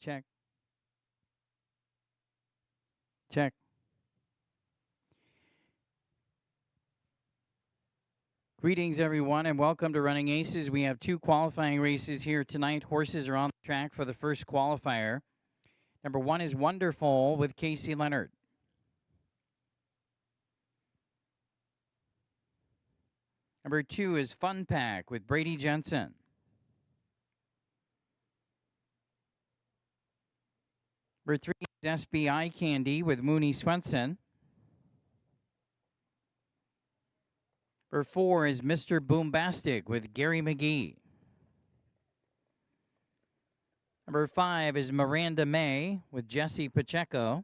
Check. Check. Greetings, everyone, and welcome to Running Aces. We have two qualifying races here tonight. Horses are on the track for the first qualifier. Number one is Wonderful with Casey Leonard. Number two is Fun Pack with Brady Jensen. Number three is SBI Candy with Mooney Swenson. Number four is Mr. Boombastic with Gary McGee. Number five is Miranda May with Jesse Pacheco.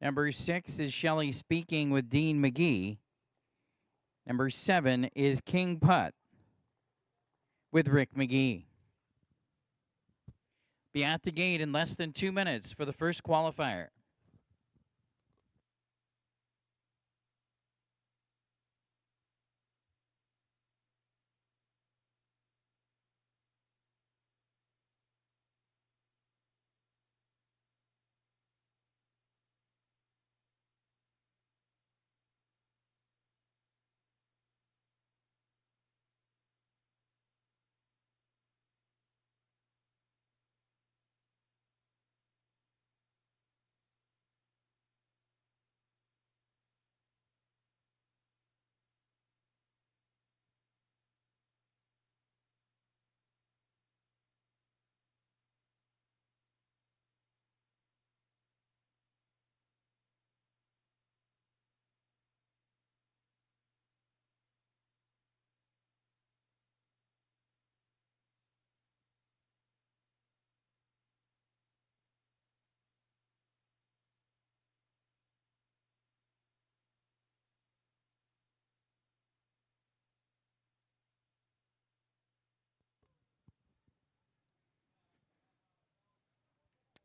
Number six is Shelley Speaking with Dean McGee. Number seven is King Putt with Rick McGee. Be at the gate in less than 2 minutes for the first qualifier.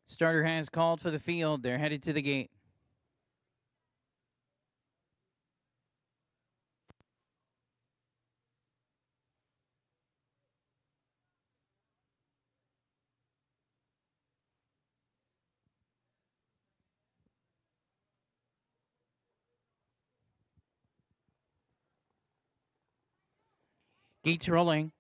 Starter has called for the field. They're headed to the gate. Gates rolling.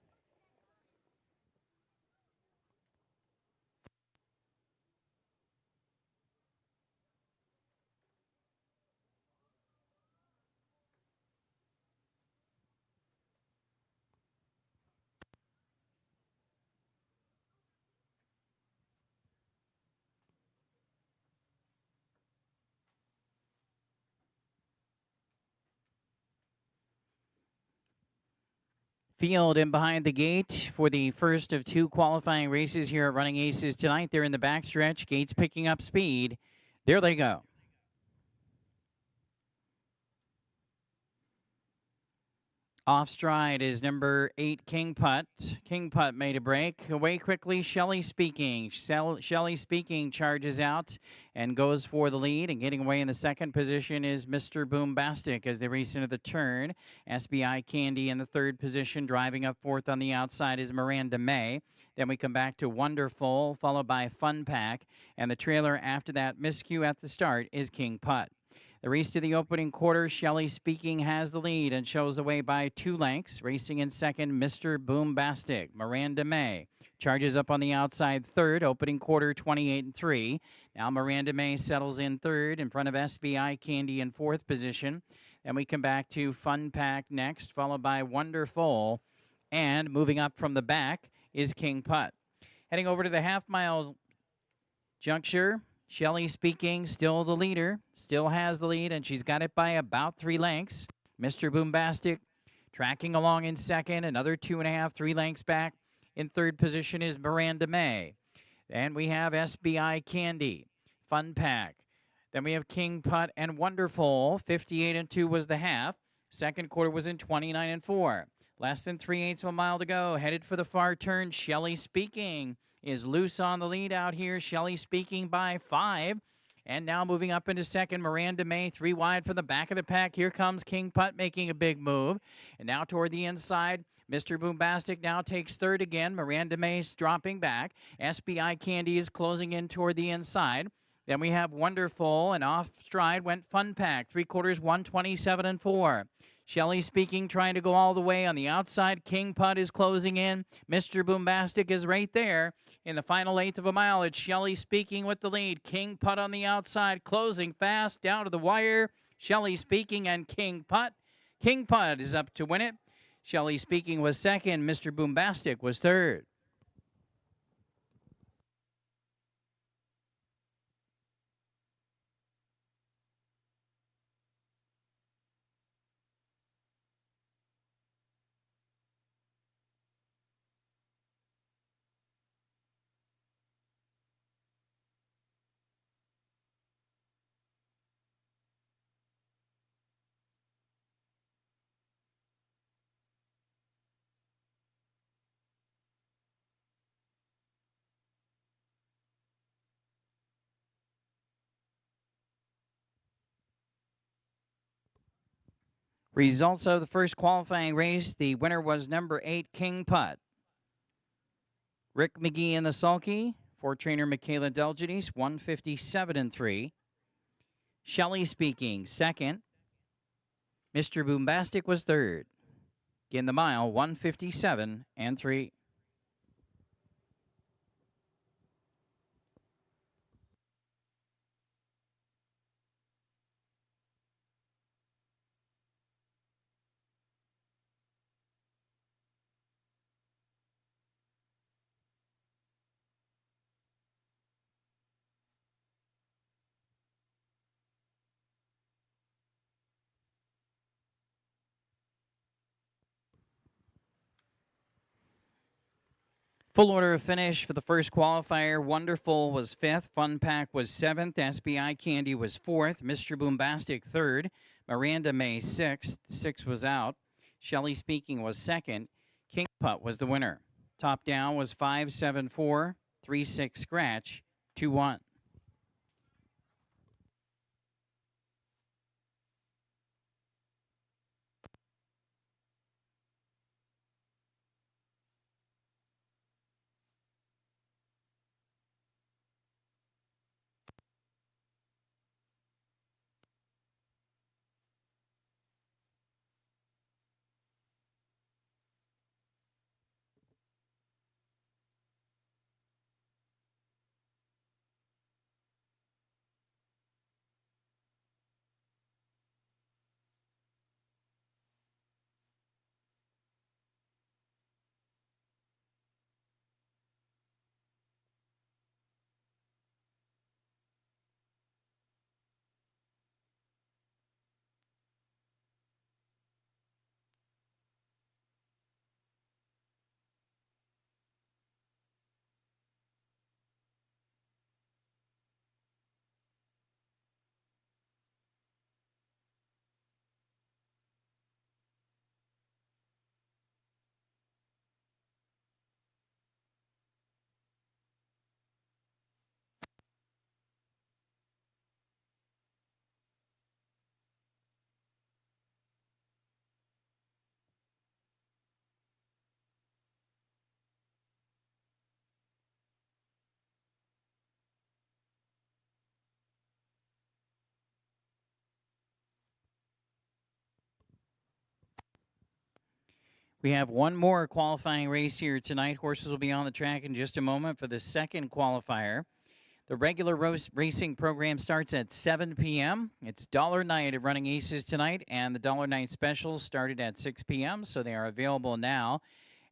Field in behind the gate for the first of two qualifying races here at Running Aces tonight. They're in the backstretch. Gates picking up speed. There they go. Off stride is number 8, King Putt. King Putt made a break. Away quickly, Shelley Speaking. Shelley Speaking charges out and goes for the lead. And getting away in the second position is Mr. Boombastic as they race into the turn. SBI Candy in the third position. Driving up fourth on the outside is Miranda May. Then we come back to Wonderful, followed by Fun Pack. And the trailer after that, miscue at the start, is King Putt. The race to the opening quarter, Shelley Speaking has the lead and shows the way by 2 lengths. Racing in second, Mr. Boombastic. Miranda May charges up on the outside third, opening quarter 28-3. Now Miranda May settles in third in front of SBI Candy in fourth position. Then we come back to Fun Pack next, followed by Wonderful. And moving up from the back is King Putt. Heading over to the half-mile juncture, Shelley Speaking, still the leader, still has the lead, and she's got it by about 3 lengths. Mr. Boombastic tracking along in second, another 2.5, 3 lengths back. In third position is Miranda May. And we have SBI Candy, Fun Pack. Then we have King Putt and Wonderful. 58-2 was the half. Second quarter was in 29-4. Less than 3/8 of a mile to go. Headed for the far turn, Shelley Speaking is loose on the lead out here. Shelley Speaking by 5. And now moving up into second, Miranda May, 3 wide from the back of the pack. Here comes King Putt making a big move. And now toward the inside, Mr. Boombastic now takes third again. Miranda May's dropping back. SBI Candy is closing in toward the inside. Then we have Wonderful, and off stride went Fun Pack, 3/4, 127 and 4. Shelley Speaking trying to go all the way on the outside. King Putt is closing in. Mr. Boombastic is right there. In the final eighth of a mile, it's Shelley Speaking with the lead. King Putt on the outside, closing fast down to the wire. Shelley Speaking and King Putt. King Putt is up to win it. Shelley Speaking was second. Mr. Boombastic was third. Results of the first qualifying race. The winner was number 8, King Putt. Rick McGee in the sulky for trainer Michaela Delgides, 157 and 3. Shelley Speaking, second. Mr. Boombastic was third. In the mile, 157 and 3. Full order of finish for the first qualifier. Wonderful was 5th. Fun Pack was 7th. SBI Candy was 4th. Mr. Boombastic 3rd. Miranda May 6th. 6 was out. Shelley Speaking was 2nd. King Putt was the winner. Top down was 5-7-4, 3-6 scratch, 2-1. We have one more qualifying race here tonight. Horses will be on the track in just a moment for the second qualifier. The regular racing program starts at 7 p.m. It's Dollar Night at Running Aces tonight, and the Dollar Night specials started at 6 p.m., so they are available now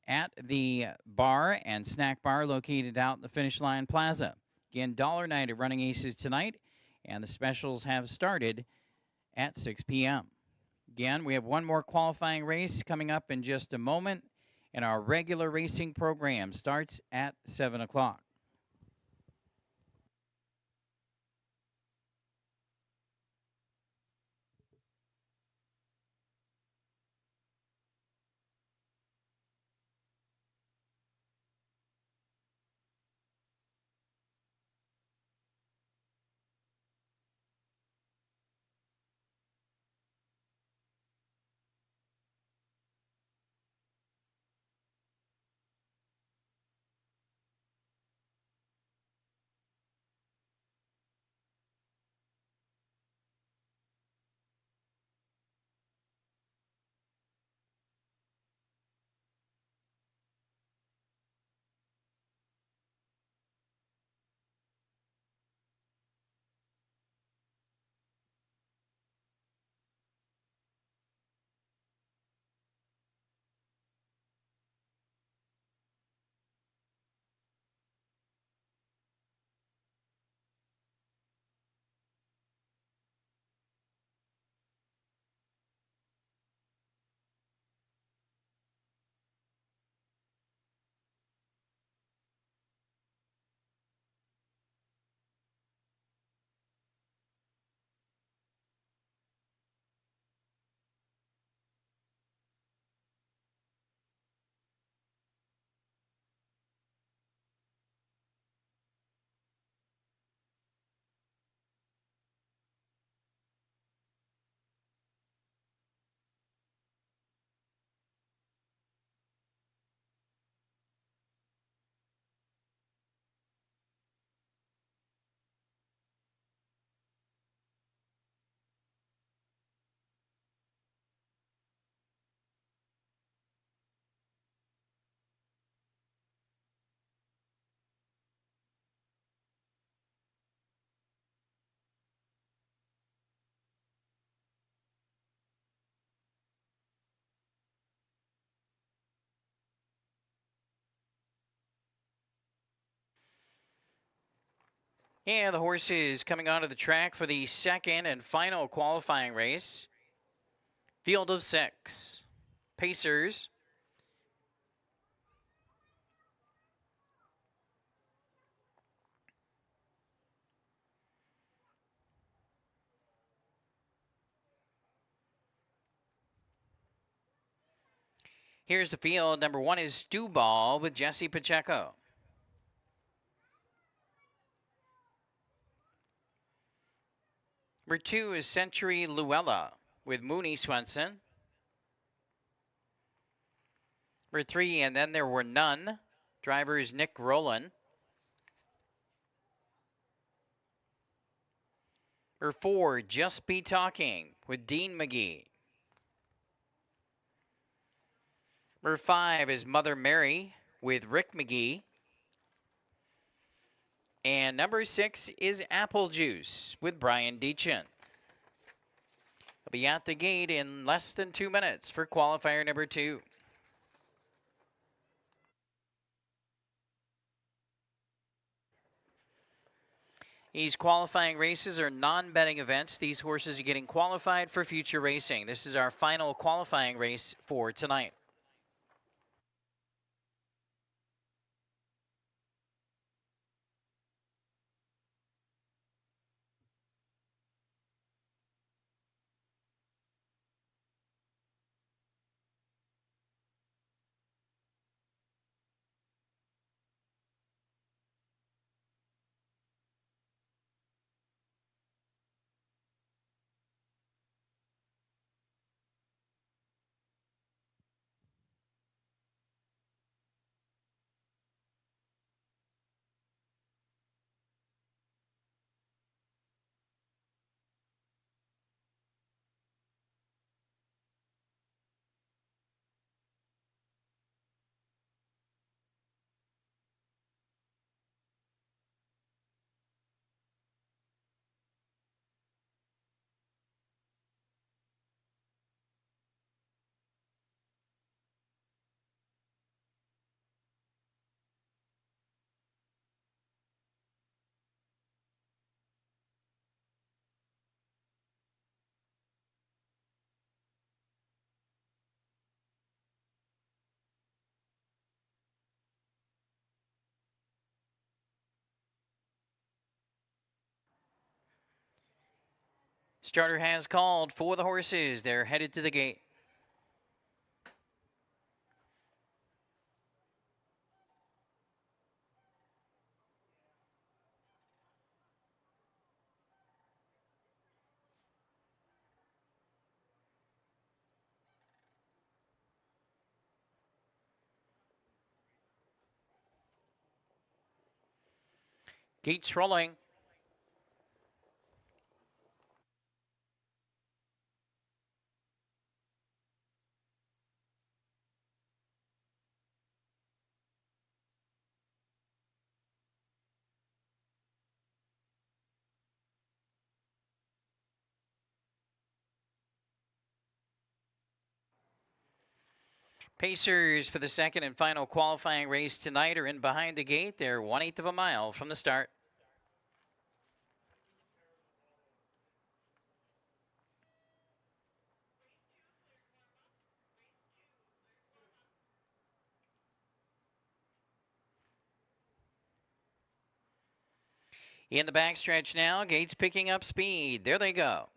at the bar and snack bar located out in the Finish Line Plaza. Again, Dollar Night at Running Aces tonight, and the specials have started at 6 p.m. Again, we have one more qualifying race coming up in just a moment, and our regular racing program starts at 7 o'clock. And the horses coming onto the track for the second and final qualifying race. Field of 6. Pacers. Here's the field. Number 1 is Stew Ball with Jesse Pacheco. Number 2 is Century Luella with Mooney Swenson. Number 3, and then there were none. Driver is Nick Rowland. Number 4, Just Be Talking with Dean McGee. Number 5 is Mother Mary with Rick McGee. And number 6 is Apple Juice with Brian Deachin. He'll be at the gate in less than 2 minutes for qualifier number 2. These qualifying races are non-betting events. These horses are getting qualified for future racing. This is our final qualifying race for tonight. Starter has called for the horses. They're headed to the gate. Gates rolling. Pacers for the second and final qualifying race tonight are in behind the gate. They're 1/8 of a mile from the start. In the backstretch now, Gates picking up speed. There they go.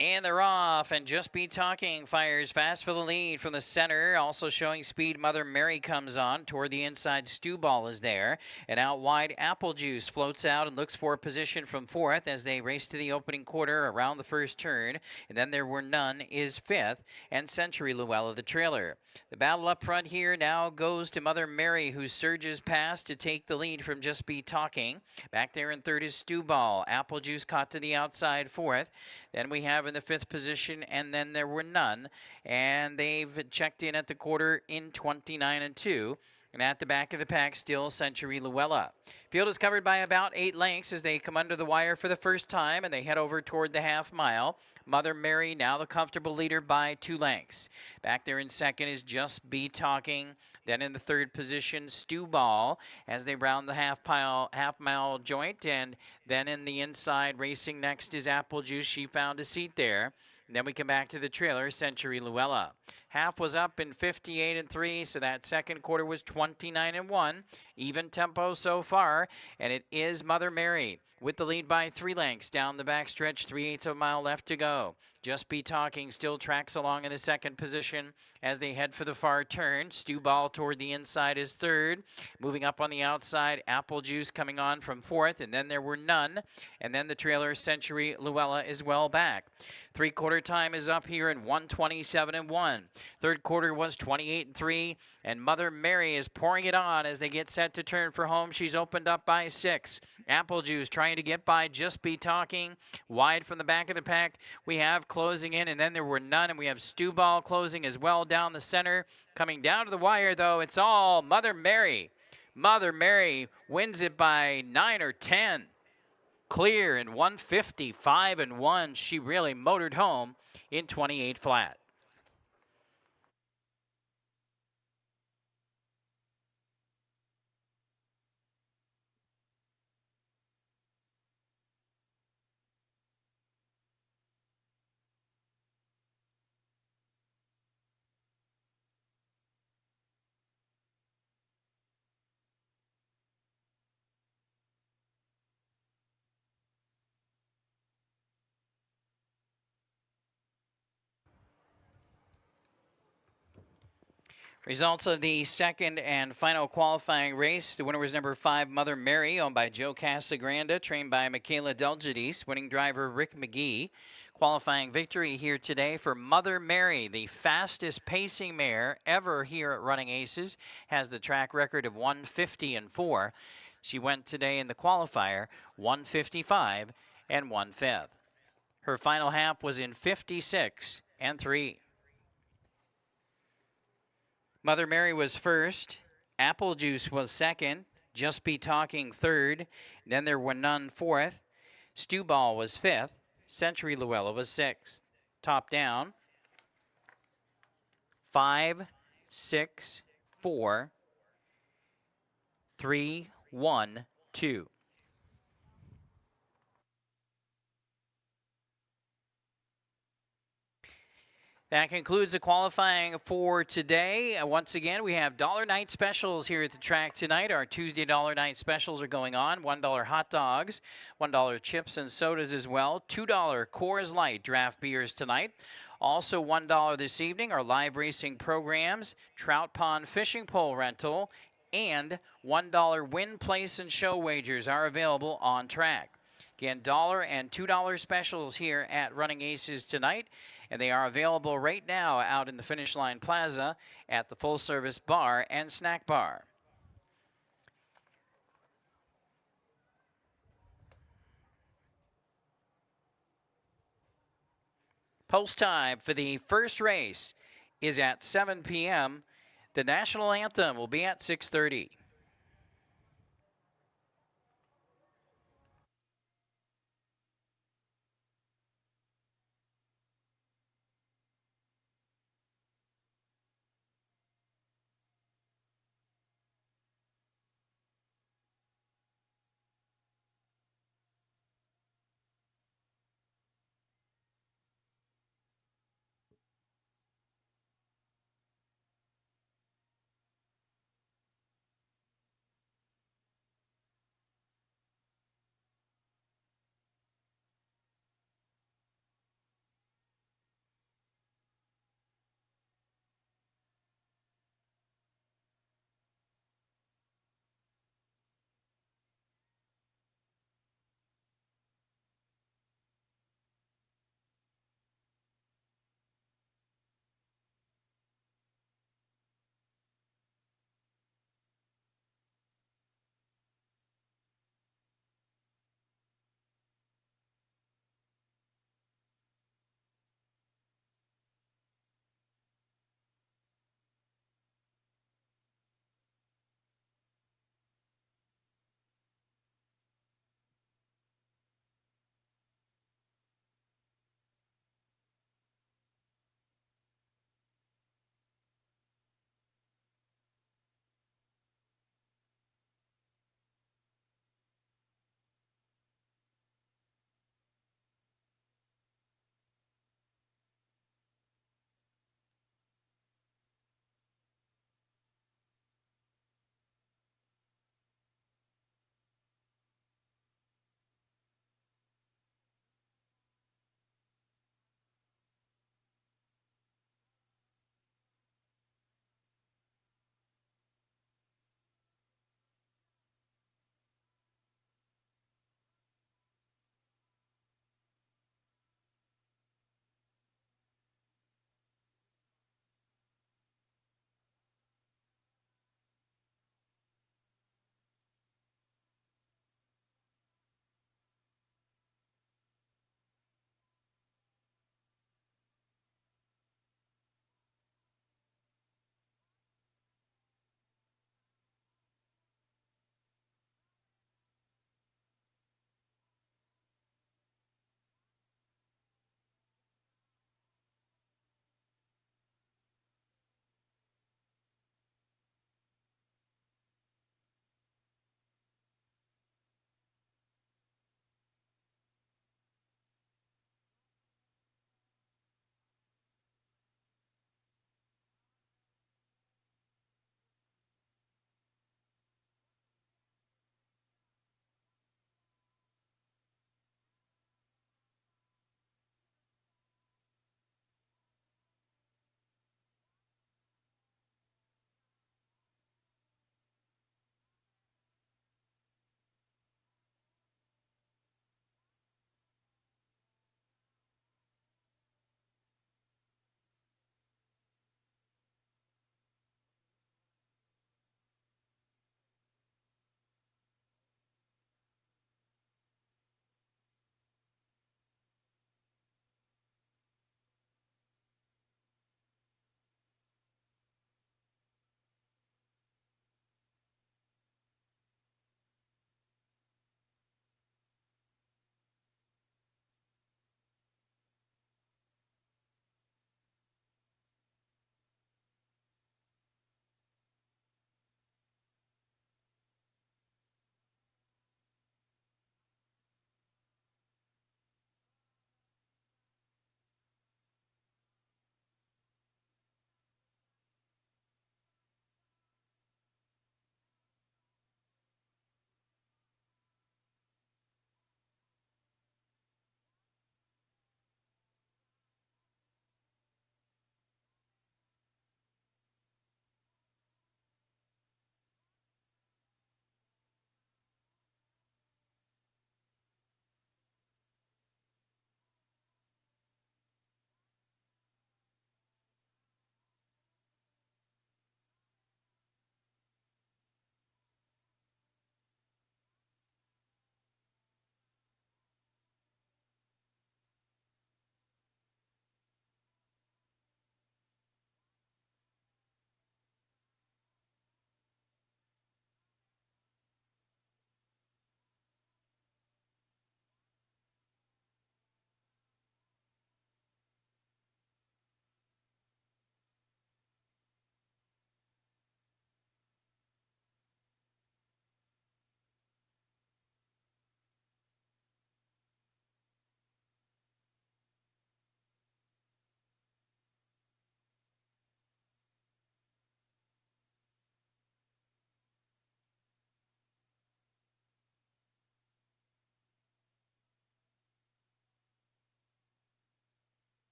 And they're off, and Just Be Talking fires fast for the lead from the center. Also showing speed, Mother Mary comes on. Toward the inside, Stew Ball is there. And out wide, Apple Juice floats out and looks for a position from 4th as they race to the opening quarter around the first turn. And then there were none is 5th, and Century Luella the trailer. The battle up front here now goes to Mother Mary, who surges past to take the lead from Just Be Talking. Back there in 3rd is Stew Ball. Apple Juice caught to the outside 4th. Then we have in the 5th position, and then there were none. And they've checked in at the quarter in 29-2. And at the back of the pack, still Century Luella. Field is covered by about 8 lengths as they come under the wire for the first time, and they head over toward the half mile. Mother Mary, now the comfortable leader by 2 lengths. Back there in second is Just Be Talking. Then in the third position, Stew Ball as they round the half-mile joint. And then in the inside, racing next is Apple Juice. She found a seat there. And then we come back to the trailer, Century Luella. Half was up in 58 and 3, so that second quarter was 29 and 1. Even tempo so far, and it is Mother Mary with the lead by 3 lengths down the backstretch, 3/8 of a mile left to go. Just Be Talking still tracks along in the second position as they head for the far turn. Stew Ball toward the inside is third. Moving up on the outside, Apple Juice coming on from fourth, and then there were none. And then the trailer, Century Luella, is well back. 3/4 time is up here in 1:27 and 1. Third quarter was 28 and 3, and Mother Mary is pouring it on as they get set to turn for home. She's opened up by 6. Apple Juice trying to get by Just Be Talking. Wide from the back of the pack, we have closing in, and then there were none, and we have Stew Ball closing as well down the center. Coming down to the wire, though, it's all Mother Mary. Mother Mary wins it by 9 or 10. Clear in 1:55 and 1. She really motored home in 28 flat. Results of the second and final qualifying race. The winner was number 5, Mother Mary, owned by Joe Casagranda, trained by Michaela Delgidis. Winning driver, Rick McGee. Qualifying victory here today for Mother Mary, the fastest pacing mare ever here at Running Aces. Has the track record of 1:50 and 4. She went today in the qualifier 1:55 and 1/5. Her final half was in 56 and 3. Mother Mary was first. Apple Juice was second. Just Be Talking third. Then there were none fourth. Stew Ball was fifth. Century Luella was sixth. Top down. 5, 6, 4, 3, 1, 2. That concludes the qualifying for today. Once again, we have dollar night specials here at the track tonight. Our Tuesday dollar night specials are going on. $1 hot dogs, $1 chips and sodas as well. $2 Coors Light draft beers tonight. Also $1 this evening are live racing programs, trout pond fishing pole rental, and $1 win, place, and show wagers are available on track. Again, $1 and $2 specials here at Running Aces tonight. And they are available right now out in the Finish Line Plaza at the full-service bar and snack bar. Post time for the first race is at 7 p.m. The national anthem will be at 6:30.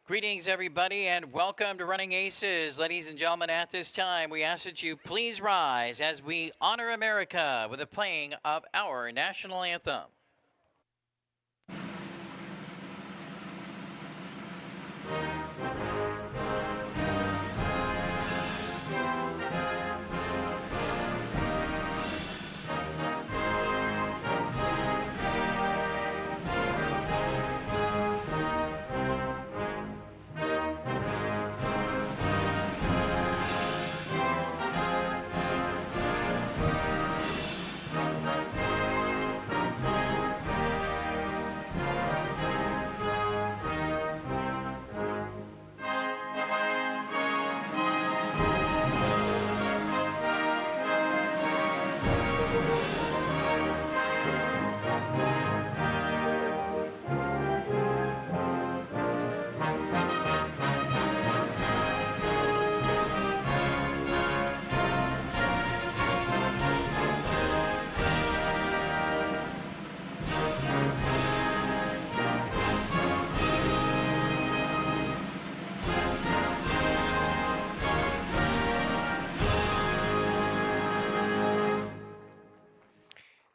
Greetings, everybody, and welcome to Running Aces. Ladies and gentlemen, at this time, we ask that you please rise as we honor America with the playing of our national anthem.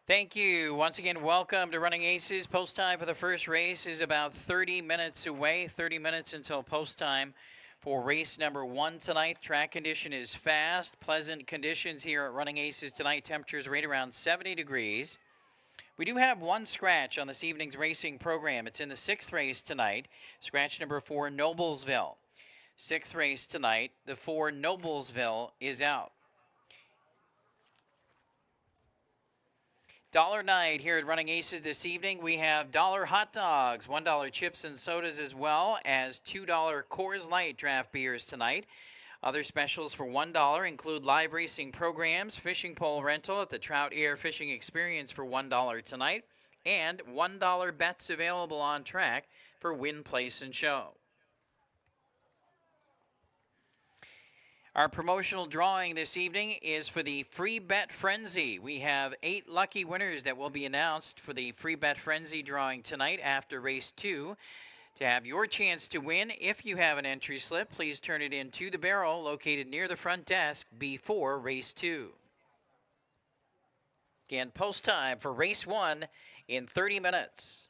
Thank you. Once again, welcome to Running Aces. Post time for the first race is about 30 minutes away, 30 minutes until post time for race number 1 tonight. Track condition is fast, pleasant conditions here at Running Aces tonight. Temperatures right around 70 degrees. We do have one scratch on this evening's racing program. It's in the 6th race tonight. Scratch number 4, Noblesville. 6th race tonight. The 4, Noblesville is out. Dollar night here at Running Aces this evening. We have dollar hot dogs, $1 chips and sodas, as well as $2 Coors Light draft beers tonight. Other specials for $1 include live racing programs, fishing pole rental at the Trout Air Fishing Experience for $1 tonight, and $1 bets available on track for win, place, and show. Our promotional drawing this evening is for the Free Bet Frenzy. We have 8 lucky winners that will be announced for the Free Bet Frenzy drawing tonight after race 2. To have your chance to win, if you have an entry slip, please turn it in to the barrel located near the front desk before race 2. Again, post time for race 1 in 30 minutes.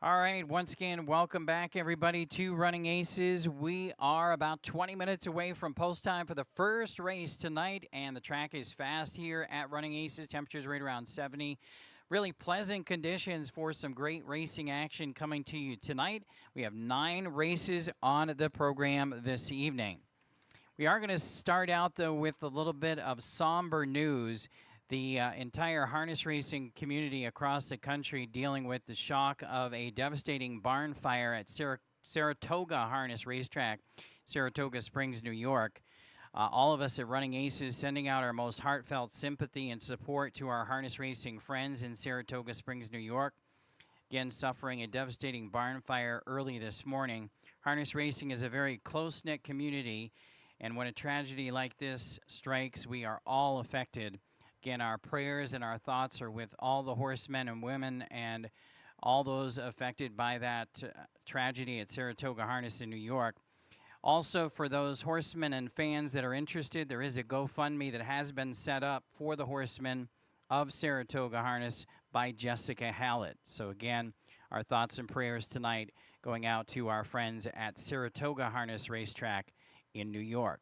All right, once again, welcome back, everybody, to Running Aces. We are about 20 minutes away from post time for the first race tonight, and the track is fast here at Running Aces. Temperatures right around 70. Really pleasant conditions for some great racing action coming to you tonight. We have 9 races on the program this evening. We are going to start out, though, with a little bit of somber news. The entire harness racing community across the country dealing with the shock of a devastating barn fire at Saratoga Harness Racetrack, Saratoga Springs, New York. All of us at Running Aces sending out our most heartfelt sympathy and support to our harness racing friends in Saratoga Springs, New York. Again, suffering a devastating barn fire early this morning. Harness racing is a very close-knit community, and when a tragedy like this strikes, we are all affected. Again, our prayers and our thoughts are with all the horsemen and women and all those affected by that tragedy at Saratoga Harness in New York. Also, for those horsemen and fans that are interested, there is a GoFundMe that has been set up for the horsemen of Saratoga Harness by Jessica Hallett. So again, our thoughts and prayers tonight going out to our friends at Saratoga Harness Racetrack in New York.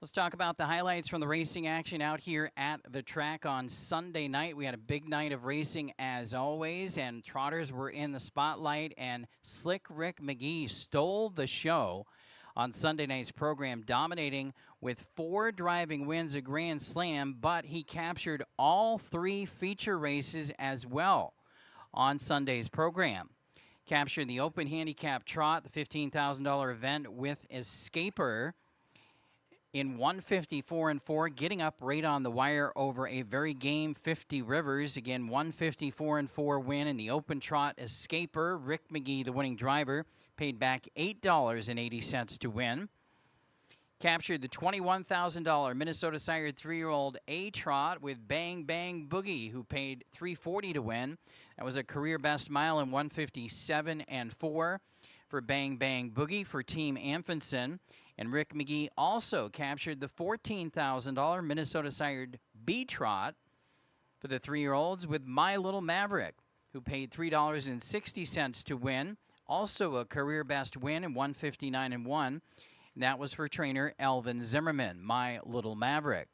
Let's talk about the highlights from the racing action out here at the track on Sunday night. We had a big night of racing as always, and trotters were in the spotlight, and Slick Rick McGee stole the show on Sunday night's program, dominating with 4 driving wins, a Grand Slam, but he captured all 3 feature races as well on Sunday's program. Captured the Open Handicap Trot, the $15,000 event with Escaper, in 154-4, getting up right on the wire over a very game 50 Rivers. Again, 154-4 win in the Open Trot Escaper. Rick McGee, the winning driver, paid back $8.80 to win. Captured the $21,000 Minnesota sired 3-year-old A-Trot with Bang Bang Boogie, who paid $3.40 to win. That was a career best mile in 157-4 for Bang Bang Boogie for Team Amundsen. And Rick McGee also captured the $14,000 Minnesota sired B-Trot for the 3-year-olds with My Little Maverick, who paid $3.60 to win. Also a career best win in 159-1. And that was for trainer Elvin Zimmerman, My Little Maverick.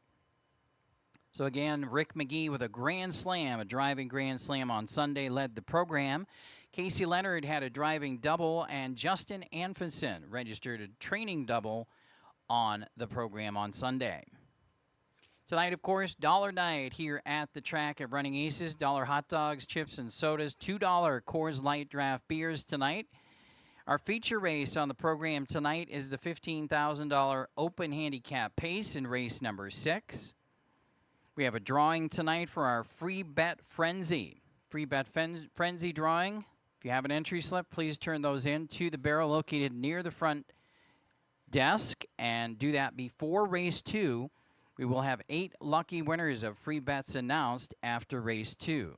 So again, Rick McGee with a Grand Slam, a driving Grand Slam on Sunday, led the program. Casey Leonard had a driving double, and Justin Anfinson registered a training double on the program on Sunday. Tonight, of course, dollar night here at the track at Running Aces. $1 hot dogs, chips, and sodas. $2 Coors Light draft beers tonight. Our feature race on the program tonight is the $15,000 Open Handicap Pace in race number 6. We have a drawing tonight for our Free Bet Frenzy. Free Bet Frenzy drawing. If you have an entry slip, please turn those in to the barrel located near the front desk, and do that before race 2. We will have 8 lucky winners of free bets announced after race 2.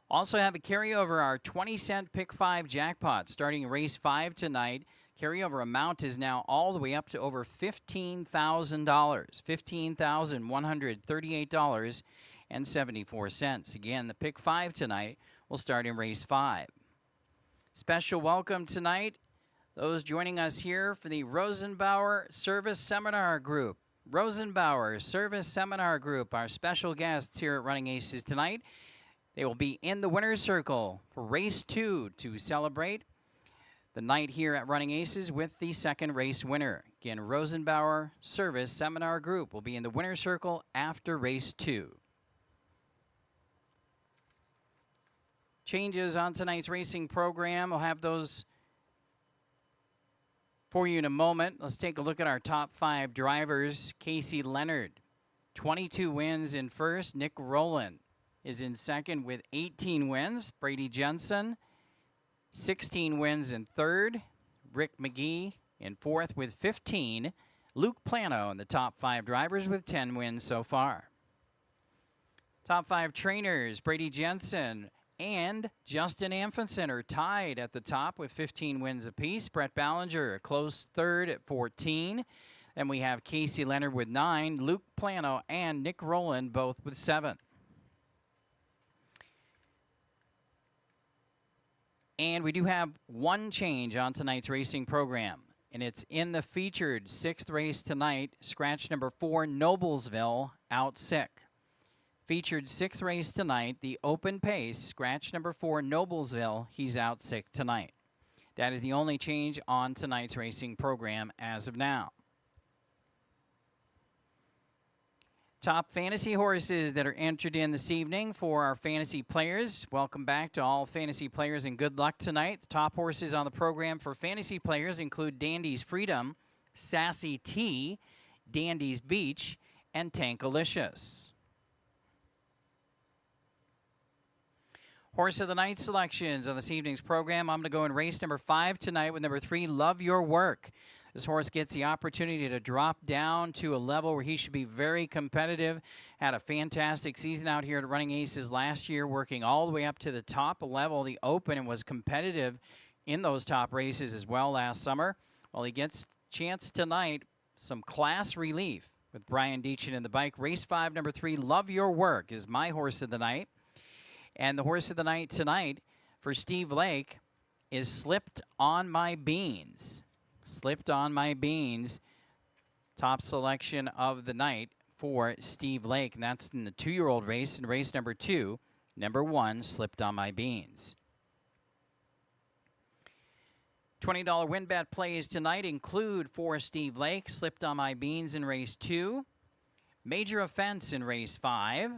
Also have a carryover, our 20-cent Pick 5 jackpot starting race 5 tonight. Carryover amount is now all the way up to over $15,000, $15,138.74. Again, the Pick 5 tonight will start in race 5. Special welcome tonight, those joining us here for the Rosenbauer Service Seminar Group. Rosenbauer Service Seminar Group, our special guests here at Running Aces tonight. They will be in the winner's circle for race 2 to celebrate the night here at Running Aces with the second race winner. Again, Rosenbauer Service Seminar Group will be in the winner's circle after race 2. Changes on tonight's racing program. We'll have those for you in a moment. Let's take a look at our top 5 drivers. Casey Leonard, 22 wins in first. Nick Rowland is in second with 18 wins. Brady Jensen, 16 wins in third. Rick McGee in fourth with 15. Luke Plano in the top 5 drivers with 10 wins so far. Top 5 trainers, Brady Jensen and Justin Anfinson are tied at the top with 15 wins apiece. Brett Ballinger, a close third at 14. Then we have Casey Leonard with 9. Luke Plano and Nick Rowland both with 7. And we do have one change on tonight's racing program, and it's in the featured 6th race tonight, scratch number 4, Noblesville, out sick. Featured 6th race tonight, the open pace, scratch number 4, Noblesville, he's out sick tonight. That is the only change on tonight's racing program as of now. Top fantasy horses that are entered in this evening for our fantasy players. Welcome back to all fantasy players and good luck tonight. The top horses on the program for fantasy players include Dandy's Freedom, Sassy T, Dandy's Beach, and Tankalicious. Horse of the night selections on this evening's program. I'm going to go in race number 5 tonight with number 3, Love Your Work. This horse gets the opportunity to drop down to a level where he should be very competitive. Had a fantastic season out here at Running Aces last year, working all the way up to the top level, the Open, and was competitive in those top races as well last summer. Well, he gets a chance tonight, some class relief with Brian Deachin in the bike. Race 5, number 3, Love Your Work is my horse of the night. And the horse of the night tonight for Steve Lake is Slipped on My Beans. Slipped on My Beans, top selection of the night for Steve Lake. And that's in the 2-year-old race, in race number 2, number 1, Slipped on My Beans. $20 win bet plays tonight include for Steve Lake, Slipped on My Beans in race 2, Major Offense in race 5,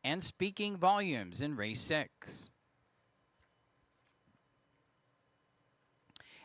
and Speaking Volumes in race 6.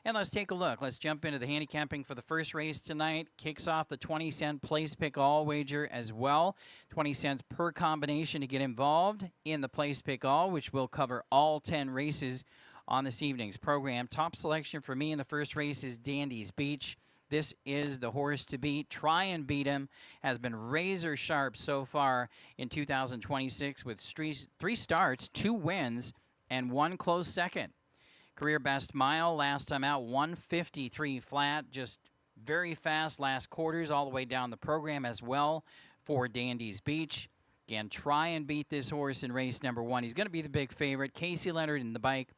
And let's take a look. Let's jump into the handicapping for the first race tonight. Kicks off the 20-cent place pick all wager as well. 20 cents per combination to get involved in the place pick all, which will cover all 10 races on this evening's program. Top selection for me in the first race is Dandy's Beach. This is the horse to beat. Try and beat him. Has been razor sharp so far in 2026 with 3 starts, 2 wins, and 1 close second. Career best mile last time out, 153 flat. Just very fast last quarters all the way down the program as well for Dandy's Beach. Again, try and beat this horse in race number 1. He's going to be the big favorite. Casey Leonard in the bike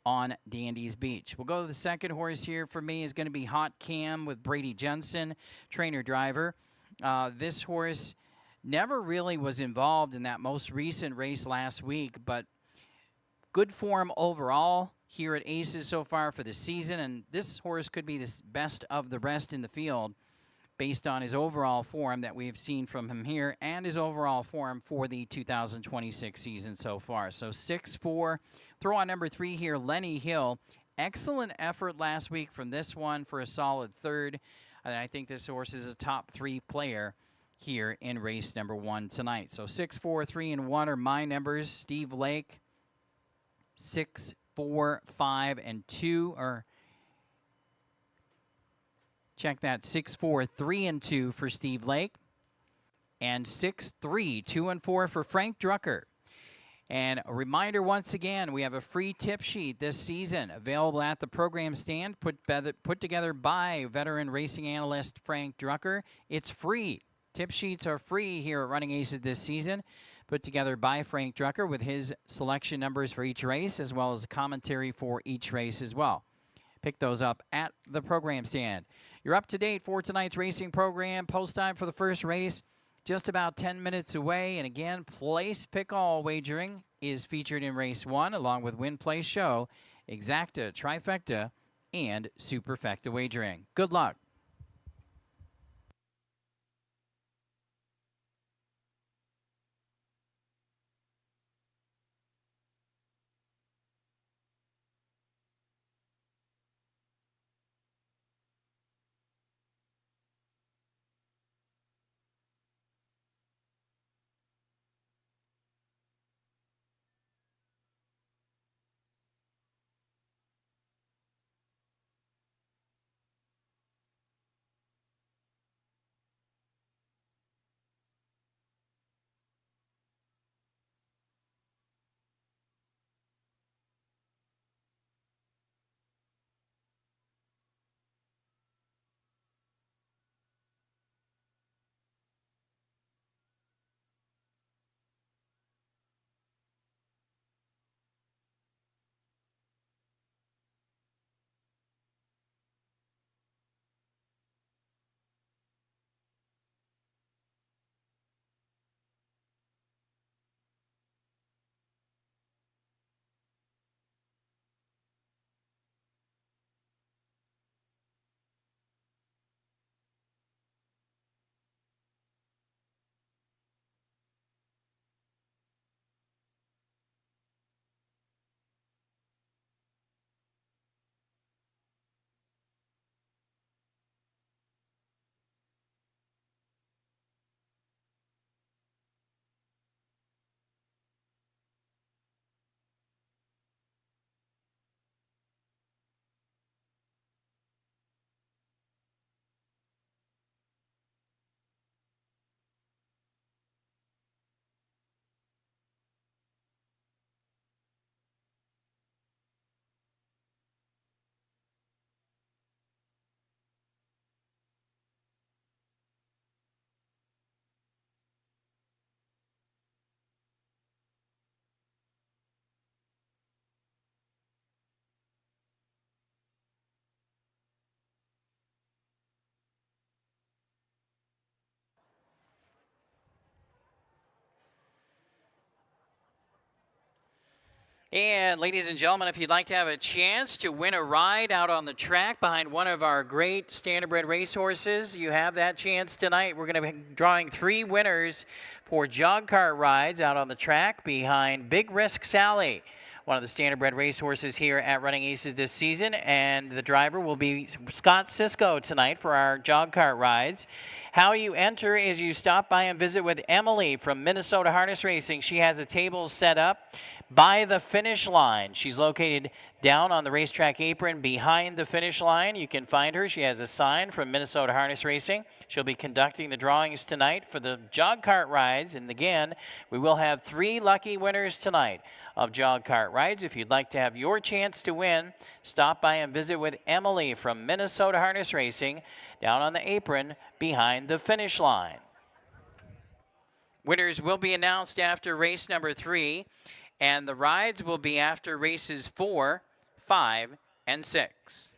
on Dandy's Beach. We'll go to the second horse here for me is going to be Hot Cam with Brady Jensen, trainer-driver. This horse never really was involved in that most recent race last week, but good form overall here at Aces so far for the season, and this horse could be the best of the rest in the field based on his overall form that we have seen from him here and his overall form for the 2026 season so far. So 6-4. Throw on number 3 here, Lenny Hill. Excellent effort last week from this one for a solid third. And I think this horse is a top 3 player here in race number 1 tonight. So 6, 4, 3, and 1 are my numbers. Steve Lake, 6, 4, 5, and 2 are... Check that, 6, 4, 3, and 2 for Steve Lake. And 6, 3, 2, and 4 for Frank Drucker. And a reminder once again, we have a free tip sheet this season available at the program stand, put together by veteran racing analyst Frank Drucker. It's free. Tip sheets are free here at Running Aces this season, put together by Frank Drucker with his selection numbers for each race as well as commentary for each race as well. Pick those up at the program stand. You're up to date for tonight's racing program. Post time for the first race, just about 10 minutes away. And again, place pick all wagering is featured in race 1 along with win, play, show, exacta, trifecta, and superfecta wagering. Good luck. And ladies and gentlemen, if you'd like to have a chance to win a ride out on the track behind one of our great standardbred racehorses, you have that chance tonight. We're going to be drawing 3 winners for jog cart rides out on the track behind Big Risk Sally, one of the standardbred racehorses here at Running Aces this season, and the driver will be Scott Cisco tonight for our jog cart rides. How you enter is you stop by and visit with Emily from Minnesota Harness Racing. She has a table set up by the finish line. She's located down on the racetrack apron behind the finish line. You can find her. She has a sign from Minnesota Harness Racing. She'll be conducting the drawings tonight for the jog cart rides. And again, we will have 3 lucky winners tonight of jog cart rides. If you'd like to have your chance to win, stop by and visit with Emily from Minnesota Harness Racing down on the apron behind the finish line. Winners will be announced after race number 3, and the rides will be after races 4, 5, and 6.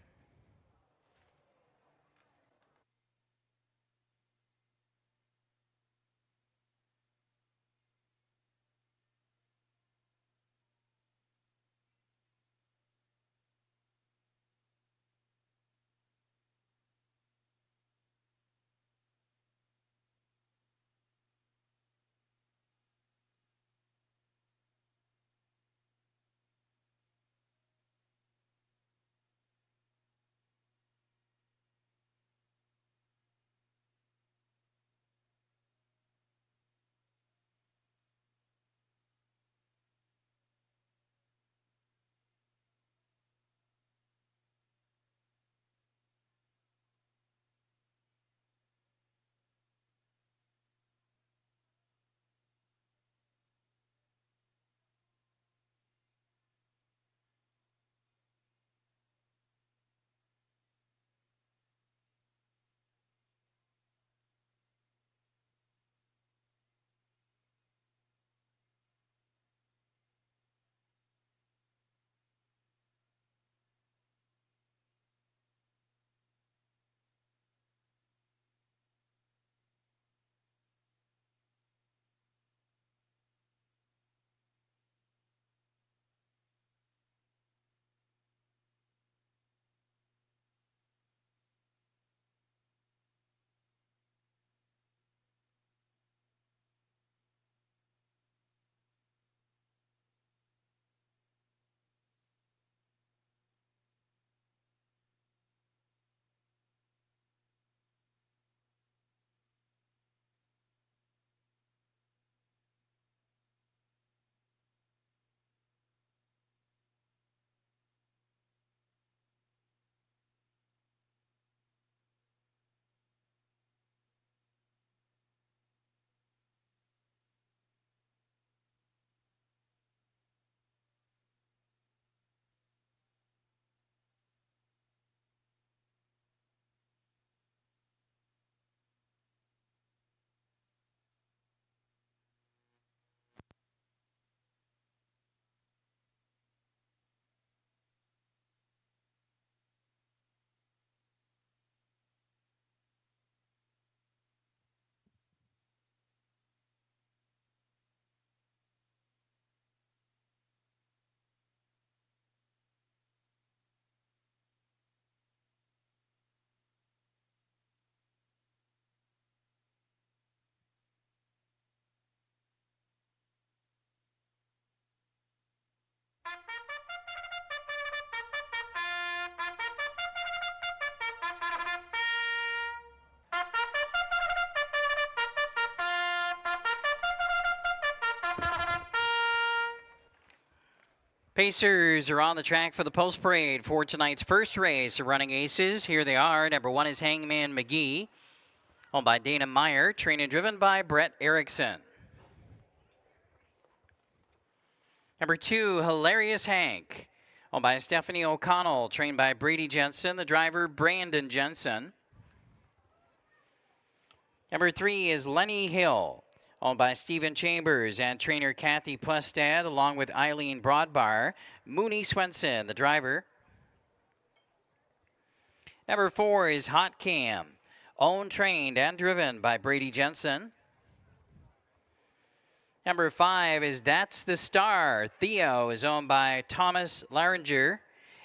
Pacers are on the track for the post parade for tonight's first race of Running Aces. Here they are. Number 1 is Hangman McGee, owned by Dana Meyer, trained and driven by Brett Erickson. Number 2, Hilarious Hank, owned by Stephanie O'Connell, trained by Brady Jensen, the driver Brandon Jensen. Number 3 is Lenny Hill, owned by Stephen Chambers and trainer Kathy Plestad, along with Eileen Broadbar. Mooney Swenson, the driver. Number 4 is Hot Cam, owned, trained, and driven by Brady Jensen. Number 5 is That's the Star. Theo is owned by Thomas Laringer.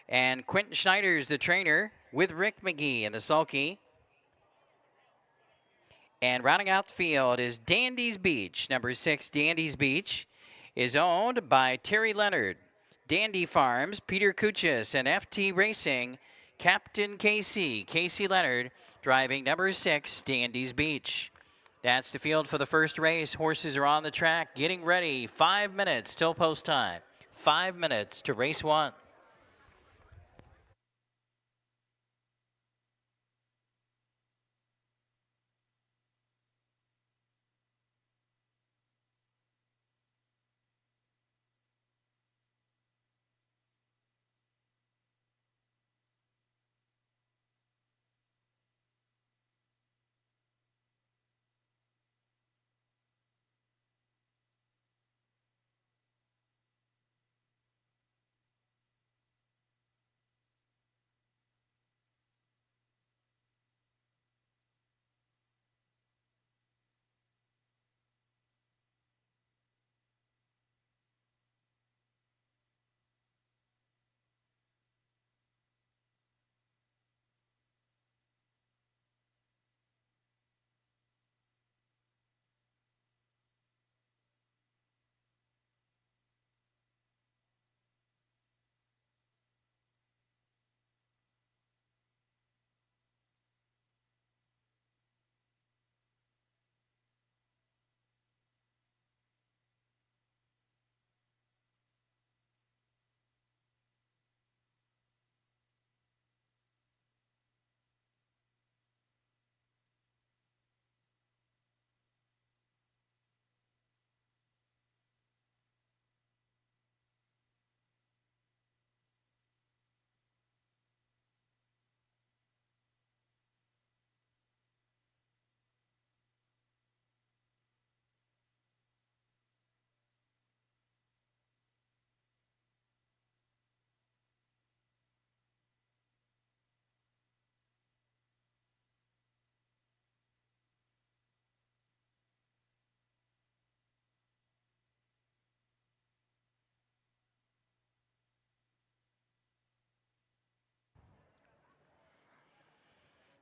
And Quentin Schneider's the trainer with Rick McGee in the sulky. And rounding out the field is Dandy's Beach. Number 6, Dandy's Beach, is owned by Terry Leonard. Dandy Farms, Peter Kuchis, and FT Racing, Captain Casey Leonard, driving number 6, Dandy's Beach. That's the field for the first race. Horses are on the track, getting ready. 5 minutes till post time. 5 minutes to race 1.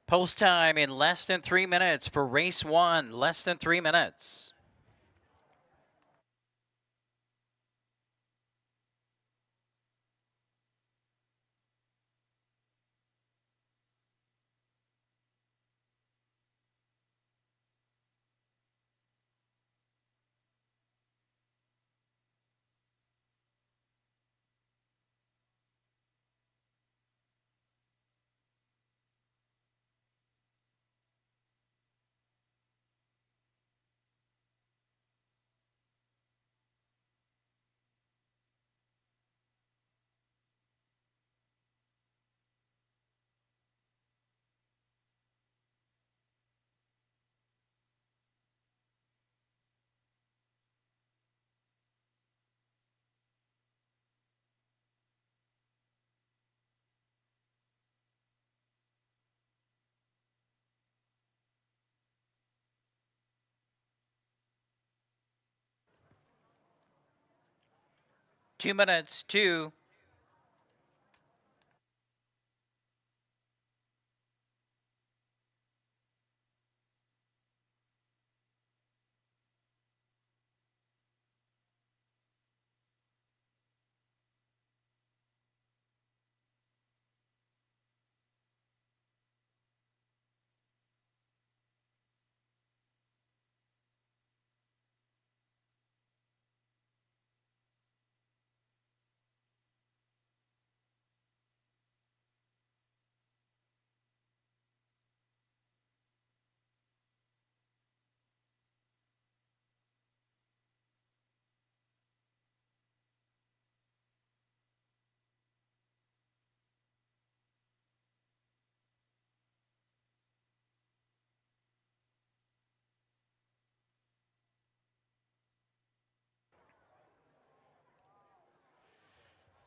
Post time in less than 3 minutes for race 1. Less than 3 minutes. Two minutes, 2.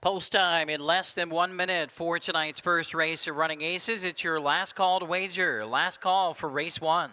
Post time in less than 1 minute for tonight's first race of Running Aces. It's your last call to wager. Last call for race 1.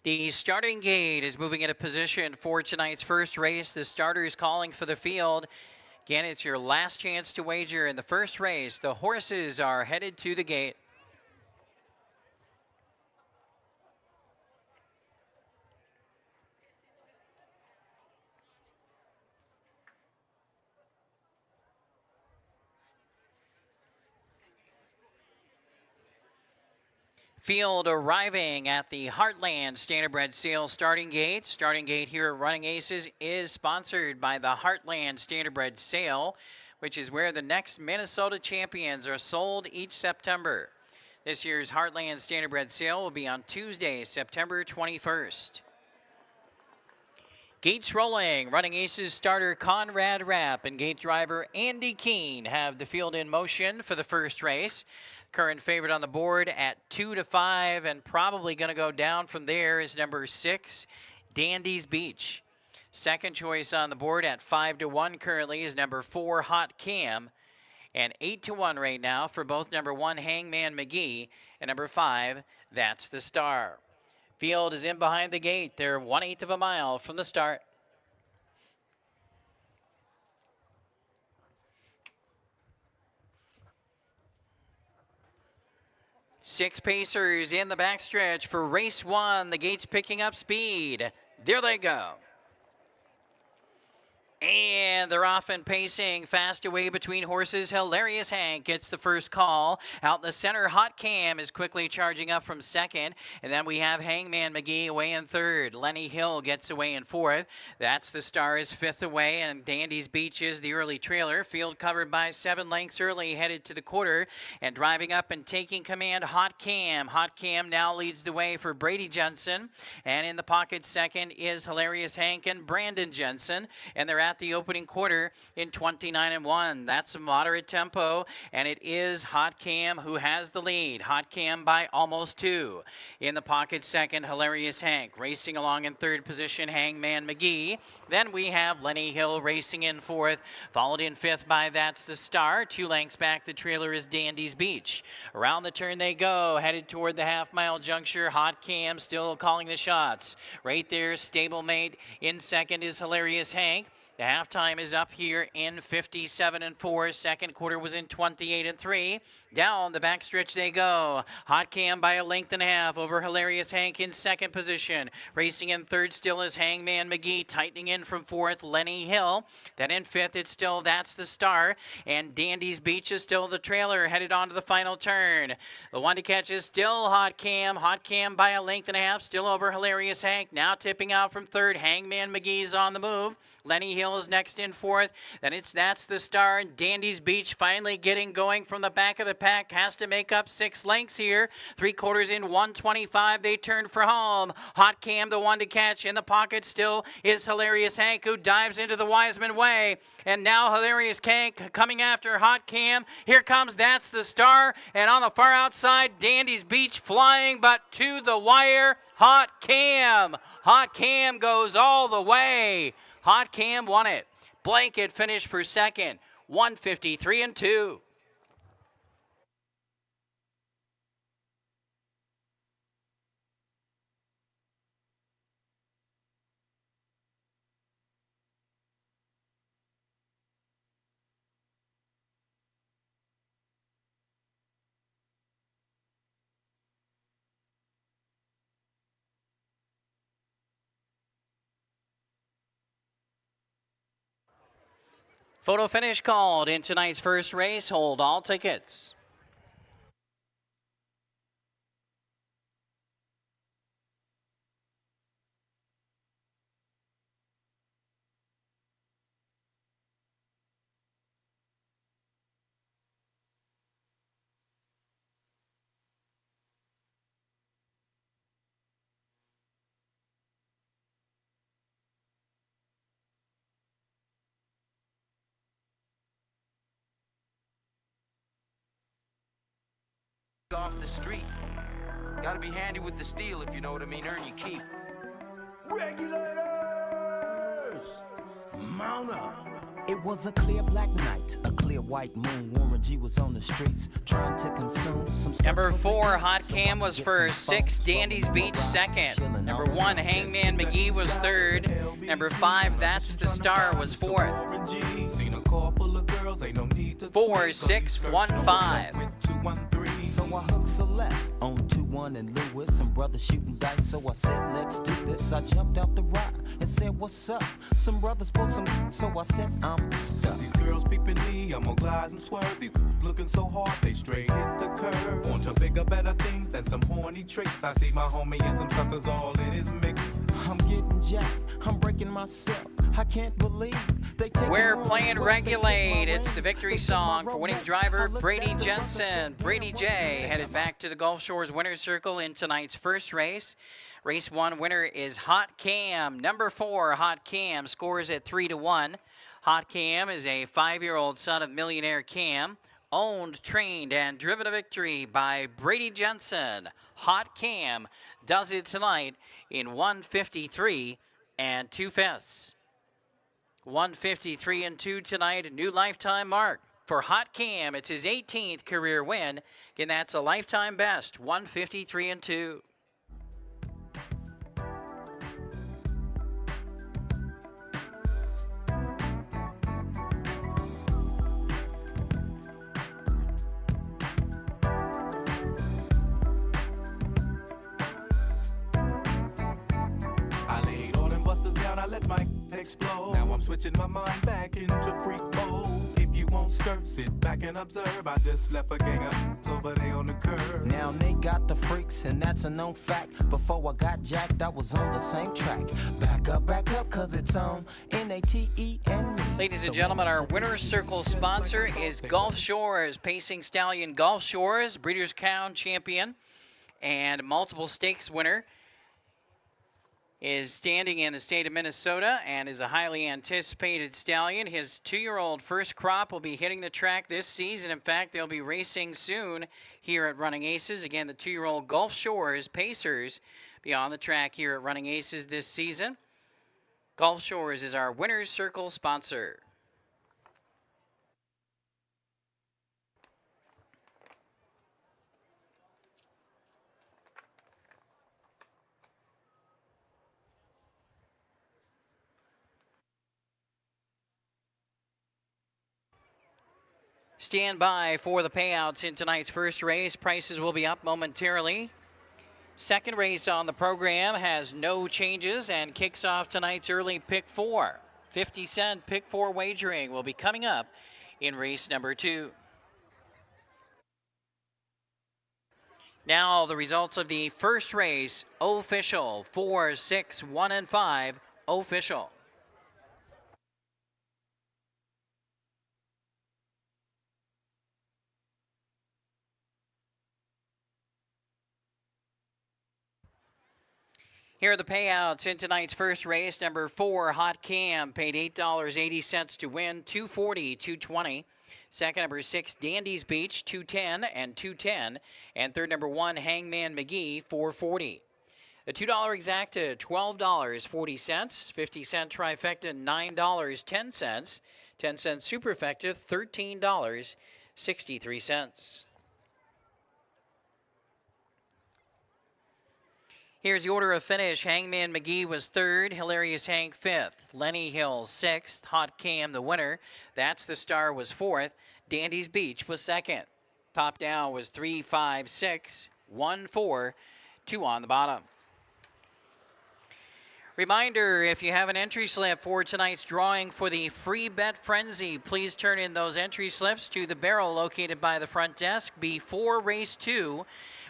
The starting gate is moving into position for tonight's first race. The starter is calling for the field. Again, it's your last chance to wager in the first race. The horses are headed to the gate. Field arriving at the Heartland Standardbred Sales starting gate. Starting gate here at Running Aces is sponsored by the Heartland Standardbred Sale, which is where the next Minnesota champions are sold each September. This year's Heartland Standardbred Sale will be on Tuesday, September 21st. Gates rolling. Running Aces starter Conrad Rapp and gate driver Andy Keene have the field in motion for the first race. Current favorite on the board at 2-5, and probably going to go down from there is number 6, Dandy's Beach. Second choice on the board at 5-1 currently is number 4, Hot Cam. And 8-1 right now for both number 1, Hangman McGee, and number 5, That's the Star. Field is in behind the gate. They're 1/8 of a mile from the start. Six pacers in the backstretch for race 1. The gate's picking up speed. There they go. And they're off and pacing fast away between horses. Hilarious Hank gets the first call. Out the center, Hot Cam is quickly charging up from second. And then we have Hangman McGee away in third. Lenny Hill gets away in fourth. That's the Star is fifth away. And Dandy's Beach is the early trailer. Field covered by 7 lengths early, headed to the quarter. And driving up and taking command, Hot Cam. Hot Cam now leads the way for Brady Jensen. And in the pocket second is Hilarious Hank and Brandon Jensen. And they're at the opening quarter in 29-1. That's a moderate tempo, and it is Hot Cam who has the lead. Hot Cam by almost 2. In the pocket second, Hilarious Hank. Racing along in third position, Hangman McGee. Then we have Lenny Hill racing in fourth, followed in fifth by That's the Star. 2 lengths back, the trailer is Dandy's Beach. Around the turn they go, headed toward the half-mile juncture. Hot Cam still calling the shots. Right there, stablemate in second is Hilarious Hank. The halftime is up here in 57-4. Second quarter was in 28-3. Down the backstretch they go. Hot Cam by a length and a half over Hilarious Hank in second position. Racing in third still is Hangman McGee. Tightening in from fourth, Lenny Hill. Then in fifth, it's still That's the Star. And Dandy's Beach is still the trailer, headed on to the final turn. The one to catch is still Hot Cam. Hot Cam by a length and a half, still over Hilarious Hank. Now tipping out from third. Hangman McGee's on the move. Lenny Hill is next in fourth. Then it's That's the Star, and Dandy's Beach finally getting going from the back of the pack. Has to make up 6 lengths here. 3/4 in 125. They turn for home. Hot Cam, the one to catch. In the pocket still is Hilarious Hank, who dives into the Wiseman Way. And now Hilarious Hank coming after Hot Cam. Here comes That's the Star. And on the far outside, Dandy's Beach flying, but to the wire, Hot Cam. Hot Cam goes all the way. Hot Cam won it. Blanket finish for second, 153-2. Photo finish called in tonight's first race. Hold all tickets. Off the street. Gotta be handy with the steel, if you know what I mean. Earn your keep. Regulators! Mount up. It was a clear black night, a clear white moon. Warren G was on the streets trying to consume some. Number 4, Hot Cam was first. 6, Dandy's Beach second. Number 1, Hangman McGee was third. Number 5, That's the Star was fourth. 4, 6, 1, 5. So I hooked select on 2-1 and Lewis, some brothers shooting dice. So I said, let's do this. I jumped out the rock and said, what's up? Some brothers put some, so I said, I'm stuck. These girls peeping me, I'm gonna glide and swerve. These looking so hard, they straight hit the curve. Want to bigger, better things than some horny tricks. I see my homie and some suckers all in his mix. I'm getting jacked, I'm breaking myself. I can't believe they take. We're playing Regulate. It's the victory song for winning driver Brady Jensen. Brady J headed back to the Gulf Shores winner's circle in tonight's first race. Race 1 winner is Hot Cam. Number 4, Hot Cam, scores at 3-1. Hot Cam is a 5-year-old son of millionaire Cam, owned, trained, and driven to victory by Brady Jensen. Hot Cam does it tonight in 1:53 and 2/5. 1:53 and 2 tonight, a new lifetime mark for Hot Cam. It's his 18th career win. Again, that's a lifetime best, 1:53 and 2. I let my explode. Now I'm switching my mind back into freak mode. If you won't skirt, sit back and observe. I just left a gang of over there on the curb. Now they got the freaks, and that's a known fact. Before I got jacked, I was on the same track. Back up, cause it's on NATE and me. Ladies and gentlemen, our winner's circle sponsor is Gulf Shores, pacing stallion Gulf Shores, Breeders' Crown champion, and multiple stakes winner. Is standing in the state of Minnesota and is a highly anticipated stallion. His 2-year-old first crop will be hitting the track this season. In fact, they'll be racing soon here at Running Aces. Again, the 2-year-old Gulf Shores Pacers be on the track here at Running Aces this season. Gulf Shores is our winner's circle sponsor. Stand by for the payouts in tonight's first race. Prices will be up momentarily. Second race on the program has no changes and kicks off tonight's early pick 4. 50-cent pick 4 wagering will be coming up in race number 2. Now the results of the first race, official, 4, 6, 1, and 5, official. Here are the payouts in tonight's first race. Number 4, Hot Cam, paid $8.80 to win, $2.40, $2.20. Second, number 6, Dandy's Beach, $2.10 and $2.10. And third, number 1, Hangman McGee, $4.40. The $2 exacta, $12.40. 50-cent trifecta, $9.10. 10-cent superfecta, $13.63. Here's the order of finish. Hangman McGee was 3rd, Hilarious Hank 5th, Lenny Hill 6th, Hot Cam the winner, That's the Star was 4th, Dandy's Beach was 2nd. Top down was 3, 5, 6, 1, 4, 2 on the bottom. Reminder, if you have an entry slip for tonight's drawing for the Free Bet Frenzy, please turn in those entry slips to the barrel located by the front desk before race 2.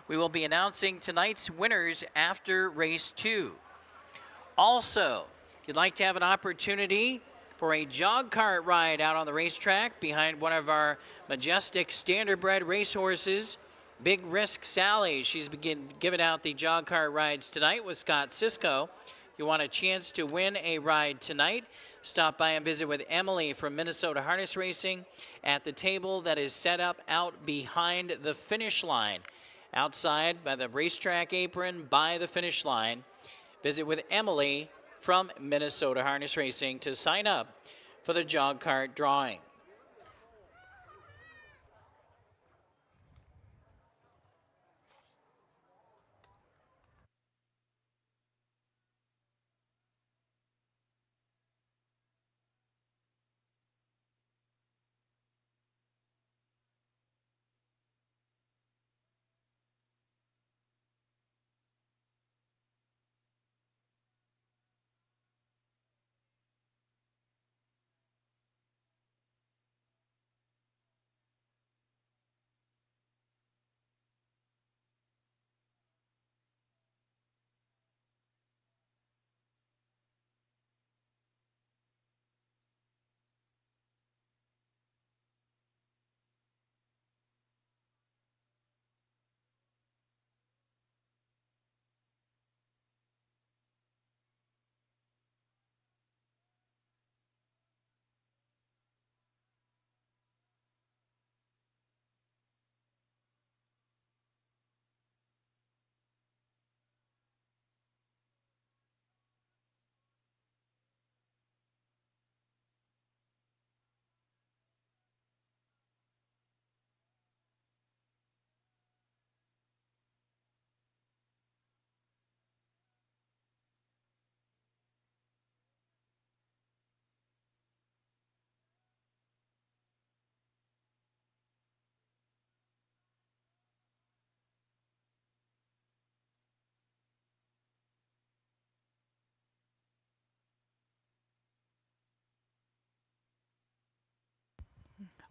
We will be announcing tonight's winners after race 2. Also, if you'd like to have an opportunity for a jog cart ride out on the racetrack behind one of our majestic standardbred racehorses, Big Risk Sally. She's giving out the jog cart rides tonight with Scott Cisco. If you want a chance to win a ride tonight, stop by and visit with Emily from Minnesota Harness Racing at the table that is set up out behind the finish line. Outside by the racetrack apron by the finish line. Visit with Emily from Minnesota Harness Racing to sign up for the jog cart drawing.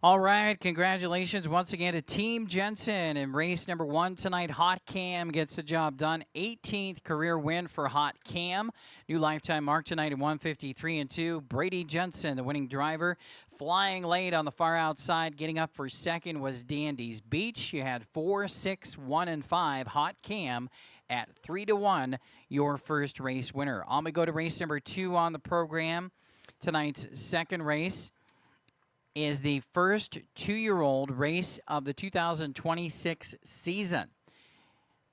All right, congratulations once again to Team Jensen in race number 1 tonight. Hot Cam gets the job done. 18th career win for Hot Cam. New lifetime mark tonight at 153-2. Brady Jensen, the winning driver, flying late on the far outside. Getting up for second was Dandy's Beach. You had 4, 6, 1, and 5. Hot Cam at 3-1, your first race winner. I'm going to go to race number 2 on the program. Tonight's second race is the first 2-year-old race of the 2026 season.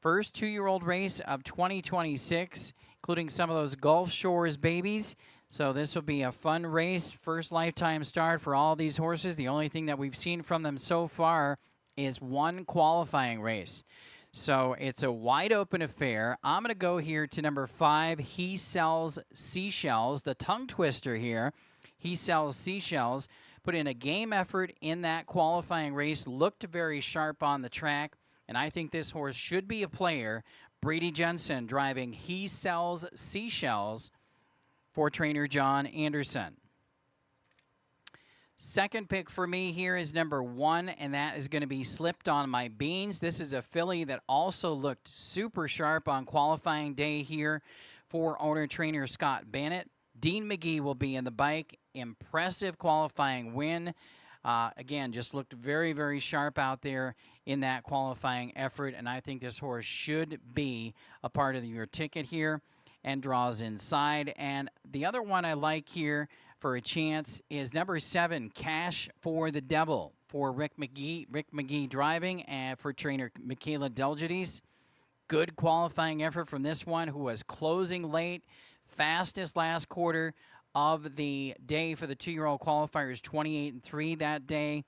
First 2-year-old race of 2026, including some of those Gulf Shores babies. So this will be a fun race. First lifetime start for all these horses. The only thing that we've seen from them so far is one qualifying race. So it's a wide open affair. I'm going to go here to number 5, He Sells Seashells, the tongue twister here. He Sells Seashells. Put in a game effort in that qualifying race, looked very sharp on the track, and I think this horse should be a player. Brady Jensen driving He Sells Seashells for trainer John Anderson. Second pick for me here is number 1, and that is going to be Slipped on My Beans. This is a filly that also looked super sharp on qualifying day here for owner-trainer Scott Bennett. Dean McGee will be in the bike. Impressive qualifying win. Again, just looked very, very sharp out there in that qualifying effort, and I think this horse should be a part of your ticket here and draws inside. And the other one I like here for a chance is number 7, Cash for the Devil, for Rick McGee driving, and for trainer Michaela Delgides. Good qualifying effort from this one, who was closing late. Fastest last quarter of the day for the 2-year-old qualifiers, 28-3 that day.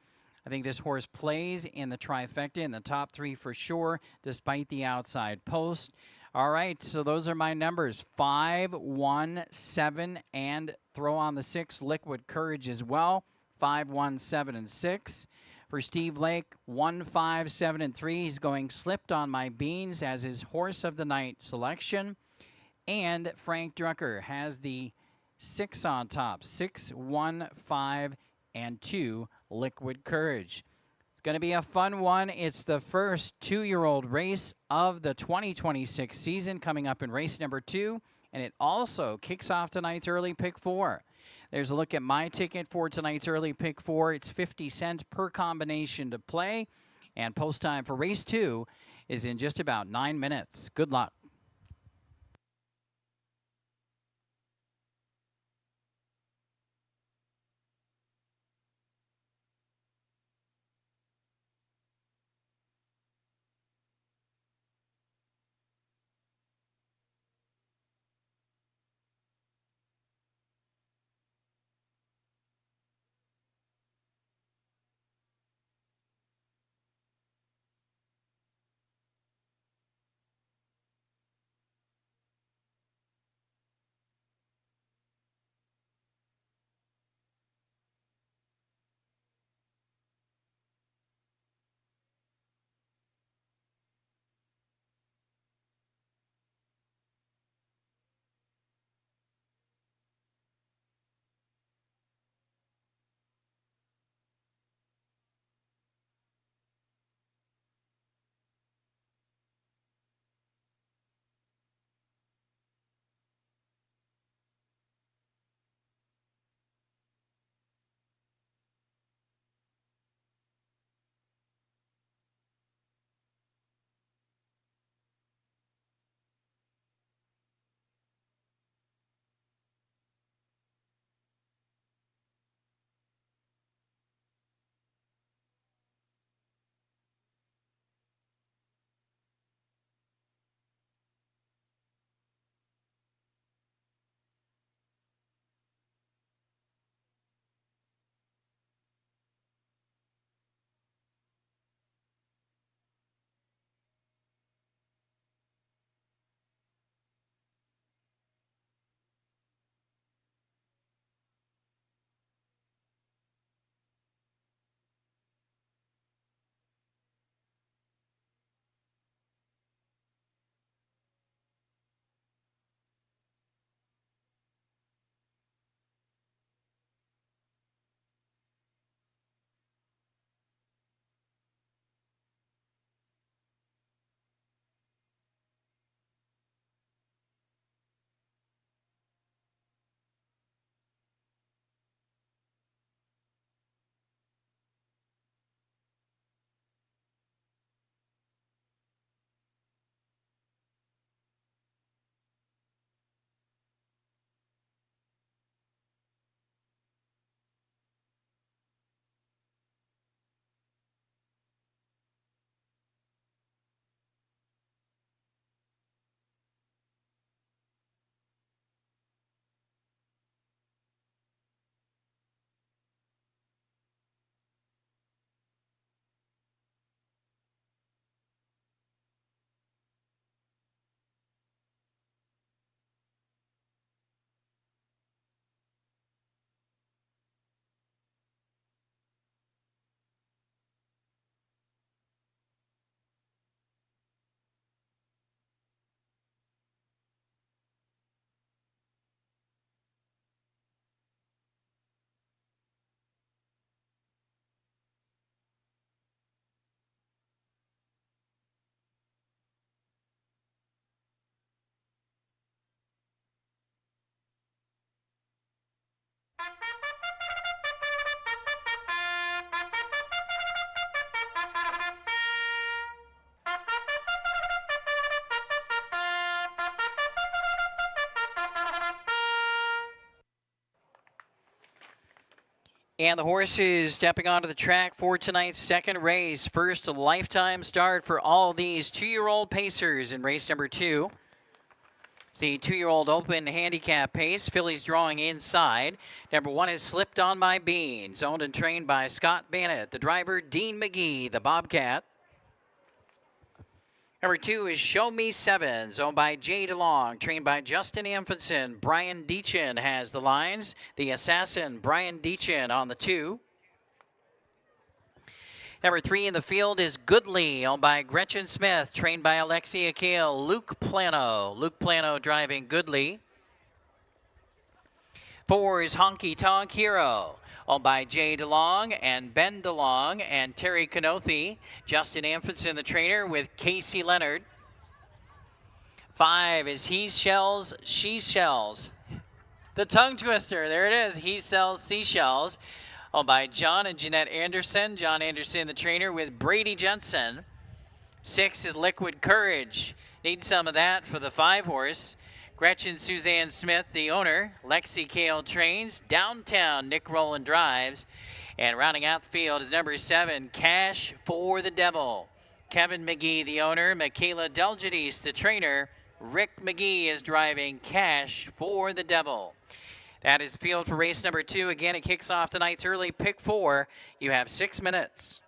I think this horse plays in the trifecta, in the top 3 for sure, despite the outside post. All right, so those are my numbers, 5, 1, 7, and throw on the 6, Liquid Courage as well, 5, 1, 7, and 6. For Steve Lake, 1, 5, 7, and 3. He's going Slipped on My Beans as his horse of the night selection. And Frank Drucker has the 6 on top, 6, 1, 5, and 2, Liquid Courage. It's going to be a fun one. It's the first 2-year-old race of the 2026 season coming up in race number 2, and it also kicks off tonight's early pick 4. There's a look at my ticket for tonight's early pick 4. It's 50 cents per combination to play, and post time for race 2 is in just about 9 minutes. Good luck. And the horses stepping onto the track for tonight's second race. First lifetime start for all these 2-year-old pacers in race number 2. It's the 2-year-old open handicap pace. Fillies drawing inside. Number 1 is Slipped on My Beans, owned and trained by Scott Bannett. The driver, Dean McGee, the Bobcat. Number 2 is Show Me Sevens, owned by Jay DeLong, trained by Justin Amphenson. Brian Deachin has the lines. The Assassin, Brian Deachin on the 2. Number 3 in the field is Goodly, owned by Gretchen Smith, trained by Alexia Kale. Luke Plano. Luke Plano driving Goodly. 4 is Honky Tonk Hero, owned by Jay DeLong and Ben DeLong and Terry Canothi. Justin Amphenson, the trainer, with Casey Leonard. 5 is He Shells, She Shells. The tongue twister, there it is. He Sells Seashells, owned by John and Jeanette Anderson. John Anderson, the trainer, with Brady Jensen. 6 is Liquid Courage. Need some of that for the 5-horse. Gretchen Suzanne Smith, the owner. Lexi Kale trains. Downtown, Nick Rowland drives. And rounding out the field is number 7, Cash for the Devil. Kevin McGee, the owner. Michaela Delgidis, the trainer. Rick McGee is driving Cash for the Devil. That is the field for race number 2. Again, it kicks off tonight's early pick 4. You have 6 minutes.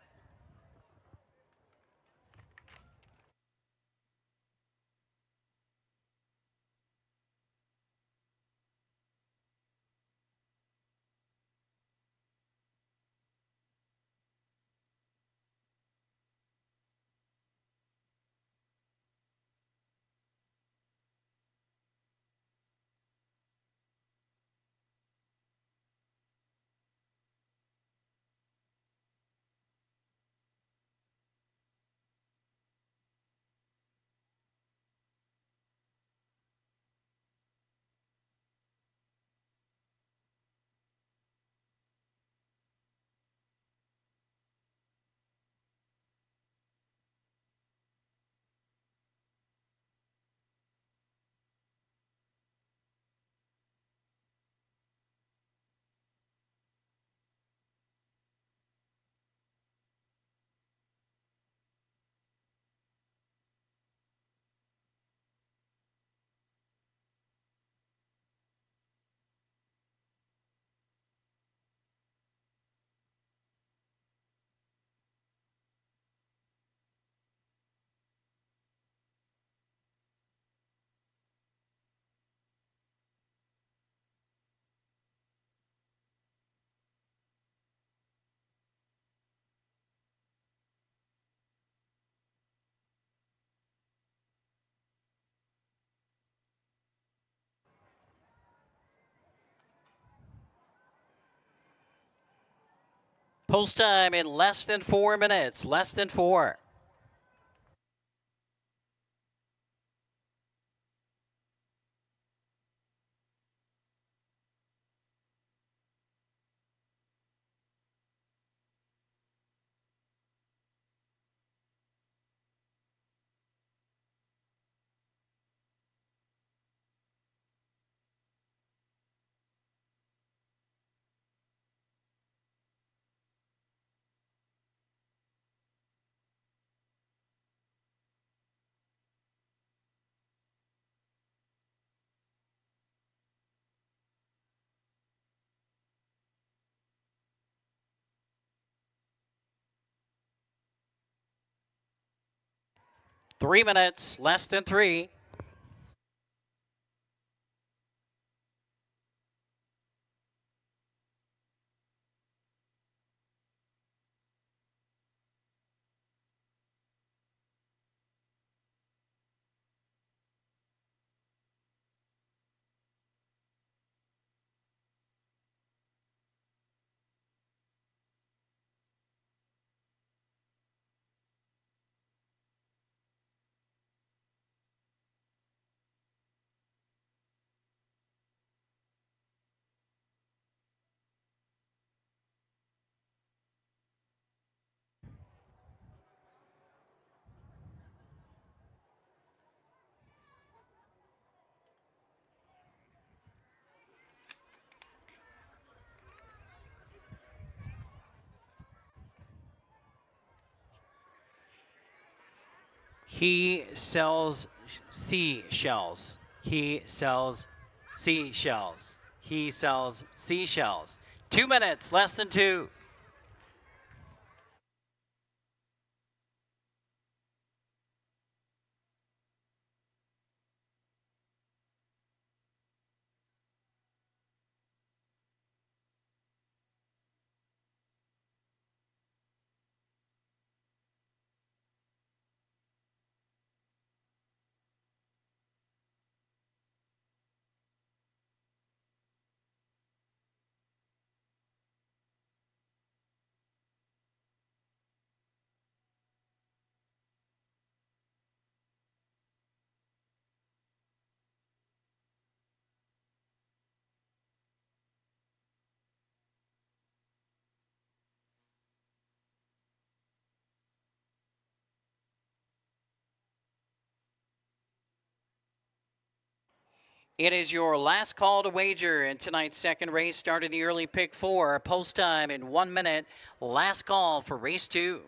Post time in less than 4 minutes. Less than 4. Three minutes, less than 3. He sells seashells. He sells seashells. He sells seashells. 2 minutes, less than 2. It is your last call to wager in tonight's second race. Started the early pick 4. Post time in 1 minute. Last call for race 2.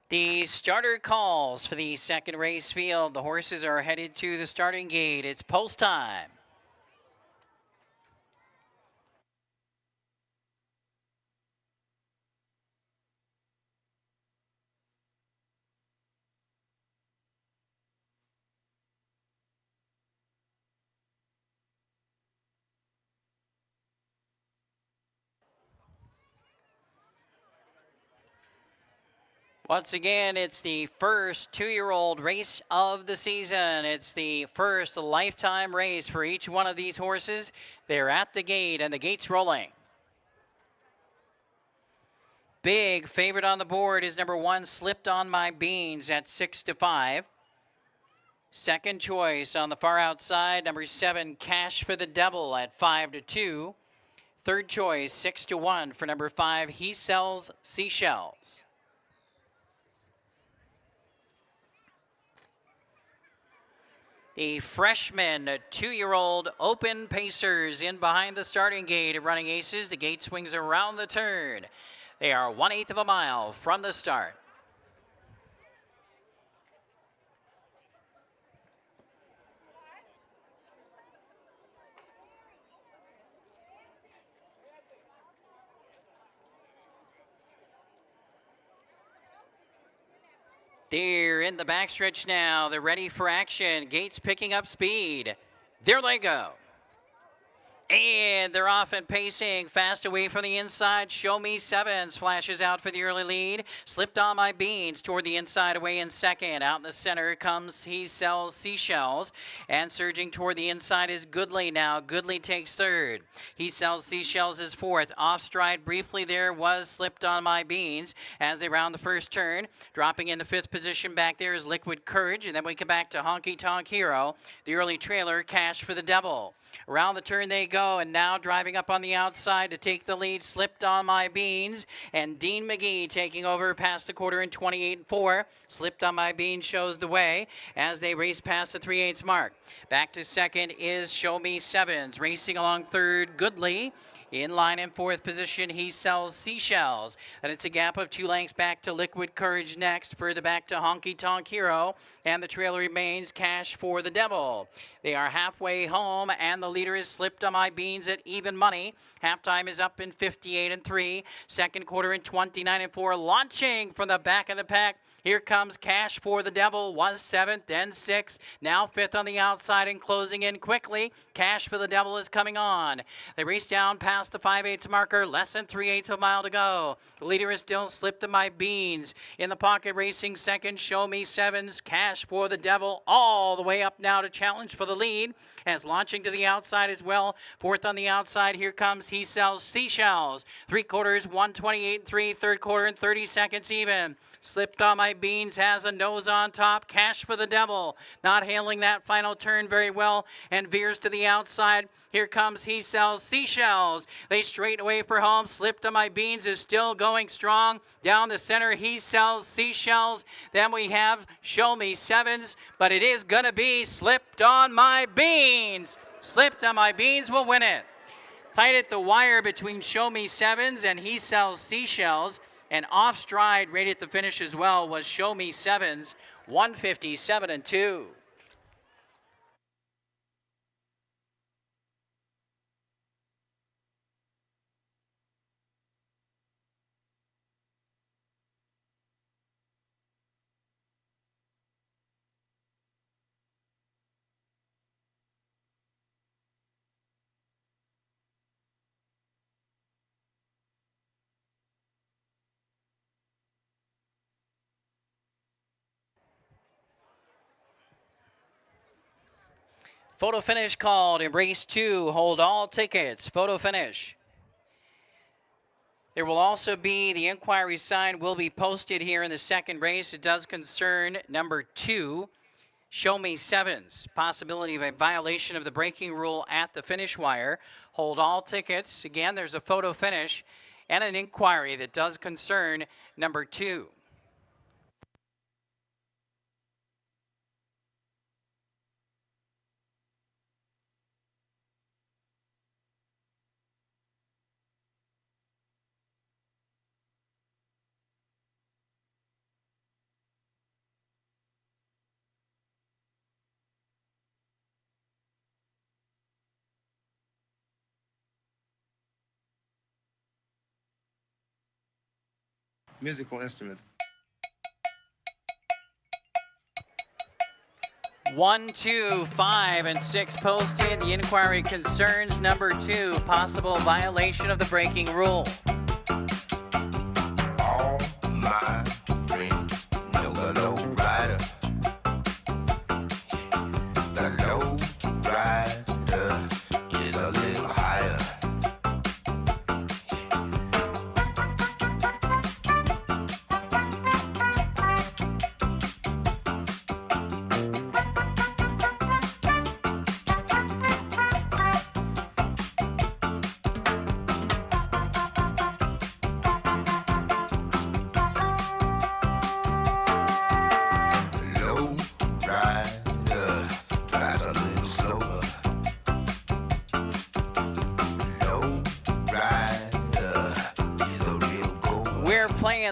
The starter calls for the second race field. The horses are headed to the starting gate. It's post time. Once again, it's the first 2-year-old race of the season. It's the first lifetime race for each one of these horses. They're at the gate, and the gate's rolling. Big favorite on the board is number 1, Slipped on My Beans at 6-5. Second choice on the far outside, number 7, Cash for the Devil at 5-2. Third choice, 6-1 for number 5, He Sells Seashells. The freshman 2-year-old Open Pacers in behind the starting gate of Running Aces. The gate swings around the turn. They are 1/8 of a mile from the start. They're in the backstretch now. They're ready for action. Gates picking up speed. There they go. And they're off and pacing fast away from the inside. Show Me Sevens flashes out for the early lead. Slipped on My Beans toward the inside away in second. Out in the center comes He Sells Seashells. And surging toward the inside is Goodly now. Goodly takes third. He Sells Seashells is fourth. Off stride briefly there was Slipped on My Beans as they round the first turn. Dropping into fifth position back there is Liquid Courage. And then we come back to Honky Tonk Hero. The early trailer, Cash for the Devil. Around the turn they go, and now driving up on the outside to take the lead, Slipped on My Beans, and Dean McGee taking over past the quarter in 28-4. Slipped on My Beans shows the way as they race past the 3/8 mark. Back to second is Show Me Sevens, racing along third, Goodly. In line in fourth position, He Sells Seashells. And it's a gap of 2 lengths back to Liquid Courage next. Further back to Honky Tonk Hero. And the trailer remains Cash for the Devil. They are halfway home, and the leader is Slipped on My Beans at even money. Halftime is up in 58-3. Second quarter in 29-4. Launching from the back of the pack. Here comes Cash for the Devil. Was 7th, then 6th. Now 5th on the outside and closing in quickly. Cash for the Devil is coming on. They race down past the 5/8 marker. Less than 3/8 of a mile to go. The leader is still Slipped on My Beans. In the pocket racing second, Show Me Sevens. Cash for the Devil all the way up now to challenge for the the lead, as launching to the outside as well. Fourth on the outside, here comes He Sells Seashells. 3/4, 1:28.3, third quarter and 30 seconds even. Slipped on My Beans has a nose on top. Cash for the Devil, not handling that final turn very well, and veers to the outside. Here comes He Sells Seashells. They straight away for home. Slipped on My Beans is still going strong. Down the center, He Sells Seashells. Then we have Show Me Sevens, but it is going to be Slipped on My Beans. Slipped on My Beans will win it. Tight at the wire between Show Me Sevens and He Sells Seashells. And off stride right at the finish as well was Show Me Sevens, 157-2. Photo finish called in race 2. Hold all tickets. Photo finish. There will also be the inquiry sign will be posted here in the second race. It does concern number 2, Show Me Sevens. Possibility of a violation of the braking rule at the finish wire. Hold all tickets. Again, there's a photo finish and an inquiry that does concern number 2. Musical instruments. 1, 2, 5, and 6 posted. The inquiry concerns number 2, possible violation of the braking rule. All my friends know the low rider. The low rider is a little higher.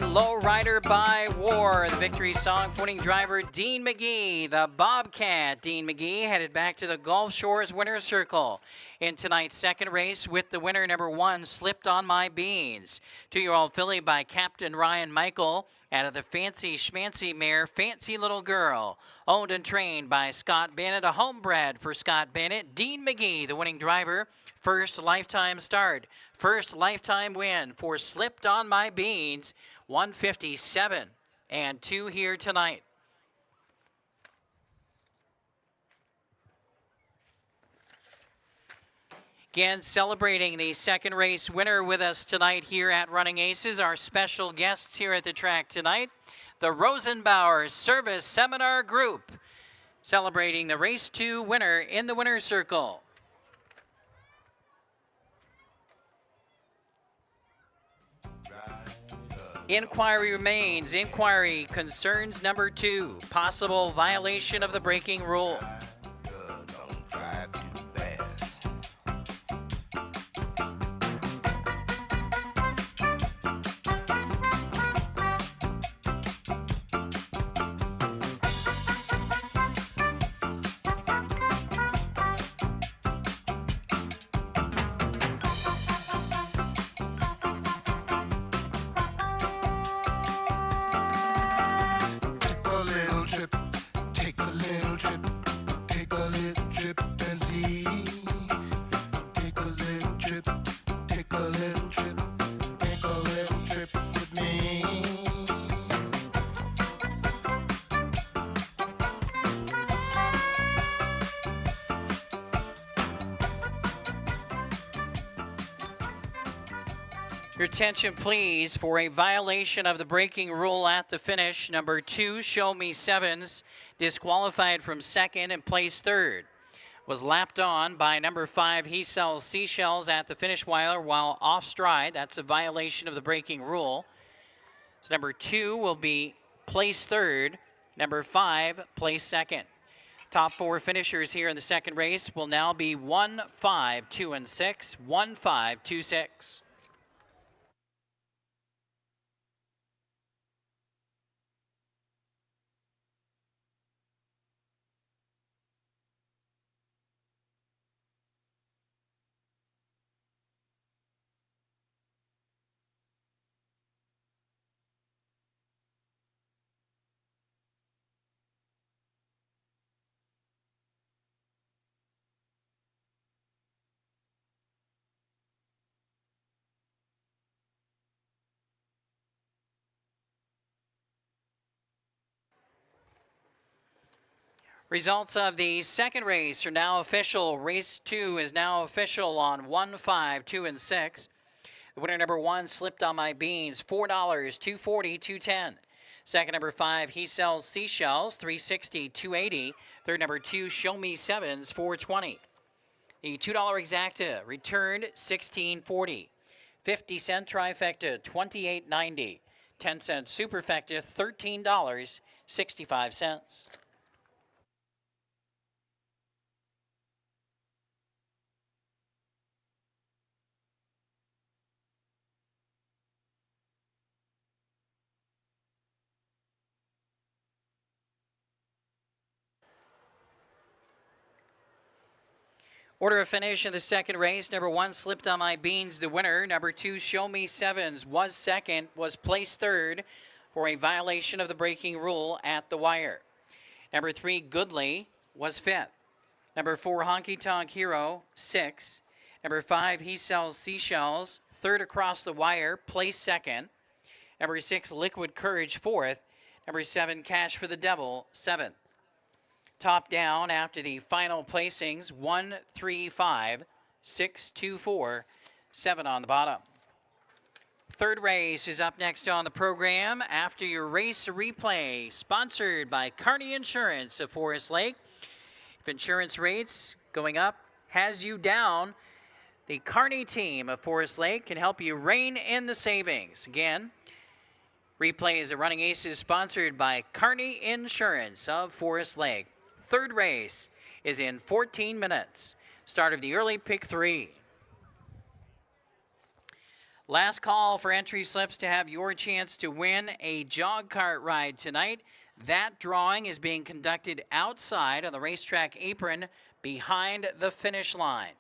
Lowrider by War, the victory song for winning driver Dean McGee. The Bobcat Dean McGee headed back to the Gulf Shores winner's circle in tonight's second race with the winner number 1, Slipped on My Beans. 2-year-old filly by Captain Ryan Michael out of the Fancy Schmancy mare Fancy Little Girl. Owned and trained by Scott Bennett, a homebred for Scott Bennett. Dean McGee, the winning driver. First lifetime start, first lifetime win for Slipped on My Beans, 157-2 here tonight. Again, celebrating the second race winner with us tonight here at Running Aces, our special guests here at the track tonight, the Rosenbauer Service Seminar Group, celebrating the race 2 winner in the winner's circle. Inquiry remains. Inquiry concerns number 2, possible violation of the braking rule. Don't drive too fast. Your attention, please, for a violation of the braking rule at the finish. Number 2, Show Me Sevens, disqualified from second and placed third. Was lapped on by number 5, He Sells Seashells at the finish wire while off stride. That's a violation of the braking rule. So number 2 will be placed third. Number 5, placed second. Top 4 finishers here in the second race will now be 1, 5, 2, and 6. 1, 5, 2, 6. Results of the second race are now official. Race 2 is now official on 1, 5, 2, and 6. The winner, number 1, Slipped on My Beans, $4, $240, $210. Second, number 5, He Sells Seashells, $360, $280. Third, number 2, Show Me Sevens, $420. The $2 exacta returned $16.40. 50-cent trifecta, $28.90. 10-cent superfecta, $13.65. Order of finish in the second race. Number 1, Slipped on My Beans, the winner. Number 2, Show Me Sevens, was second, was placed third for a violation of the braking rule at the wire. Number 3, Goodly, was fifth. Number 4, Honky Tonk Hero, 6. Number 5, He Sells Seashells, third across the wire, placed second. Number 6, Liquid Courage, fourth. Number 7, Cash for the Devil, seventh. Top down after the final placings, 1, 3, 5, 6, 2, 4, 7 on the bottom. Third race is up next on the program after your race replay, sponsored by Kearney Insurance of Forest Lake. If insurance rates going up has you down, the Kearney team of Forest Lake can help you rein in the savings. Again, replay is the Running Aces, sponsored by Kearney Insurance of Forest Lake. Third race is in 14 minutes. Start of the early pick 3. Last call for entry slips to have your chance to win a jog cart ride tonight. That drawing is being conducted outside on the racetrack apron behind the finish line.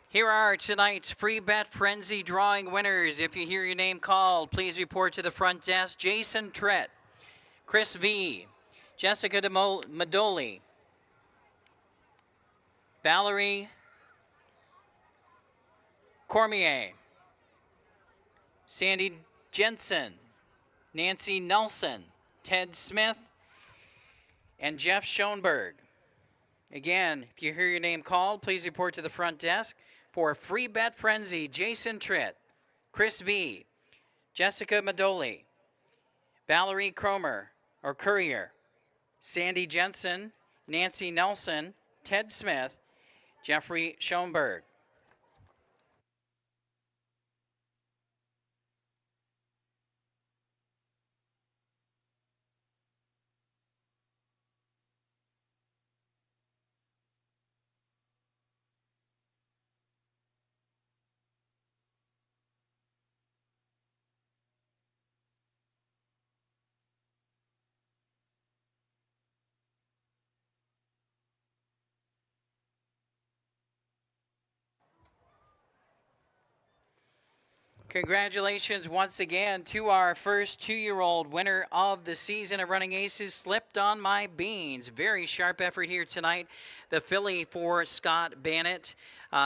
Here are tonight's free bet frenzy drawing winners. If you hear your name called, please report to the front desk. Jason Trett, Chris V, Jessica Madoli, Valerie Cormier, Sandy Jensen, Nancy Nelson, Ted Smith, and Jeff Schoenberg. Again, if you hear your name called, please report to the front desk. For Free Bet Frenzy, Jason Tritt, Chris V, Jessica Madoli, Valerie Cromer, or Courier, Sandy Jensen, Nancy Nelson, Ted Smith, Jeffrey Schoenberg. Congratulations once again to our first 2-year-old winner of the season of Running Aces, Slipped on My Beans. Very sharp effort here tonight. The filly for Scott Bannett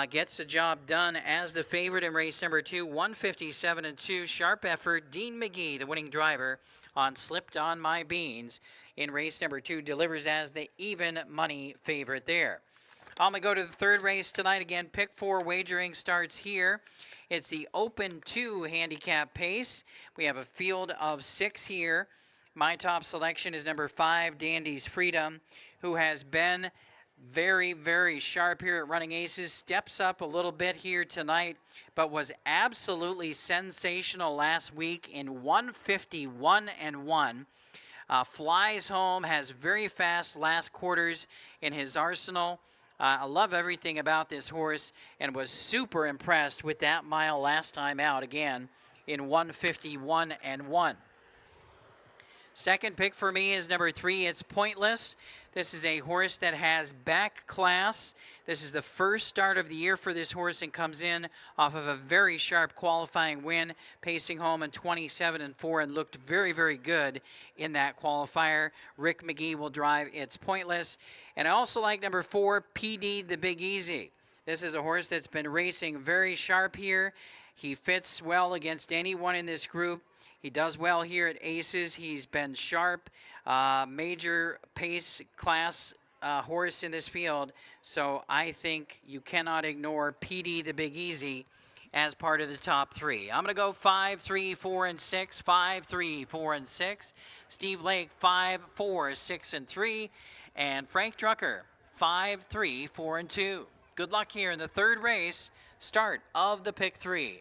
gets the job done as the favorite in race number 2, 157-2. Sharp effort. Dean McGee, the winning driver on Slipped on My Beans in race number 2, delivers as the even money favorite there. I'm going to go to the third race tonight. Again, pick 4 wagering starts here. It's the Open 2 handicap pace. We have a field of 6 here. My top selection is number 5, Dandy's Freedom, who has been very, very sharp here at Running Aces. Steps up a little bit here tonight, but was absolutely sensational last week in 151-1. Flies home, has very fast last quarters in his arsenal. I love everything about this horse and was super impressed with that mile last time out, again, in 151-1. Second pick for me is number 3, It's Pointless. This is a horse that has back class. This is the first start of the year for this horse and comes in off of a very sharp qualifying win, pacing home in 27-4 and looked very, very good in that qualifier. Rick McGee will drive It's Pointless. And I also like number 4, PD the Big Easy. This is a horse that's been racing very sharp here. He fits well against anyone in this group. He does well here at Aces. He's been sharp, major pace class horse in this field. So I think you cannot ignore PD the Big Easy as part of the top 3. I'm going to go 5, 3, 4, and 6. 5, 3, 4, and 6. Steve Lake, 5, 4, 6, and 3. And Frank Drucker, 5, 3, 4, and 2. Good luck here in the third race, start of the pick 3.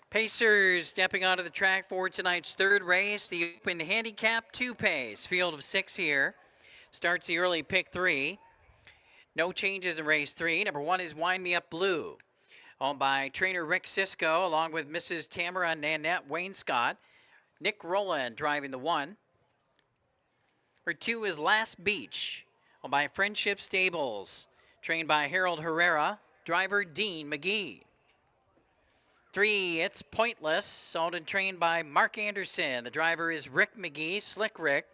Pacers stepping onto the track for tonight's third race, the Open Handicap 2 Pace. Field of 6 here. Starts the early pick 3. No changes in race 3. Number 1 is Wind Me Up Blue, owned by trainer Rick Sisko, along with Mrs. Tamara Nanette Wainscott. Nick Rowland driving the 1. Number 2 is Last Beach, owned by Friendship Stables, trained by Harold Herrera, driver Dean McGee. 3, It's Pointless, owned and trained by Mark Anderson. The driver is Rick McGee, Slick Rick.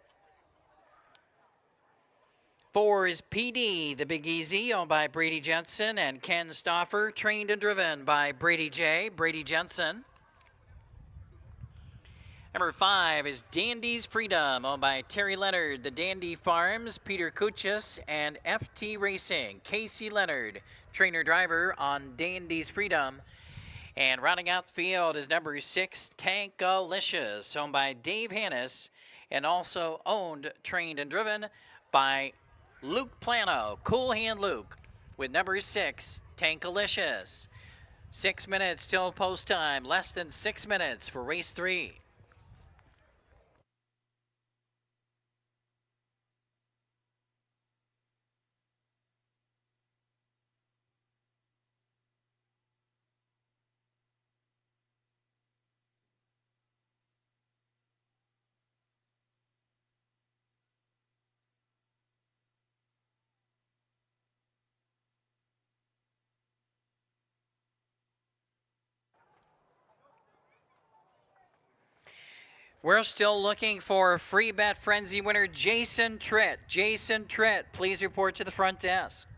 4 is PD, the Big Easy, owned by Brady Jensen and Ken Stauffer, trained and driven by Brady J, Brady Jensen. Number 5 is Dandy's Freedom, owned by Terry Leonard, the Dandy Farms, Peter Kuchis, and FT Racing, Casey Leonard, trainer-driver on Dandy's Freedom. And rounding out the field is number 6, Tankalicious, owned by Dave Hannis, and also owned, trained, and driven by Luke Plano, Cool Hand Luke, with number 6, Tankalicious. 6 minutes till post time, less than 6 minutes for race 3. We're still looking for free bet frenzy winner Jason Tritt. Jason Tritt, please report to the front desk.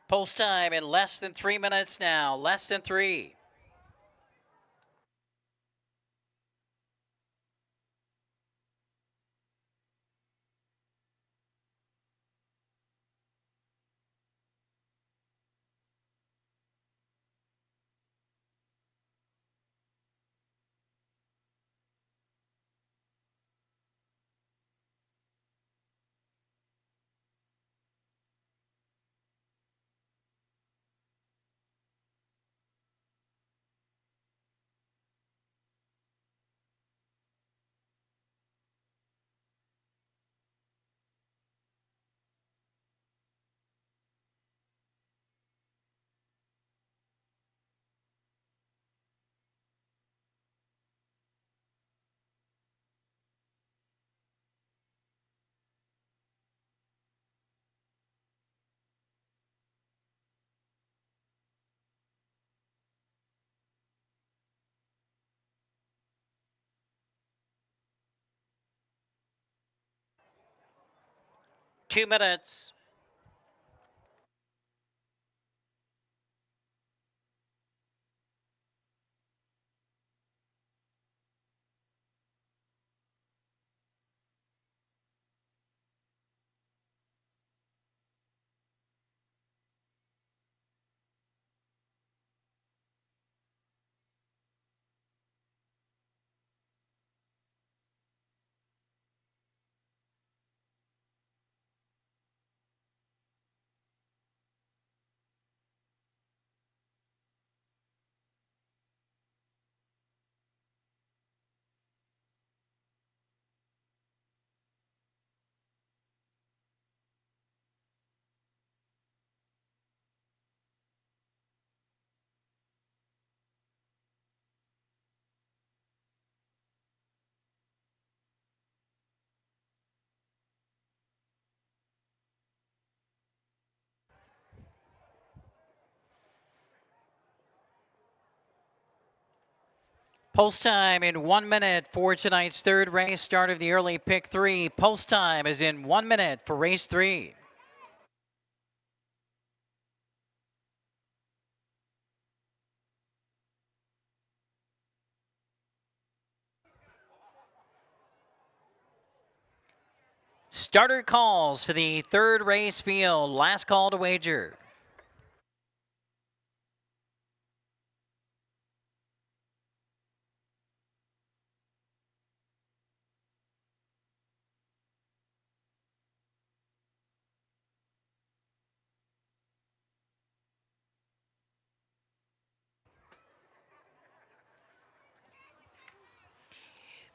Post time in less than 3 minutes now, less than 3. Two minutes. Post time in 1 minute for tonight's third race, start of the early pick 3. Post time is in 1 minute for race 3. Starter calls for the third race field. Last call to wager.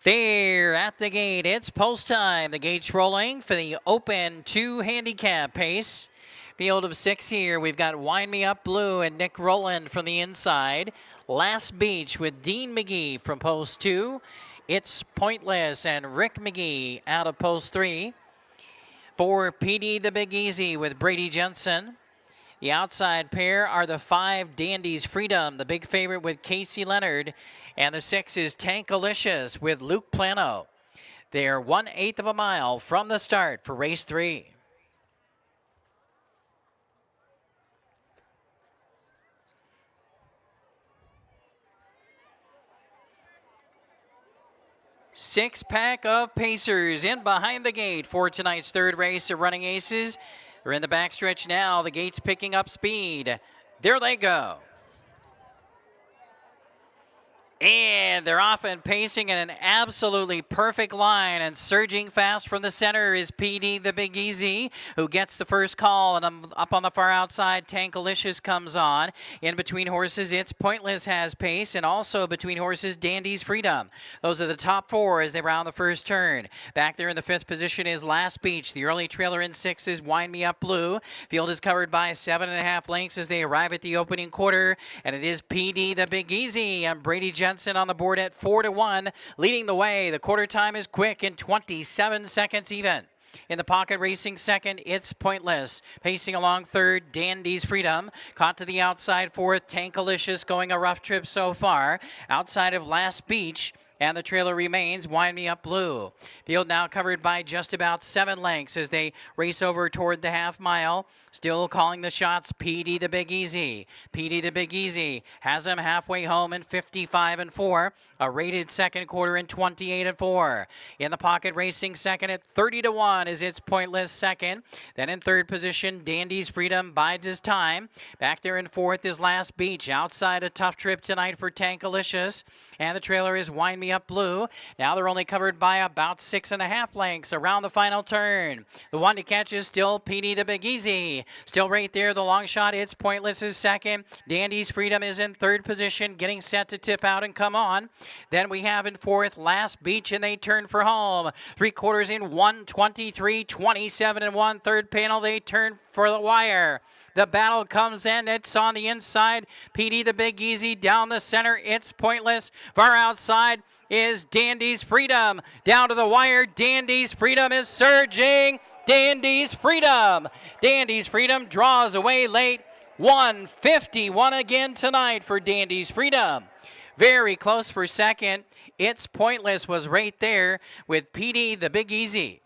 There at the gate, it's post time. The gate's rolling for the open 2 handicap pace. Field of 6 here. We've got Wind Me Up Blue and Nick Rowland from the inside. Last Beach with Dean McGee from post 2. It's Pointless and Rick McGee out of post 3. For PD the Big Easy with Brady Jensen. The outside pair are the 5 Dandies Freedom, the big favorite with Casey Leonard. And the 6 is Tankalicious with Luke Plano. They're 1/8 of a mile from the start for race 3. Six-pack of Pacers in behind the gate for tonight's third race of Running Aces. They're in the backstretch now. The gate's picking up speed. There they go. And they're off and pacing in an absolutely perfect line, and surging fast from the center is PD the Big Easy, who gets the first call, and up on the far outside, Tankalicious comes on. In between horses, It's Pointless has pace, and also between horses, Dandy's Freedom. Those are the top 4 as they round the first turn. Back there in the 5th position is Last Beach. The early trailer in 6 is Wind Me Up Blue. Field is covered by 7.5 lengths as they arrive at the opening quarter, and it is PD the Big Easy and Brady Jensen on the board at 4-1, leading the way. The quarter time is quick in 27 seconds even. In the pocket racing second, It's Pointless. Pacing along third, Dandy's Freedom. Caught to the outside fourth, Tankalicious going a rough trip so far. Outside of Last Beach, and the trailer remains Wind Me Up Blue. Field now covered by just about 7 lengths as they race over toward the half mile. Still calling the shots, PD the Big Easy. PD the Big Easy has him halfway home in 55-4. A rated second quarter in 28-4. In the pocket racing second at 30-1 is It's Pointless second. Then in third position, Dandy's Freedom bides his time. Back there in fourth is Last Beach. Outside a tough trip tonight for Tankalicious. And the trailer is Wind Me Up Blue. Now they're only covered by about 6.5 lengths around the final turn. The one to catch is still PD the Big Easy. Still right there, the long shot. It's Pointless is second. Dandy's Freedom is in third position, getting set to tip out and come on. Then we have in fourth Last Beach, and they turn for home. 3/4 in 1:23, 27-1. Third panel, they turn for the wire. The battle comes in. It's on the inside. PD the Big Easy down the center. It's Pointless. Far outside is Dandy's Freedom. Down to the wire. Dandy's Freedom is surging. Dandy's Freedom. Dandy's Freedom draws away late. 151 again tonight for Dandy's Freedom. Very close for second. It's Pointless was right there with PD the Big Easy.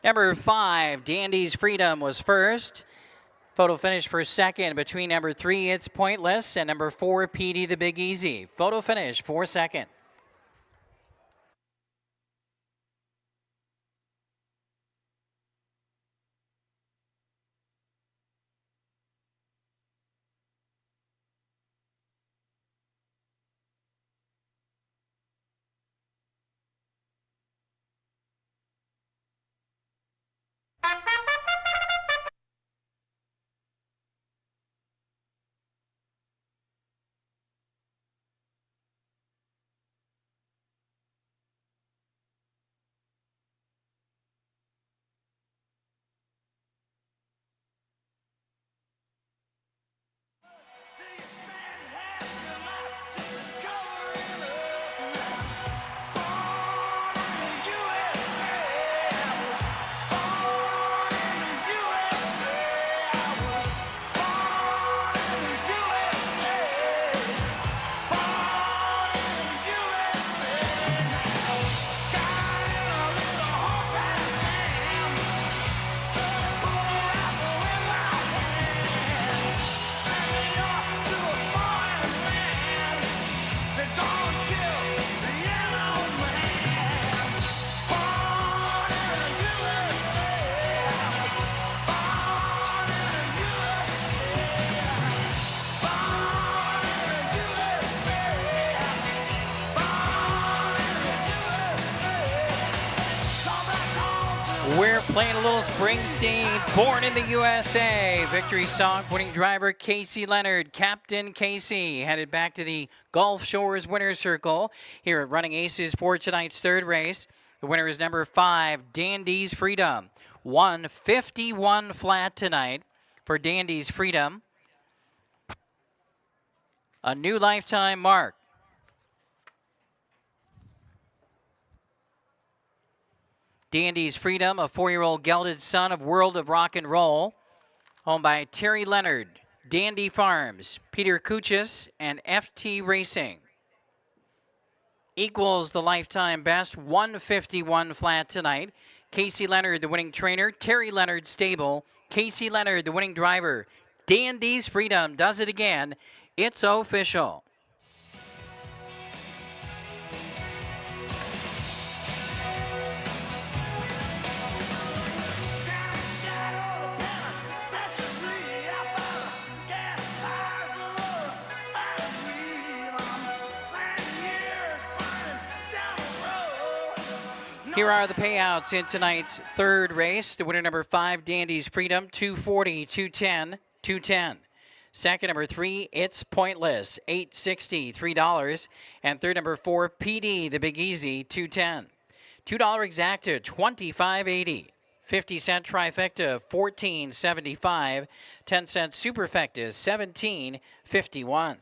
Number 5, Dandy's Freedom was first. Photo finish for second between number 3, It's Pointless, and number 4, PD the Big Easy. Photo finish for second. Playing a little Springsteen, Born in the USA. Victory song, winning driver Casey Leonard. Captain Casey headed back to the Gulf Shores Winner's Circle here at Running Aces for tonight's third race. The winner is number 5, Dandy's Freedom. 151 flat tonight for Dandy's Freedom. A new lifetime mark. Dandy's Freedom, a 4-year-old gelded son of World of Rock and Roll, owned by Terry Leonard, Dandy Farms, Peter Kuchis, and FT Racing. Equals the lifetime best, 151 flat tonight. Casey Leonard, the winning trainer. Terry Leonard stable. Casey Leonard, the winning driver. Dandy's Freedom does it again. It's official. Here are the payouts in tonight's third race. The winner, number 5, Dandy's Freedom, $240, $210, $210. Second, number 3, It's Pointless, $860, $3. And third, number 4, PD, the Big Easy, $210. $2 exacta, $25.80. 50-cent trifecta, $14.75. 10-cent superfecta, $17.51.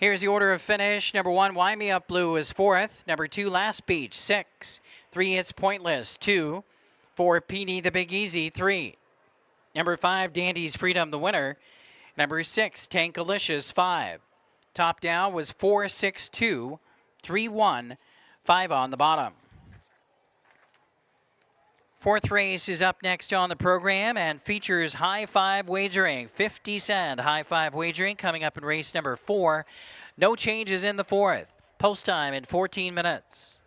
Here's the order of finish. Number 1, Wind Me Up Blue is 4th. Number 2, Last Beach, 6. 3, It's Pointless, 2. 4, PD, the Big Easy, 3. Number 5, Dandy's Freedom, the winner. Number 6, Tankalicious, 5. Top down was 4, 6, 2, 3, 1, 5 on the bottom. Fourth race is up next on the program and features high five wagering. 50-cent high five wagering coming up in race number 4. No changes in the fourth. Post time in 14 minutes.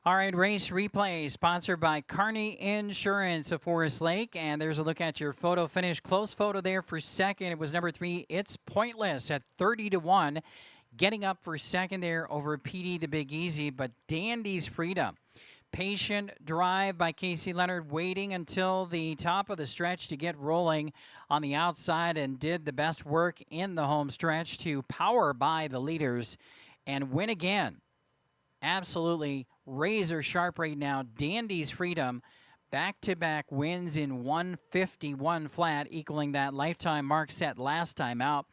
All right, race replay sponsored by Kearney Insurance of Forest Lake. And there's a look at your photo finish. Close photo there for second. It was number 3, It's Pointless at 30-1. Getting up for second there over PD the Big Easy. But Dandy's Freedom. Patient drive by Casey Leonard, waiting until the top of the stretch to get rolling on the outside and did the best work in the home stretch to power by the leaders and win again. Absolutely razor sharp right now. Dandy's Freedom, back-to-back wins in 151 flat, equaling that lifetime mark set last time out.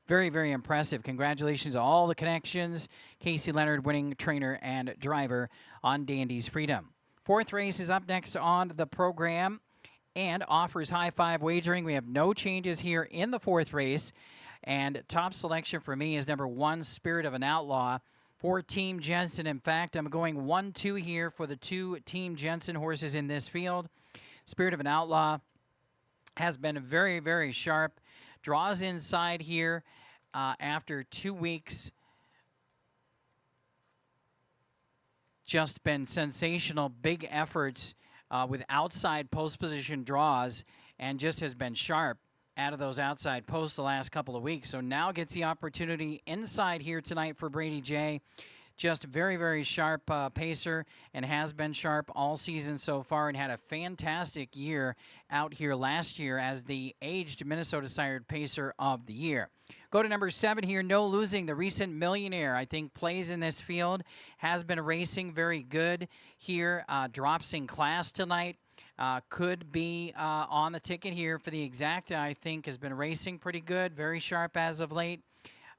Very, very impressive. Congratulations to all the connections. Casey Leonard winning trainer and driver on Dandy's Freedom. Fourth race is up next on the program and offers high five wagering. We have no changes here in the fourth race. And top selection for me is number 1, Spirit of an Outlaw, for Team Jensen. In fact, I'm going 1-2 here for the 2 Team Jensen horses in this field. Spirit of an Outlaw has been very, very sharp. Draws inside here after 2 weeks. Just been sensational, big efforts with outside post position draws, and just has been sharp out of those outside posts the last couple of weeks. So now gets the opportunity inside here tonight for Brady J. Just very, very sharp pacer, and has been sharp all season so far, and had a fantastic year out here last year as the aged Minnesota sired pacer of the year. Go to number 7 here, No Losing, the recent millionaire. I think plays in this field, has been racing very good here, drops in class tonight. Could be on the ticket here for the Exacta. I think has been racing pretty good, very sharp as of late,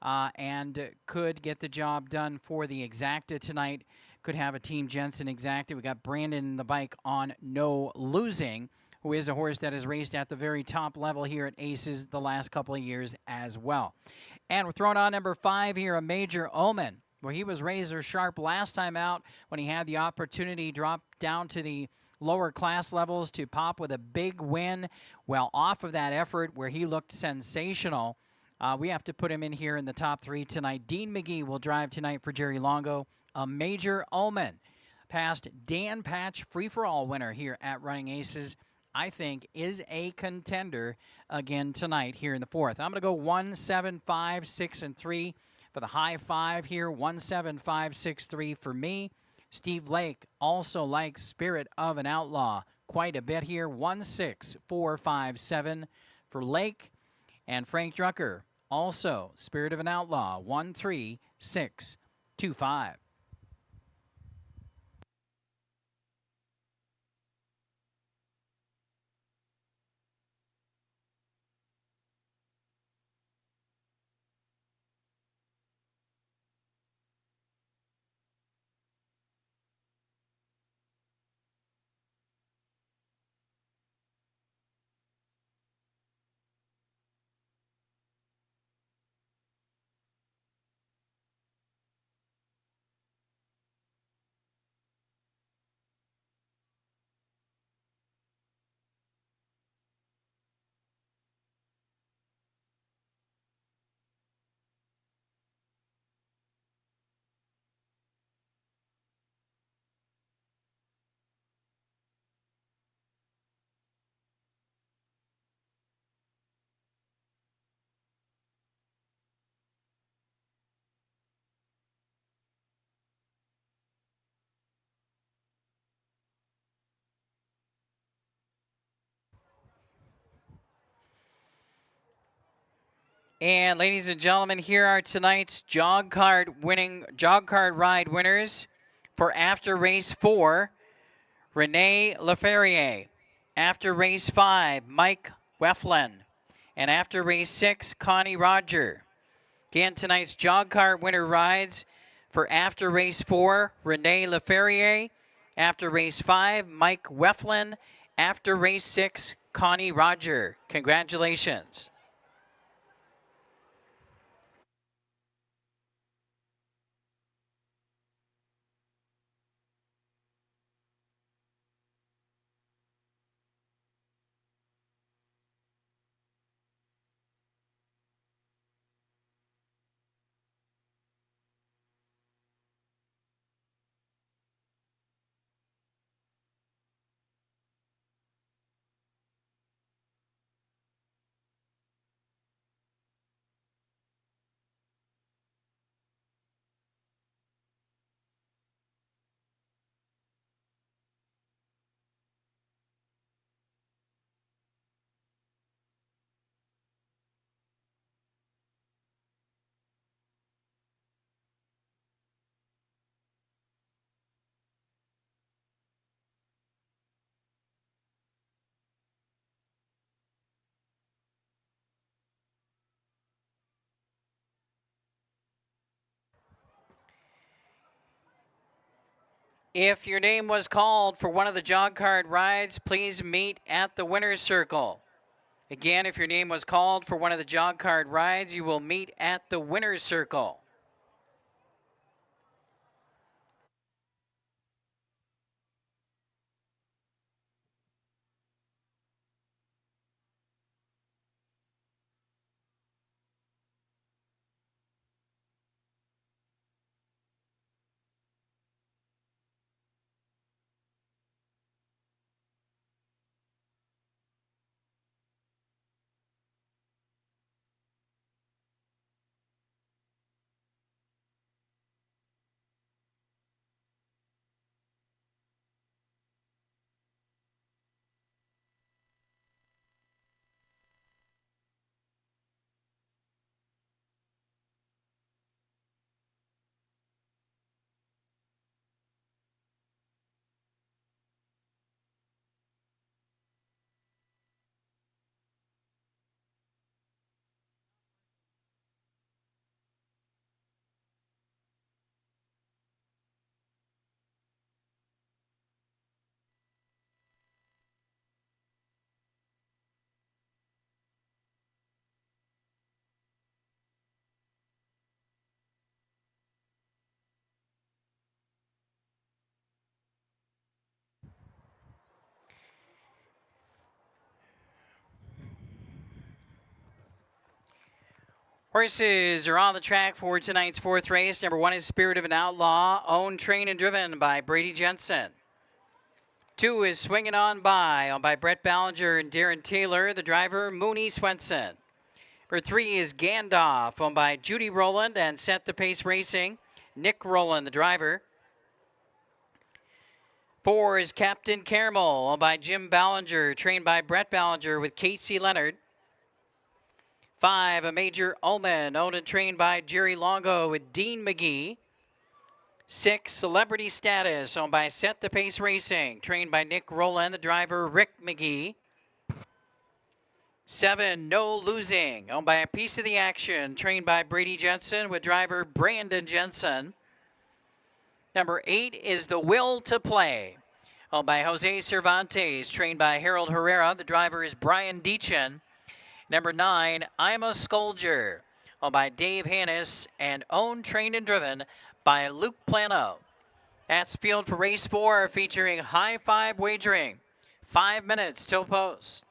and could get the job done for the Exacta tonight. Could have a Team Jensen Exacta. We got Brandon in the bike on No Losing, who is a horse that has raced at the very top level here at Aces the last couple of years as well. And we're throwing on number 5 here, A Major Omen. Well, he was razor sharp last time out when he had the opportunity, drop down to the lower class levels to pop with a big win. Well, off of that effort where he looked sensational, we have to put him in here in the top 3 tonight. Dean McGee will drive tonight for Jerry Longo. A Major Omen, past Dan Patch free-for-all winner here at Running Aces, I think is a contender again tonight here in the fourth. I'm going to go 1, 7, 5, 6, and 3 for the high 5 here. 1, 7, 5, 6, 3 for me. Steve Lake also likes Spirit of an Outlaw quite a bit here. 1, 6, 4, 5, 7 for Lake. And Frank Drucker also Spirit of an Outlaw. 1, 3, 6, 2, 5. And ladies and gentlemen, here are tonight's jog card ride winners for after race 4. Rene Laferriere. After race 5, Mike Weflin. And after race 6, Connie Roger. Again, tonight's jog cart winner rides for after race 4, Rene Laferriere. After race 5, Mike Weflin. After race 6, Connie Roger. Congratulations. If your name was called for one of the jog card rides, please meet at the winner's circle. Again, if your name was called for one of the jog card rides, you will meet at the winner's circle. Horses are on the track for tonight's fourth race. Number 1 is Spirit of an Outlaw, owned, trained, and driven by Brady Jensen. 2 is Swinging On By, owned by Brett Ballinger and Darren Taylor, the driver, Mooney Swenson. Number 3 is Gandalf, owned by Judy Rowland and Set the Pace Racing, Nick Rowland, the driver. 4 is Captain Caramel, owned by Jim Ballinger, trained by Brett Ballinger with Casey Leonard. 5, a Major Omen, owned and trained by Jerry Longo with Dean McGee. 6, Celebrity Status, owned by Set the Pace Racing, trained by Nick Rowland, the driver, Rick McGee. 7, No Losing, owned by A Piece of the Action, trained by Brady Jensen with driver Brandon Jensen. Number 8 is The Will to Play, owned by Jose Cervantes, trained by Harold Herrera, the driver is Brian Deachin. Number 9, I'm a Scolger, owned by Dave Hannis and owned, trained, and driven by Luke Plano. That's field for race 4 featuring high five wagering. 5 minutes till post.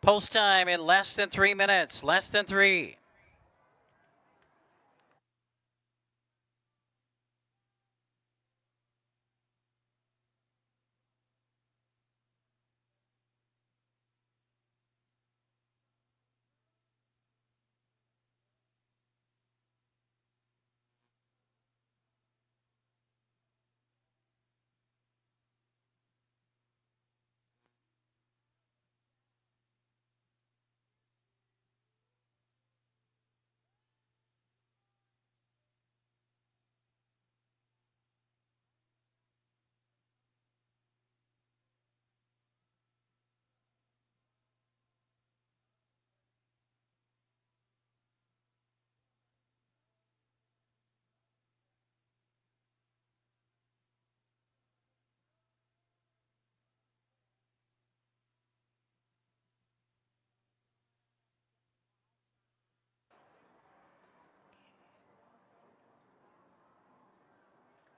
Post time in less than 3 minutes, less than 3.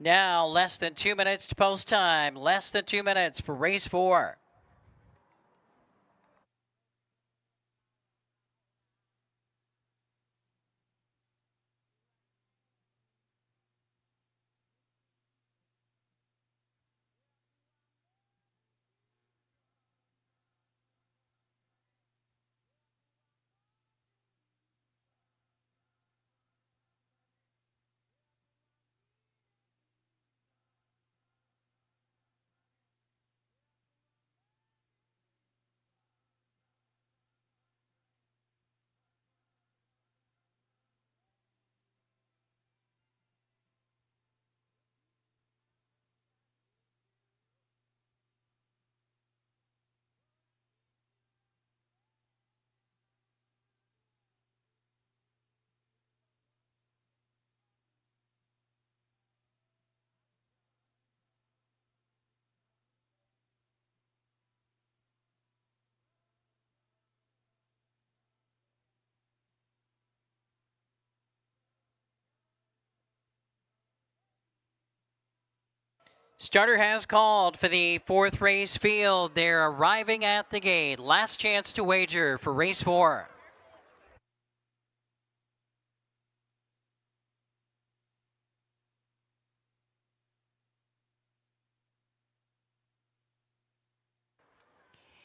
Now less than 2 minutes to post time. Less than 2 minutes for race 4. Starter has called for the 4th race field. They're arriving at the gate. Last chance to wager for race 4.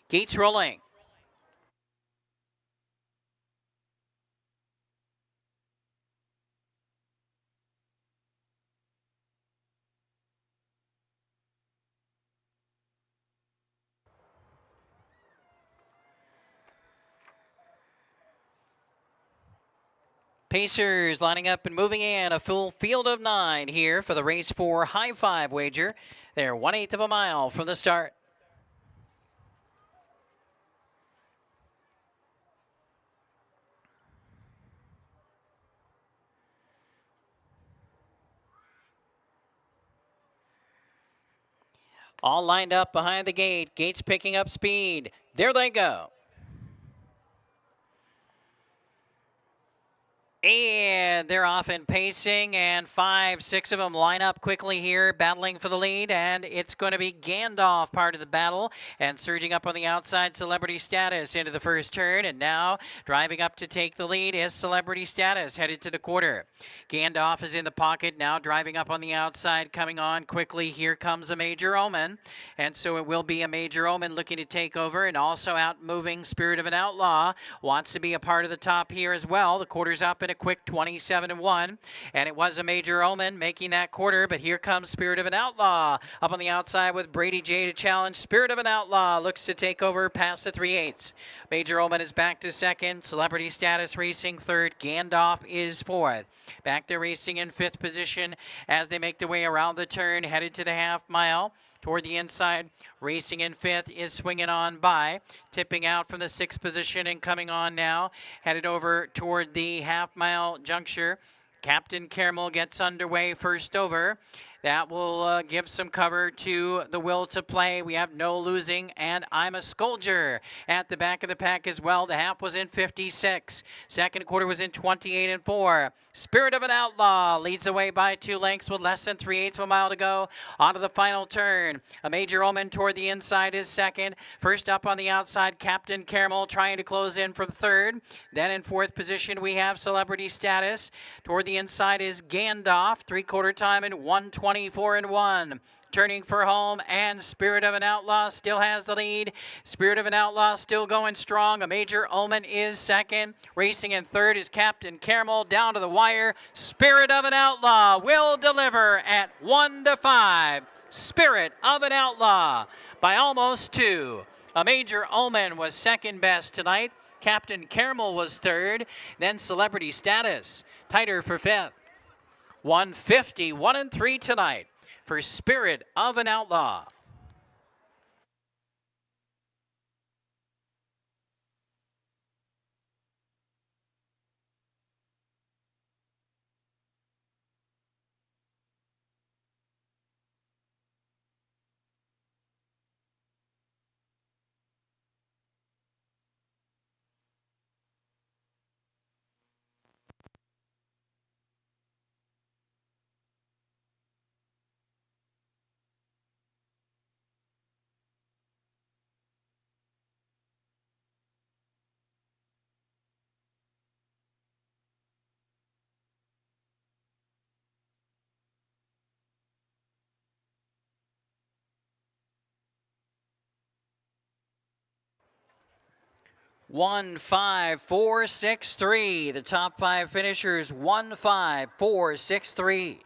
Gates rolling. Pacers lining up and moving in. A full field of 9 here for the race 4 high 5 wager. They're 1/8 of a mile from the start. All lined up behind the gate. Gates picking up speed. There they go. And they're off and pacing, and 5, 6 of them line up quickly here, battling for the lead, and it's going to be Gandalf part of the battle, and surging up on the outside, Celebrity Status into the first turn, and now driving up to take the lead is Celebrity Status, headed to the quarter. Gandalf is in the pocket, now driving up on the outside, coming on quickly. Here comes a Major Omen, and so it will be a Major Omen looking to take over, and also out moving Spirit of an Outlaw, wants to be a part of the top here as well. The quarter's up in a quick 27-1, and it was a Major Omen making that quarter, but here comes Spirit of an Outlaw up on the outside with Brady J to challenge. Spirit of an Outlaw looks to take over past the 3/8. Major Omen is back to second. Celebrity Status racing third. Gandalf is fourth. Back there racing in 5th position as they make their way around the turn, headed to the half mile. Toward the inside, racing in 5th is Swinging On By, tipping out from the 6th position and coming on now, headed over toward the half-mile juncture. Captain Caramel gets underway first over. That will give some cover to the Will to Play. We have No Losing, and I'm a Scolger at the back of the pack as well. The half was in 56. Second quarter was in 28-4. Spirit of an Outlaw leads the way by 2 lengths with less than 3/8 of a mile to go. Onto the final turn. A Major Omen toward the inside is second. First up on the outside, Captain Caramel trying to close in from third. Then in 4th position, we have Celebrity Status. Toward the inside is Gandalf. 3/4 time in 1:24-1. Turning for home, and Spirit of an Outlaw still has the lead. Spirit of an Outlaw still going strong. A Major Omen is second. Racing in third is Captain Caramel down to the wire. Spirit of an Outlaw will deliver at 1-5. Spirit of an Outlaw by almost 2. A Major Omen was second best tonight. Captain Caramel was third. Then Celebrity Status tighter for 5th. 150, 1-3 tonight for Spirit of an Outlaw. 15463. The top 5 finishers 15463.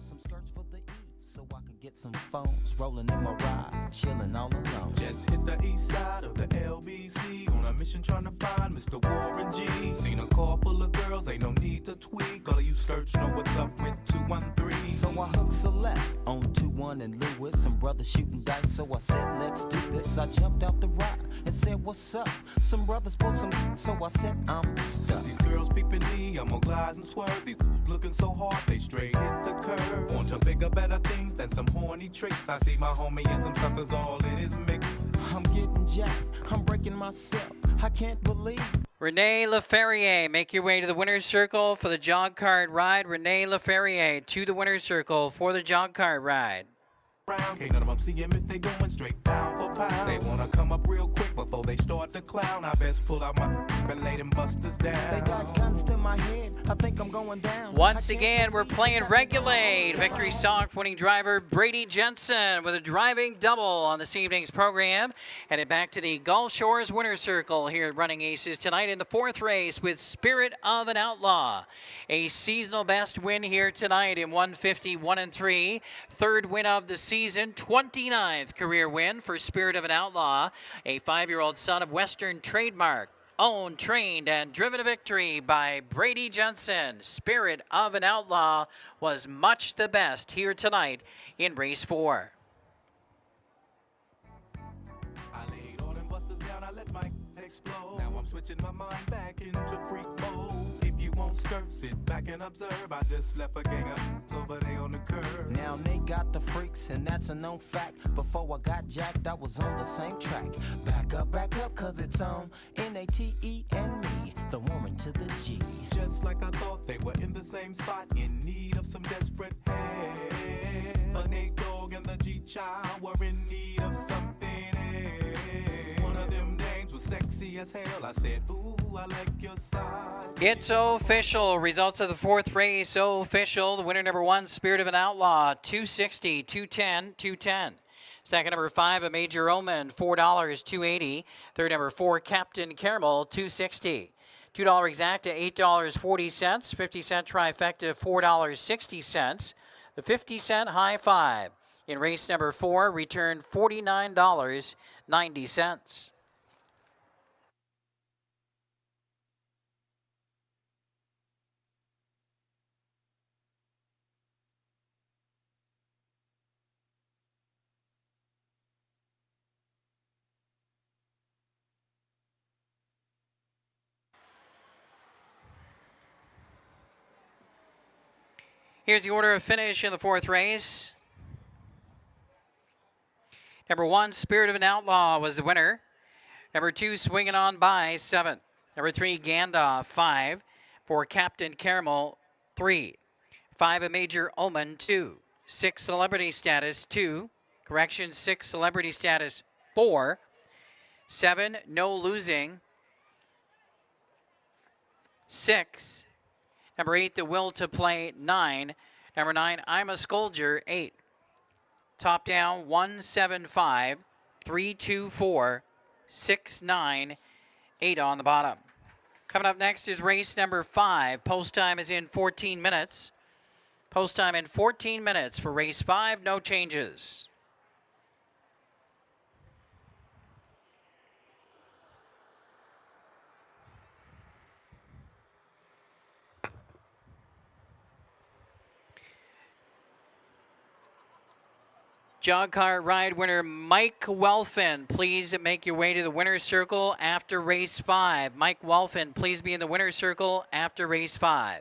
Some skirts for the E, so I can get some phones rolling in my ride, chilling all alone. Just hit the east side of the LBC on a mission trying to find Mr. Warren G. Seen a car full of girls, ain't no need to tweak. All of you skirts know what's up with 213. So I hooked a left on 21 and Lewis. Some brothers shooting dice, so I said, let's do this. I jumped out the ride and said, what's up? Some brothers pulled some, so I said, I'm stuck. Since these girls peeping me, I'm gonna glide and swerve. These looking so hard, they straight hit the curve. Want to bigger, better things than some horny tricks. I see my homie and some suckers all in his mix. I'm getting jacked, I'm breaking myself. I can't believe. Renee LaFerrier, make your way to the winner's circle for the jog cart ride. Renee LaFerrier to the winner's circle for the jog cart ride. Can't none of them see him if they going straight pound for pound. They wanna come up real quick before they start to clown. I best pull out my and lay them busters down. They got guns to my head, I think I'm going down. Once again, we're playing Regulate. Victory Soft winning driver Brady Jensen with a driving double on this evening's program. Headed back to the Gulf Shores Winner's Circle here at Running Aces tonight in the 4th race with Spirit of an Outlaw. A seasonal best win here tonight in 151-3. Third win of the season, 29th career win for Spirit of an Outlaw. A 5-year-old son of Western Trademark. Owned, trained, and driven to victory by Brady Jensen. Spirit of an Outlaw was much the best here tonight in race 4. I laid all them busters down, I let my explode. Now I'm switching my mind back into freak mode. If you won't skirt, sit back and observe. I just left a gang of over there on the curb. Now they got the freaks, and that's a known fact. Before I got jacked, I was on the same track. Back up, cause it's on N-A-T-E and me, the woman to the G. Just like I thought, they were in the same spot, in need of some desperate help. A Nate Dogg and the G-Child were in need of something else. One of them dames was sexy as hell. I said, ooh, I like your size. It's official. Results of the 4th race official. The winner number 1, Spirit of an Outlaw, 260, 210, 210. Second number 5, A Major Omen, $4, 280. Third number 4, Captain Caramel, 260. $2 exacta, $8.40. 50-cent trifecta, $4.60. The 50-cent high five in race number 4 returned $49.90. Here's the order of finish in the 4th race. Number 1, Spirit of an Outlaw was the winner. Number 2, Swinging On By, 7th. Number 3, Gandalf, 5. 4, Captain Caramel, 3. 5, A Major Omen, 2. 6, Celebrity Status, 2. Correction, 6, Celebrity Status, 4. 7, No Losing, 6. Number 8, The Will to Play, 9. Number 9, I'm a Scoldier, 8. Top down, 175, 324, 69, 8 on the bottom. Coming up next is race number 5. Post time is in 14 minutes. Post time in 14 minutes for race 5, no changes. Jog cart ride winner Mike Welfin, please make your way to the winner's circle after race 5. Mike Welfin, please be in the winner's circle after race 5.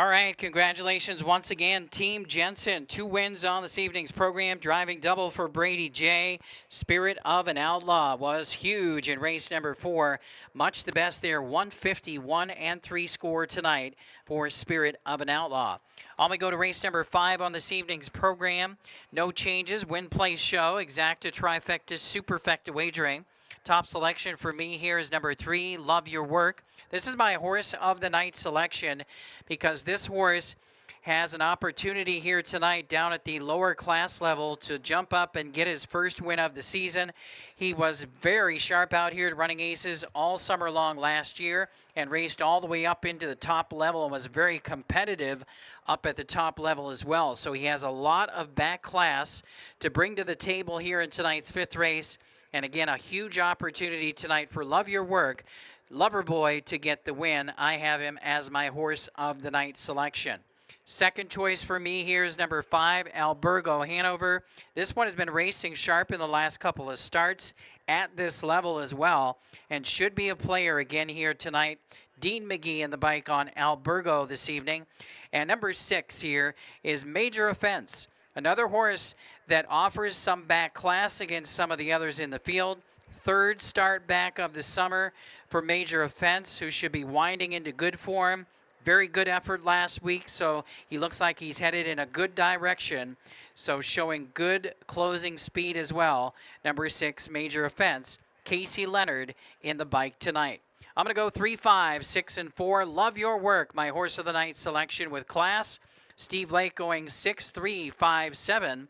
All right, congratulations once again, Team Jensen. 2 wins on this evening's program. Driving double for Brady J. Spirit of an Outlaw was huge in race number 4. Much the best there, 151 and 3 score tonight for Spirit of an Outlaw. On we go to race number 5 on this evening's program. No changes, win, place, show, exacta, trifecta, superfecta wagering. Top selection for me here is number 3, Love Your Work. This is my horse of the night selection because this horse has an opportunity here tonight down at the lower class level to jump up and get his first win of the season. He was very sharp out here at running aces all summer long last year and raced all the way up into the top level and was very competitive up at the top level as well. So he has a lot of back class to bring to the table here in tonight's 5th race. And again, a huge opportunity tonight for Love Your Work, Loverboy, to get the win. I have him as my horse of the night selection. Second choice for me here is number 5, Albergo Hanover. This one has been racing sharp in the last couple of starts at this level as well and should be a player again here tonight. Dean McGee in the bike on Albergo this evening. And number 6 here is Major Offense. Another horse that offers some back class against some of the others in the field. 3rd start back of the summer for Major Offense, who should be winding into good form. Very good effort last week, so he looks like he's headed in a good direction. So showing good closing speed as well. Number 6, Major Offense, Casey Leonard in the bike tonight. I'm going to go 3, 5, 6, and 4. Love Your Work, my horse of the night selection with class. Steve Lake going 6, 3, 5, 7.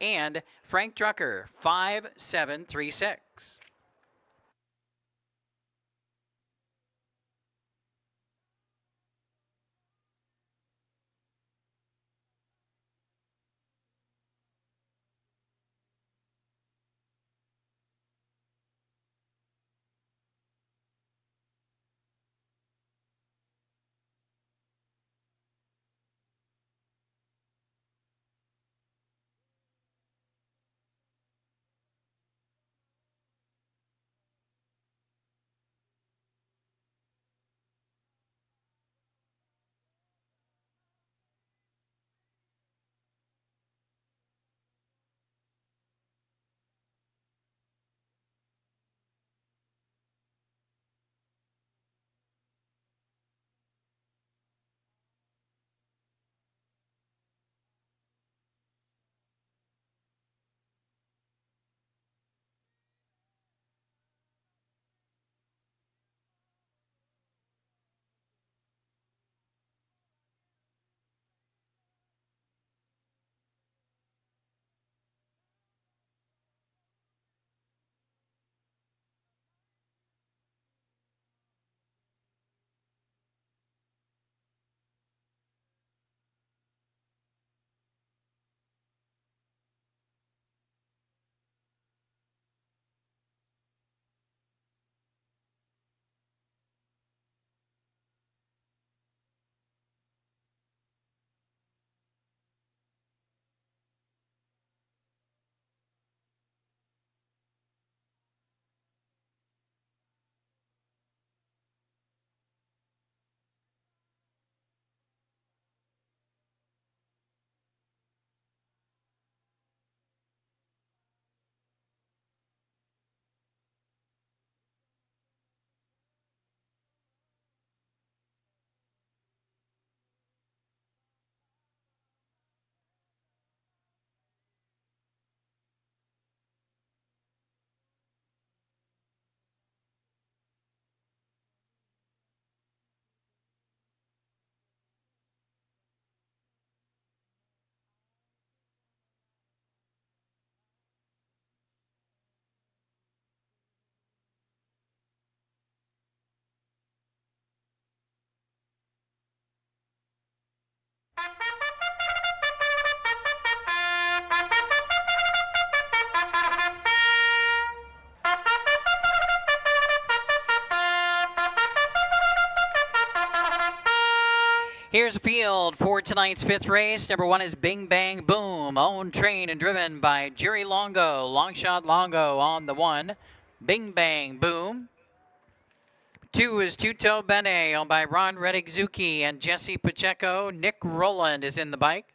And Frank Drucker, 5, 7, 3, 6. Here's a field for tonight's 5th race. Number 1 is Bing Bang Boom, owned, trained, and driven by Jerry Longo. Longshot Longo on the 1. Bing Bang Boom. 2 is Tuto Bene, owned by Ron Reddick-Zuki and Jesse Pacheco. Nick Rowland is in the bike.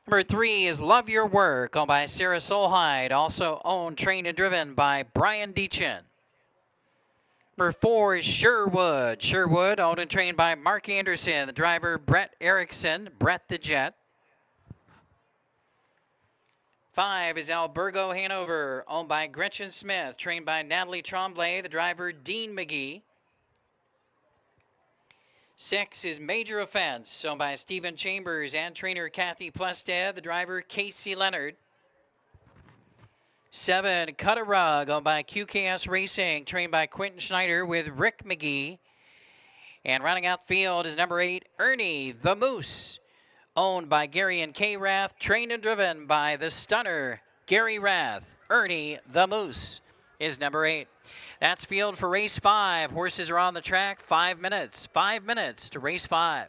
Number 3 is Love Your Work, owned by Sarah Solheid, also owned, trained, and driven by Brian Deachin. Number 4 is Sherwood. Sherwood, owned and trained by Mark Anderson. The driver, Brett Erickson, Brett the Jet. 5 is Albergo Hanover, owned by Gretchen Smith, trained by Natalie Tremblay. The driver, Dean McGee. 6 is Major Offense, owned by Stephen Chambers and trainer Kathy Plested. The driver, Casey Leonard. 7, Cut a Rug, owned by QKS Racing, trained by Quentin Schneider with Rick McGee. And rounding out the field is number 8, Ernie the Moose, owned by Gary and Kay Rath, trained and driven by the stunner, Gary Rath. Ernie the Moose is number 8. That's field for race 5. Horses are on the track. 5 minutes. 5 minutes to race 5.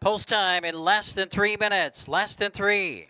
Post time in less than 3 minutes. Less than 3.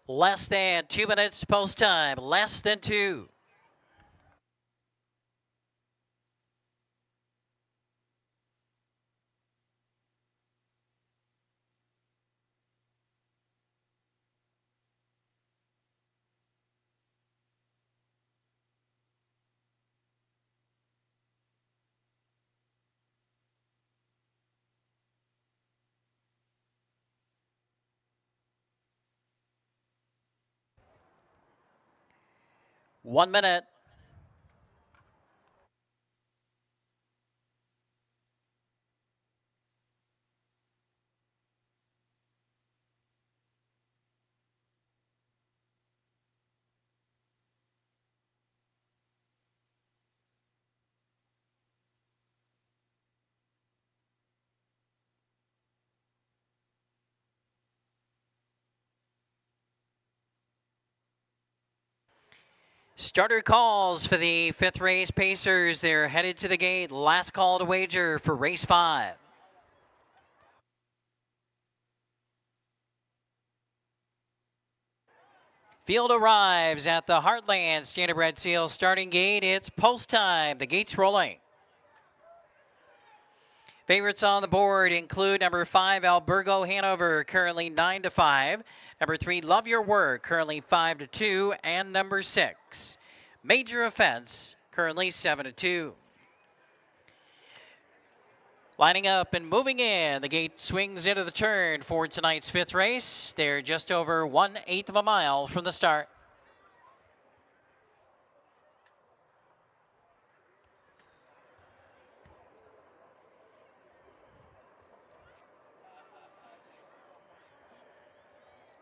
Less than 2 minutes post time. Less than 2. One minute. Starter calls for the 5th race Pacers. They're headed to the gate. Last call to wager for race 5. Field arrives at the Heartland Standardbred Seal starting gate. It's post time. The gate's rolling. Favorites on the board include number 5, Albergo Hanover, currently 9-5. Number 3, Love Your Work, currently 5-2. And number 6, Major Offense, currently 7-2. Lining up and moving in, the gate swings into the turn for tonight's 5th race. They're just over 1/8 of a mile from the start.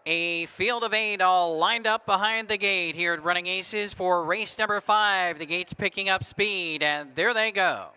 A field of 8 all lined up behind the gate here at Running Aces for race number 5. The gate's picking up speed, and there they go.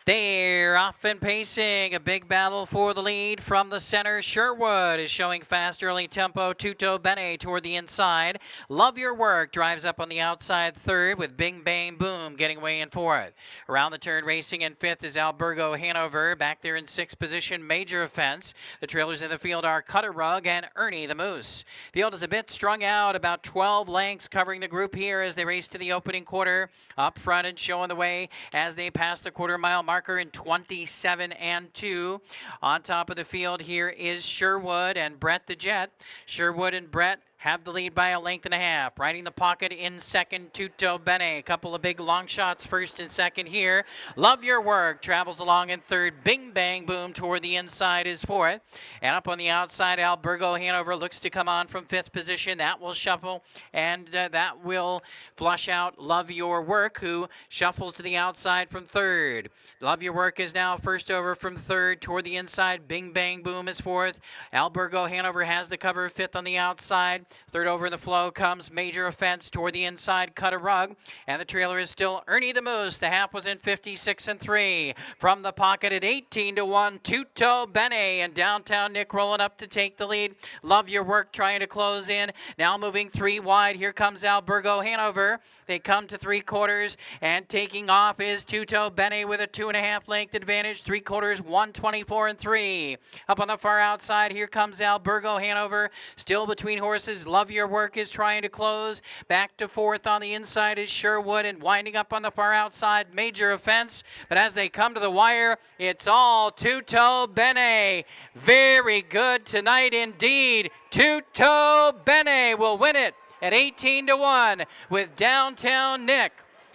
They're off and pacing. A big battle for the lead from the center. Sherwood is showing fast early tempo. Tutto Bene toward the inside. Love Your Work drives up on the outside third with Bing Bang Boom getting away in fourth. Around the turn racing in fifth is Albergo Hanover. Back there in sixth position, Major Offense. The trailers in the field are Cutter Rug and Ernie the Moose. Field is a bit strung out, about 12 lengths covering the group here as they race to the opening quarter. Up front and showing the way as they pass the quarter-mile marker in 27-2. On top of the field here is Sherwood and Brett the Jet. Sherwood and Brett have the lead by a length and a half. Riding the pocket in second, Tutto Bene. A couple of big long shots first and second here. Love Your Work travels along in third. Bing Bang Boom toward the inside is fourth. And up on the outside, Albergo Hanover looks to come on from fifth position. That will shuffle, and that will flush out Love Your Work, who shuffles to the outside from third. Love Your Work is now first over from third toward the inside. Bing Bang Boom is fourth. Albergo Hanover has the cover fifth on the outside. Third over in the flow comes Major Offense toward the inside, Cut a Rug. And the trailer is still Ernie the Moose. The half was in 56-3. From the pocket at 18-1, Tutto Bene. And downtown Nick rolling up to take the lead. Love Your Work trying to close in. Now moving three wide. Here comes Albergo Hanover. They come to three quarters, and taking off is Tutto Bene with a 2.5 length advantage. Three quarters, 124-3. Up on the far outside, here comes Albergo Hanover. Still between horses. Love Your Work is trying to close. Back to fourth on the inside is Sherwood, and winding up on the far outside, Major Offense. But as they come to the wire, it's all Tutto Bene. Very good tonight indeed. Tutto Bene will win it at 18-1 with Downtown Nick.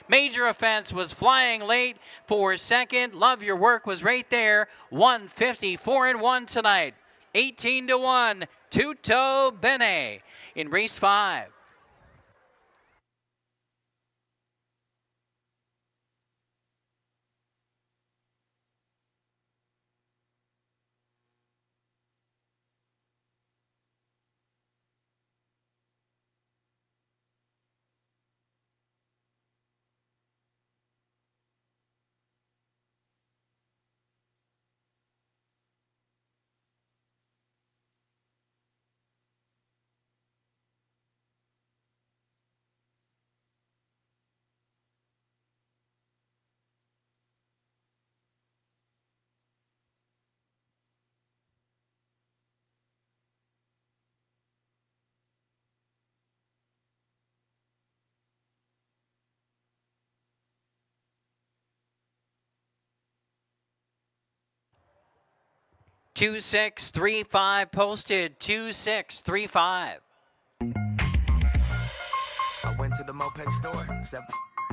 Major Offense was flying late for second. Love Your Work was right there. 154-1 tonight. 18-1, Tutto Bene in race 5. 2635 posted 2635. I went to the moped store.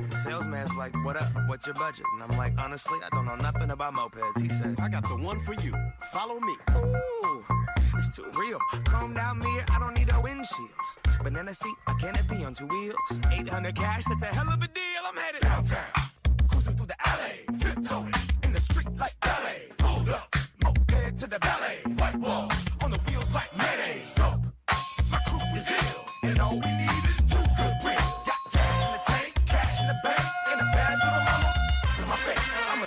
The salesman's like, what up? What's your budget? And I'm like, honestly, I don't know nothing about mopeds. He said, I got the one for you. Follow me. ooh, it's too real. Chromed out mirror, I don't need a windshield. Banana seat, a canopy on 2 wheels. 800 cash, that's a hell of a deal. I'm headed downtown, cruising through the alley, tiptoeing in the street like ballet. Hold up, moped to the ballet. White wall on the wheels like mayonnaise. Dope, my crew is ill, and all we need is 2 good wheels. Got cash in the tank, cash in the bank, and a bad little mama to my face. I'm a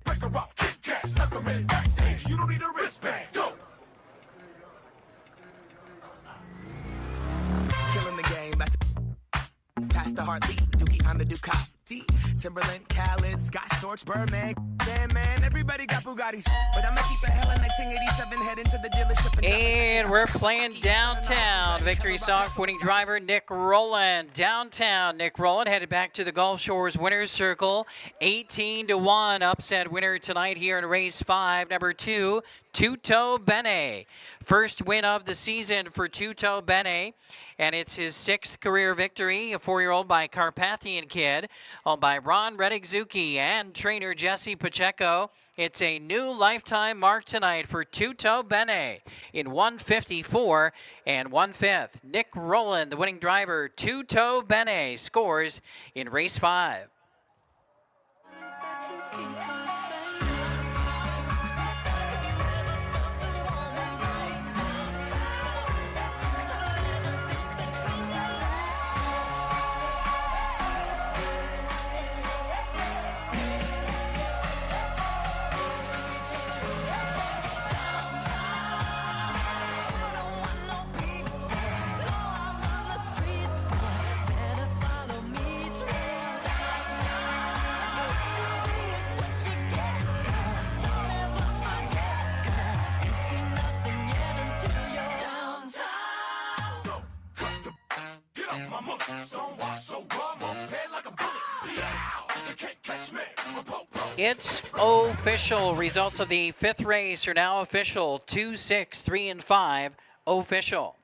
breaker off, kick cash, suck her in backstage. You don't need a wristband. Dope. Killing the game, that's past the heartbeat. Dookie, I'm the Ducati. Timberland, Khaled, Scott Storch, Birdman, damn man, everybody got Bugattis. But I'ma keep a hell in 1987, head into the dealership. And we're playing downtown. Victory song for winning driver Nick Rowland. Downtown, Nick Rowland headed back to the Gulf Shores winner's circle. 18-1 upset winner tonight here in race 5. Number 2, Tuto Bene. First win of the season for Tuto Bene. And it's his 6th career victory, a 4-year-old by Carpathian Kid, owned by Ron Reddick-Zucchi and trainer Jesse Pacheco. It's a new lifetime mark tonight for Tuto Bene in 154 and 1/5. Nick Rowland, the winning driver, Tuto Bene, scores in race 5. It's official. Results of the 5th race are now official. 2, 6, 3, and 5 official.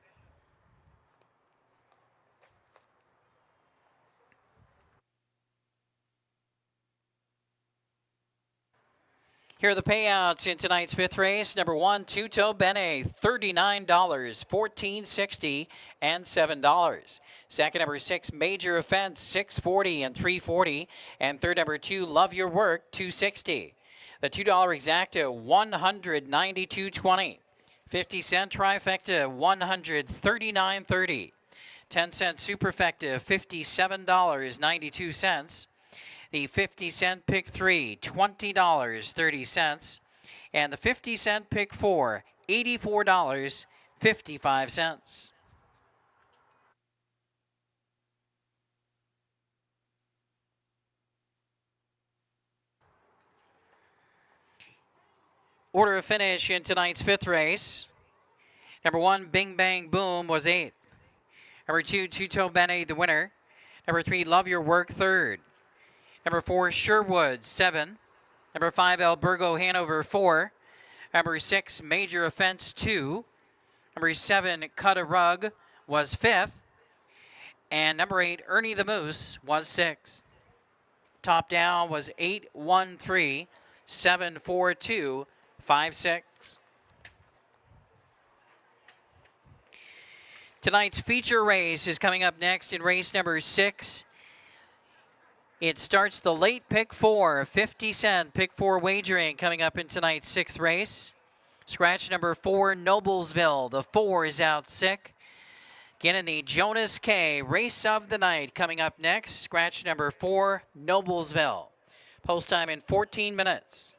Here are the payouts in tonight's 5th race. Number 1, Tuto Bene, $39, $14.60, and $7. Second, number 6, Major Offense, $6.40 and $3.40. And third, number 2, Love Your Work, $2.60. The $2 exacta, $192.20. 50-cent trifecta, $139.30. 10-cent superfecta, $57.92. The 50-cent pick 3, $20.30. And the 50-cent pick 4, $84.55. Order of finish in tonight's 5th race. Number 1, Bing Bang Boom, was 8th. Number 2, Tuto Bene, the winner. Number 3, Love Your Work, 3rd. Number 4, Sherwood, 7. Number 5, Albergo Hanover, 4. Number 6, Major Offense, 2. Number 7, Cut a Rug, was 5th. And number 8, Ernie the Moose, was 6th. Top down was 8-1-3, 7-4-2, 5-6. Tonight's feature race is coming up next in race number 6. It starts the late pick 4, 50-cent pick 4 wagering coming up in tonight's 6th race. Scratch number 4, Noblesville. The 4 is out sick. Again, in the Jonas K race of the night coming up next. Scratch number 4, Noblesville. Post time in 14 minutes.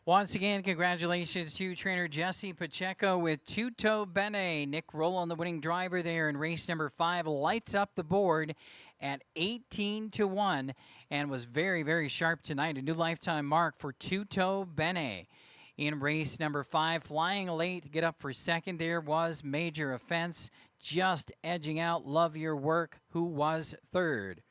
Once again, congratulations to trainer Jesse Pacheco with Tutto Bene. Nick Rowland, the winning driver there in race number 5, lights up the board at 18-1 and was very, very sharp tonight. A new lifetime mark for Tutto Bene. In race number 5, flying late to get up for second there was Major Offense, just edging out Love Your Work, who was third.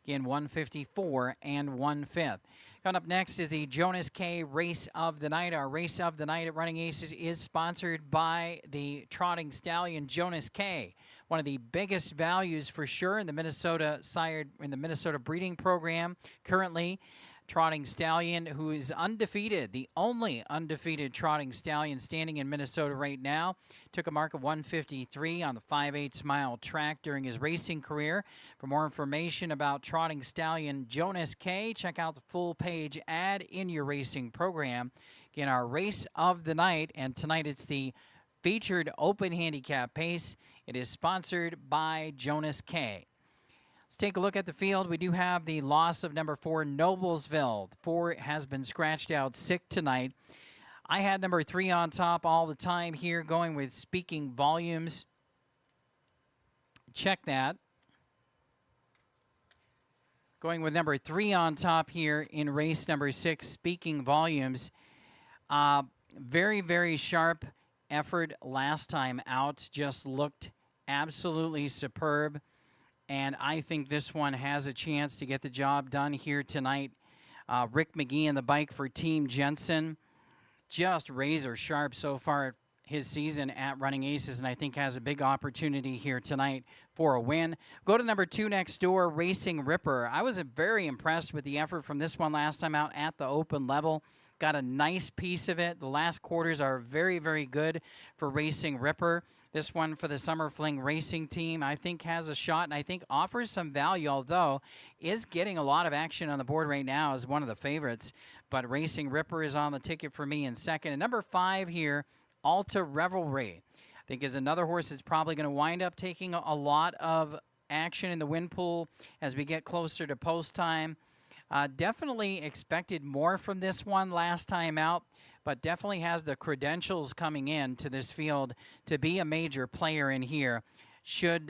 Again, 154 and 1/5. Coming up next is the Jonas K Race of the Night. Our Race of the Night at Running Aces is sponsored by the trotting stallion Jonas K. One of the biggest values for sure in the Minnesota breeding program currently. Trotting stallion who is undefeated, the only undefeated trotting stallion standing in Minnesota right now. Took a mark of 153 on the 5/8 mile track during his racing career. For more information about trotting stallion Jonas K, check out the full page ad in your racing program. Again, our Race of the Night, and tonight it's the featured open handicap pace. It is sponsored by Jonas K. Let's take a look at the field. We do have the loss of number 4, Noblesville. 4 has been scratched out sick tonight. I had number 3 on top all the time here, going with Speaking Volumes. Check that. Going with number 3 on top here in race number 6, Speaking Volumes. Very, very sharp effort last time out. Just looked absolutely superb. And I think this one has a chance to get the job done here tonight. Rick McGee in the bike for Team Jensen. Just razor sharp so far his season at Running Aces, and I think has a big opportunity here tonight for a win. Go to number 2 next door, Racing Ripper. I was very impressed with the effort from this one last time out at the open level. Got a nice piece of it. The last quarters are very, very good for Racing Ripper. This one for the Summer Fling Racing Team, I think, has a shot and I think offers some value, although is getting a lot of action on the board right now as one of the favorites. But Racing Ripper is on the ticket for me in second. And number 5 here, Alta Revelry, I think is another horse that's probably going to wind up taking a lot of action in the win pool as we get closer to post time. Definitely expected more from this one last time out, but definitely has the credentials coming in to this field to be a major player in here. Should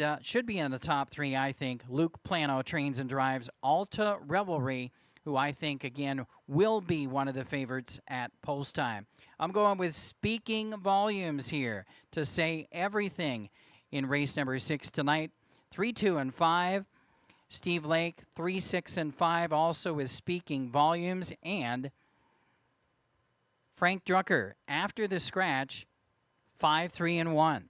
be in the top 3, I think. Luke Plano trains and drives Alta Revelry, who I think, again, will be one of the favorites at post time. I'm going with Speaking Volumes here to say everything in race number 6 tonight. 3, 2, and 5. Steve Lake, 3, 6, and 5, also is Speaking Volumes. And Frank Drucker, after the scratch, 5, 3, and 1.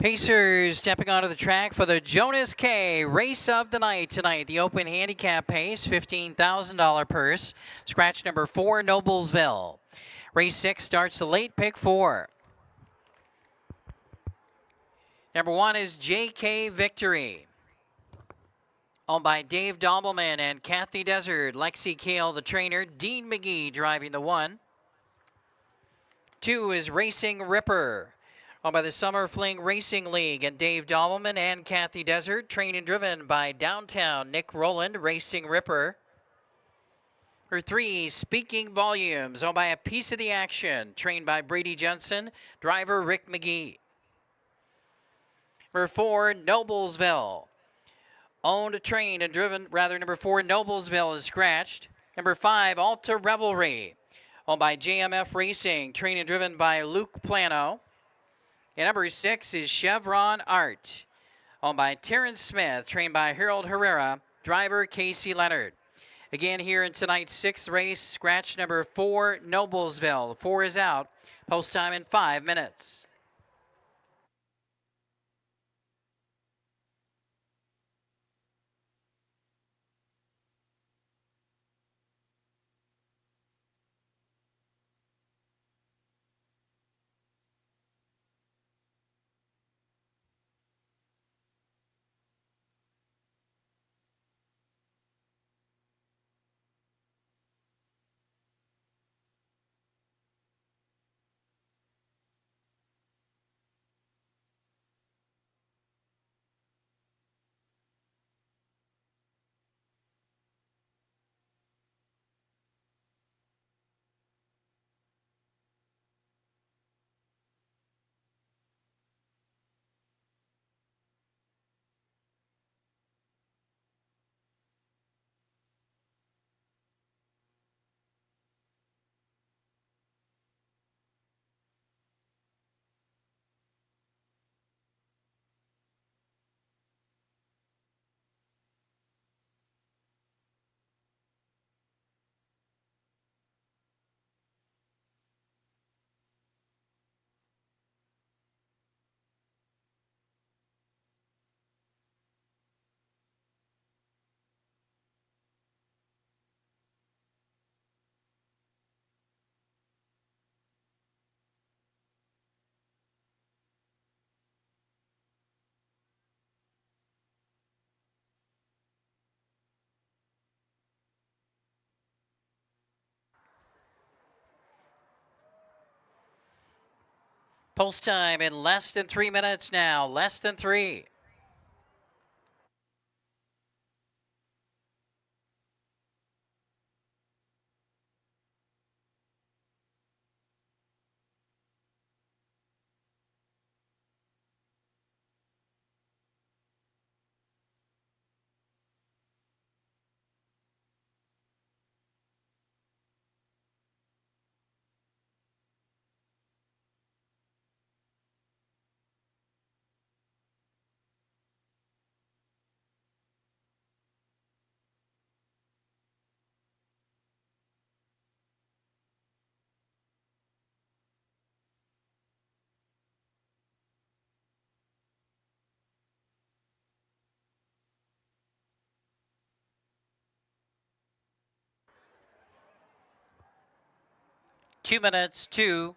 Pacers stepping onto the track for the Jonas K race of the night tonight. The open handicap pace, $15,000 purse. Scratch number 4, Noblesville. Race 6 starts the late pick 4. Number 1 is JK Victory, owned by Dave Dobbleman and Kathy Desert. Lexi Kale, the trainer. Dean McGee driving the 1. 2 is Racing Ripper, owned by the Summer Fling Racing League and Dave Dobbleman and Kathy Desert. Trained and driven by Downtown Nick Rowland, Racing Ripper. Number 3, Speaking Volumes, owned by A Piece of the Action. Trained by Brady Jensen, driver Rick McGee. Number 4, Noblesville, owned, trained, and driven, number 4, Noblesville is scratched. Number 5, Alta Revelry, owned by JMF Racing, trained and driven by Luke Plano. And number 6 is Chevron Art, owned by Terrence Smith, trained by Harold Herrera, driver Casey Leonard. Again, here in tonight's 6th race, scratch number 4, Noblesville. 4 is out. Post time in 5 minutes. Post time in less than 3 minutes now. Less than 3. Two minutes, 2.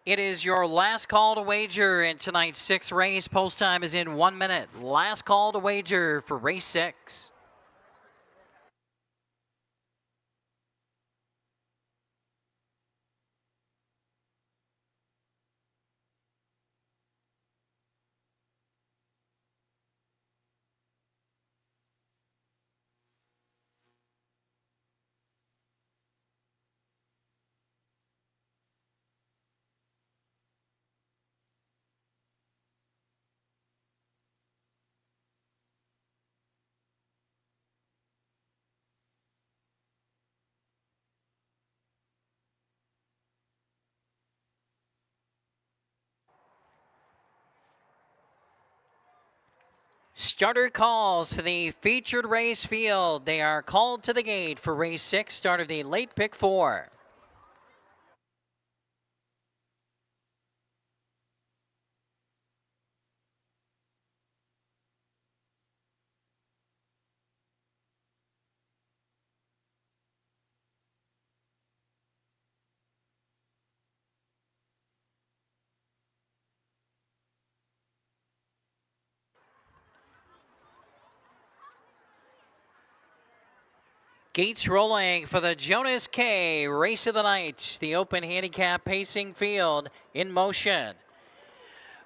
It is your last call to wager in tonight's sixth race. Post time is in 1 minute. Last call to wager for race 6. Starter calls for the featured race field. They are called to the gate for race 6, start of the late pick 4. Gates rolling for the Jonas K Race of the Night. The open handicap pacing field in motion.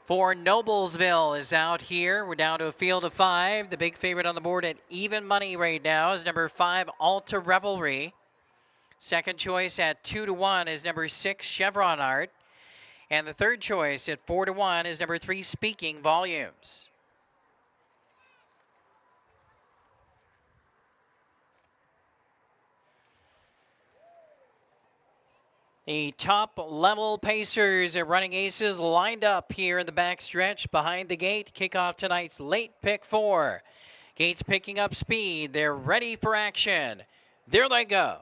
For Noblesville is out here. We're down to a field of 5. The big favorite on the board at even money right now is number 5, Alta Revelry. Second choice at 2-1 is number 6, Chevron Art. And the third choice at 4-1 is number 3, Speaking Volumes. The top level pacers and running aces lined up here in the back stretch behind the gate. Kick off tonight's late pick 4. Gates picking up speed. They're ready for action. There they go.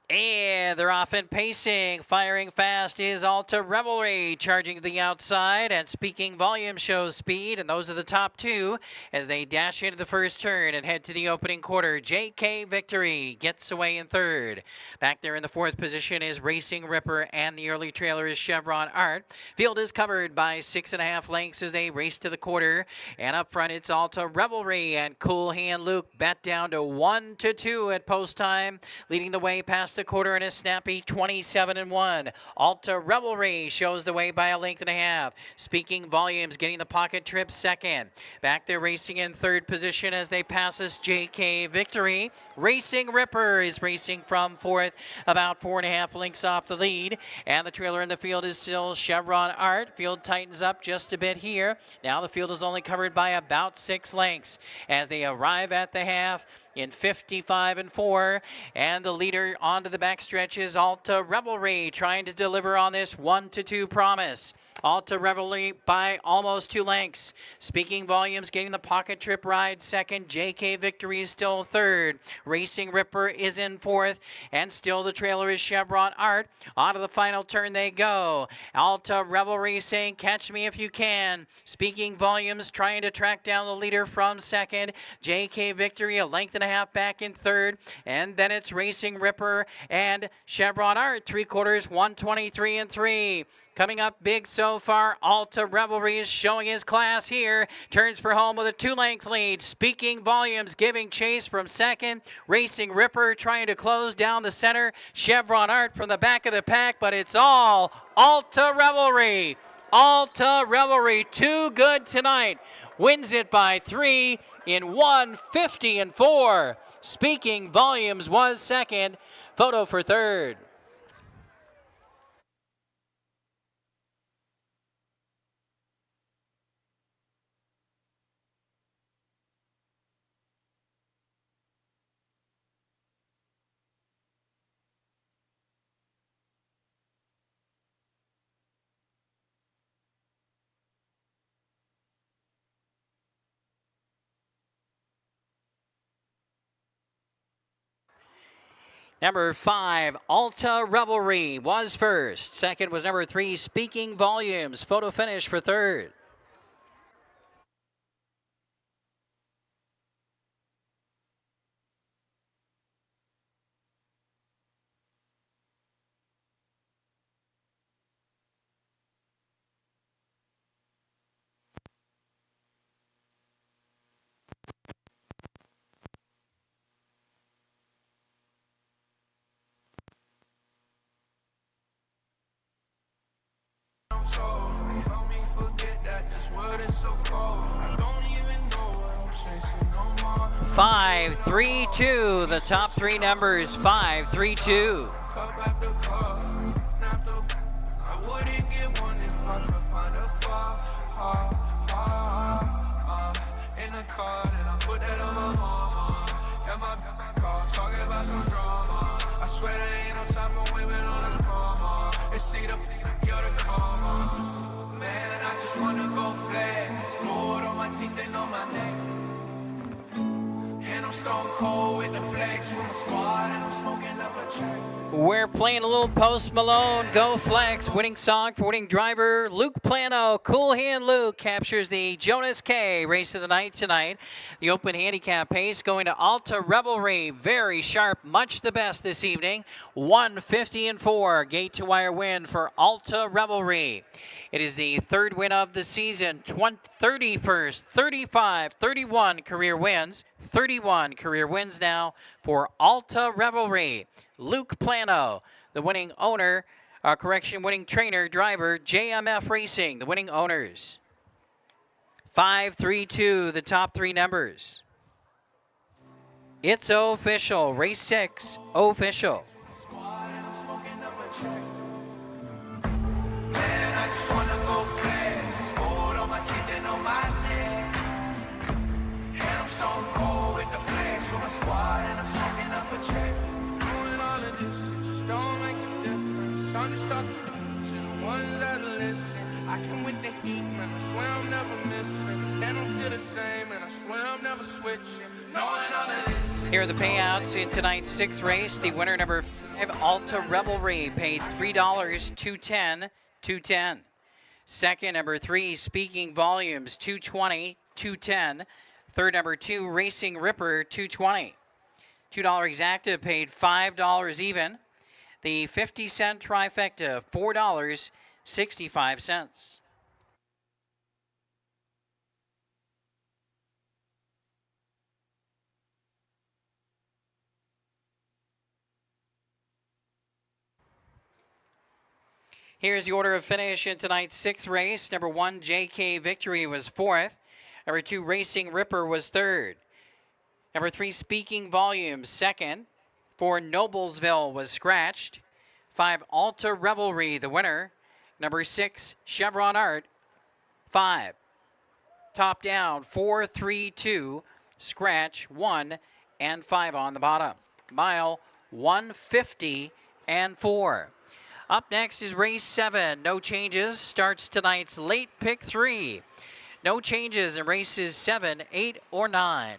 And they're off and pacing. Firing fast is Alta Revelry, charging to the outside, and Speaking Volume shows speed, and those are the top 2 as they dash into the first turn and head to the opening quarter. JK Victory gets away in third. Back there in the 4th position is Racing Ripper, and the early trailer is Chevron Art. Field is covered by 6.5 lengths as they race to the quarter, and up front it's Alta Revelry and Cool Hand Luke bet down to 1-2 at post time, leading the way past the quarter in a snappy 27-1. Alta Revelry shows the way by a length and a half. Speaking Volumes getting the pocket trip second. Back there racing in third position as they pass us JK Victory. Racing Ripper is racing from 4th, about 4.5 lengths off the lead. And the trailer in the field is still Chevron Art. Field tightens up just a bit here. Now the field is only covered by about 6 lengths as they arrive at the half in 55-4, and the leader onto the backstretch is Alta Revelry, trying to deliver on this 1-2 promise. Alta Revelry by almost 2 lengths. Speaking Volumes getting the pocket trip ride second. JK Victory is still third. Racing Ripper is in 4th, and still the trailer is Chevron Art. Onto the final turn they go. Alta Revelry saying, catch me if you can. Speaking Volumes trying to track down the leader from second. JK Victory a length and a half back in third, and then it's Racing Ripper and Chevron Art, 3/4, 123-3. Coming up big so far, Alta Revelry is showing his class here. Turns for home with a 2-length lead. Speaking Volumes giving chase from second. Racing Ripper trying to close down the center. Chevron Art from the back of the pack, but it's all Alta Revelry. Alta Revelry, too good tonight. Wins it by 3 in 150-4. Speaking Volumes was second. Photo for third. Number 5, Alta Revelry was first. Second was number 3, Speaking Volumes. Photo finish for third. 5-3-2. The top three numbers, 5-3-2. Cup after cup, I wouldn't get one if I could find a flaw. In the car, and I put that on my mama. And my car, talking about some drama. I swear there ain't no time for women on the karma. It's see the you're the karma. Man, I just wanna go flex. Gold on my teeth and on my neck. And I'm stone cold with the flex with the squad, and I'm smoking up a check. We're playing a little Post Malone, Go Flex. Winning song for winning driver, Luke Plano. Cool Hand Luke captures the Jonas K race of the night tonight. The open handicap pace going to Alta Revelry. Very sharp, much the best this evening. 150-4. Gate to wire win for Alta Revelry. It is the third win of the season. 31st, 35, 31 career wins. 31 career wins now for Alta Revelry. Luke Plano, the winning owner, winning trainer, driver, JMF Racing, the winning owners. 5-3-2, the top three numbers. It's official, race 6, official. Man, I just wanna go flex. Gold on my teeth and on my neck. And I'm stone cold with the flex for my squad, and I'm smoking up a check. Doing all of this, it just don't make a difference. I'm just talking to the ones that listen. I can with the heat, man, I swear I'm never missing. And I'm still the same, and I swear I'm never switching. Knowing all of this. Here are the payouts in tonight's sixth race. The winner, number 5, Alta Revelry, paid $3, 210, 210. Second, number 3, Speaking Volumes, 220, 210. Third, number 2, Racing Ripper, 220. $2 exacta paid $5 even. The 50-cent trifecta, $4.65. Here's the order of finish in tonight's sixth race. Number 1, JK Victory was 4th. Number 2, Racing Ripper was 3rd. Number 3, Speaking Volumes, 2nd. 4, Noblesville was scratched. 5, Alta Revelry, the winner. Number 6, Chevron Art, 5. Top down, 4, 3, 2, scratch, 1, and 5 on the bottom. Mile 150-4. Up next is race 7. No changes. Starts tonight's late pick 3. No changes in races 7, 8, or 9.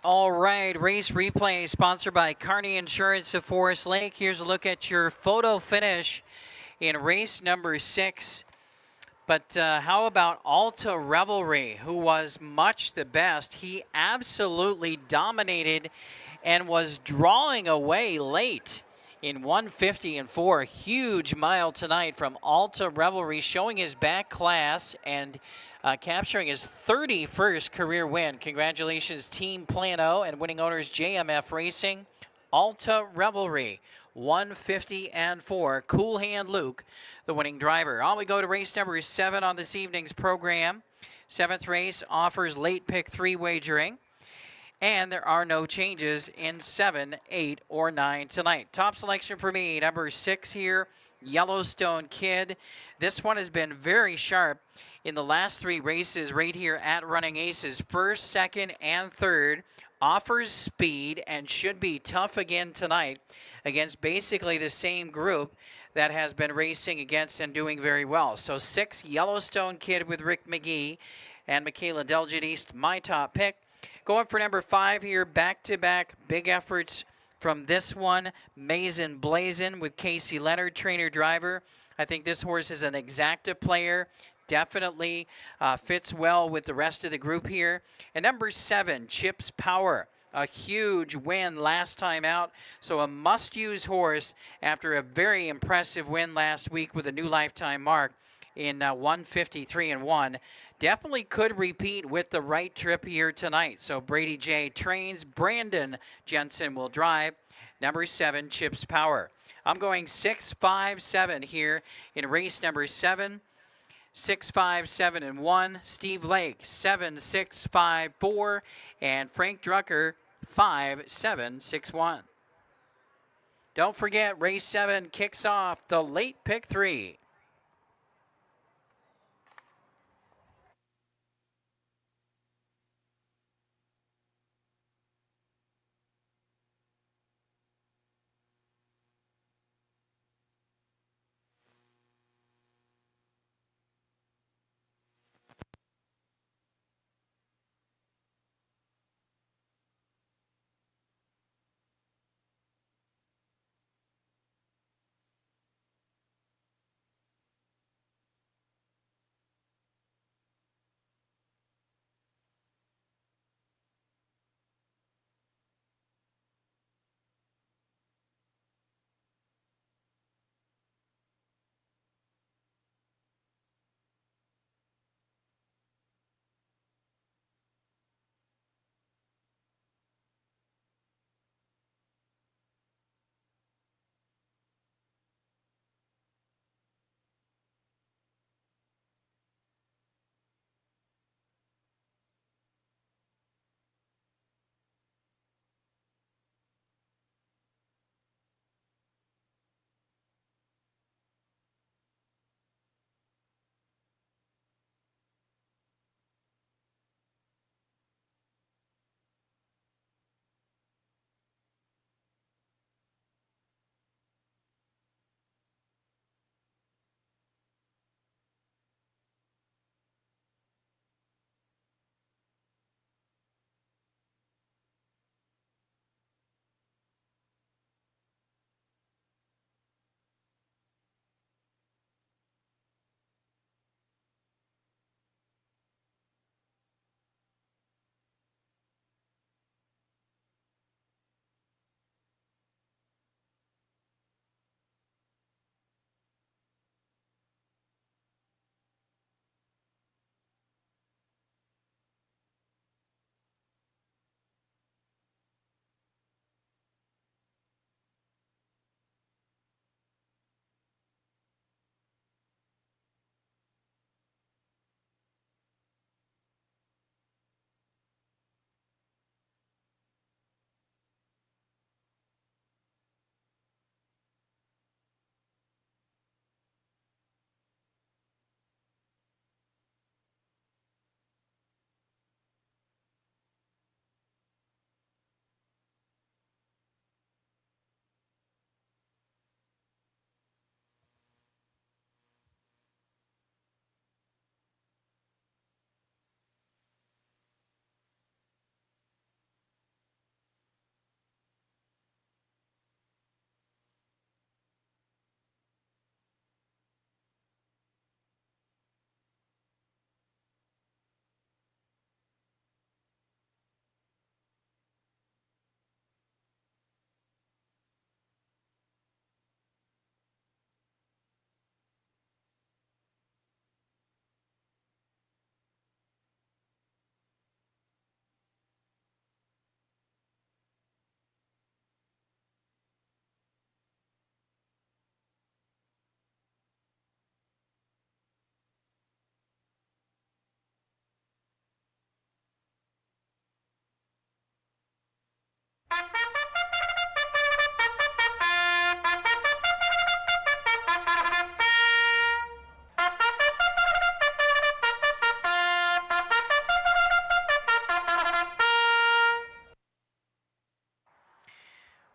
All right, race replay sponsored by Kearney Insurance of Forest Lake. Here's a look at your photo finish in race number 6. But how about Alta Revelry, who was much the best? He absolutely dominated and was drawing away late in 150 and 4. Huge mile tonight from Alta Revelry, showing his back class and capturing his 31st career win. Congratulations, Team Plano and winning owners JMF Racing. Alta Revelry, 150 and 4. Cool Hand Luke, the winning driver. On we go to race number 7 on this evening's program. 7th race offers late pick 3 wagering. And there are no changes in 7, 8, or 9 tonight. Top selection for me, number 6 here, Yellowstone Kid. This one has been very sharp in the last 3 races right here at Running Aces. First, second, and third. Offers speed and should be tough again tonight against basically the same group that has been racing against and doing very well. So 6, Yellowstone Kid with Rick McGee and Michaela Delgit East, my top pick. Going for number 5 here, back-to-back big efforts from this one, Mazin Blazin with Casey Leonard, trainer-driver. I think this horse is an exacta player. Definitely fits well with the rest of the group here. And number 7, Chips Power. A huge win last time out, so a must-use horse after a very impressive win last week with a new lifetime mark in 153 and 1. Definitely could repeat with the right trip here tonight. So Brady J trains. Brandon Jensen will drive. Number 7, Chips Power. I'm going 6, 5, 7 here in race number 7. 6, 5, 7, and 1. Steve Lake, 7, 6, 5, 4. And Frank Drucker, 5, 7, 6, 1. Don't forget, race 7 kicks off the late pick 3.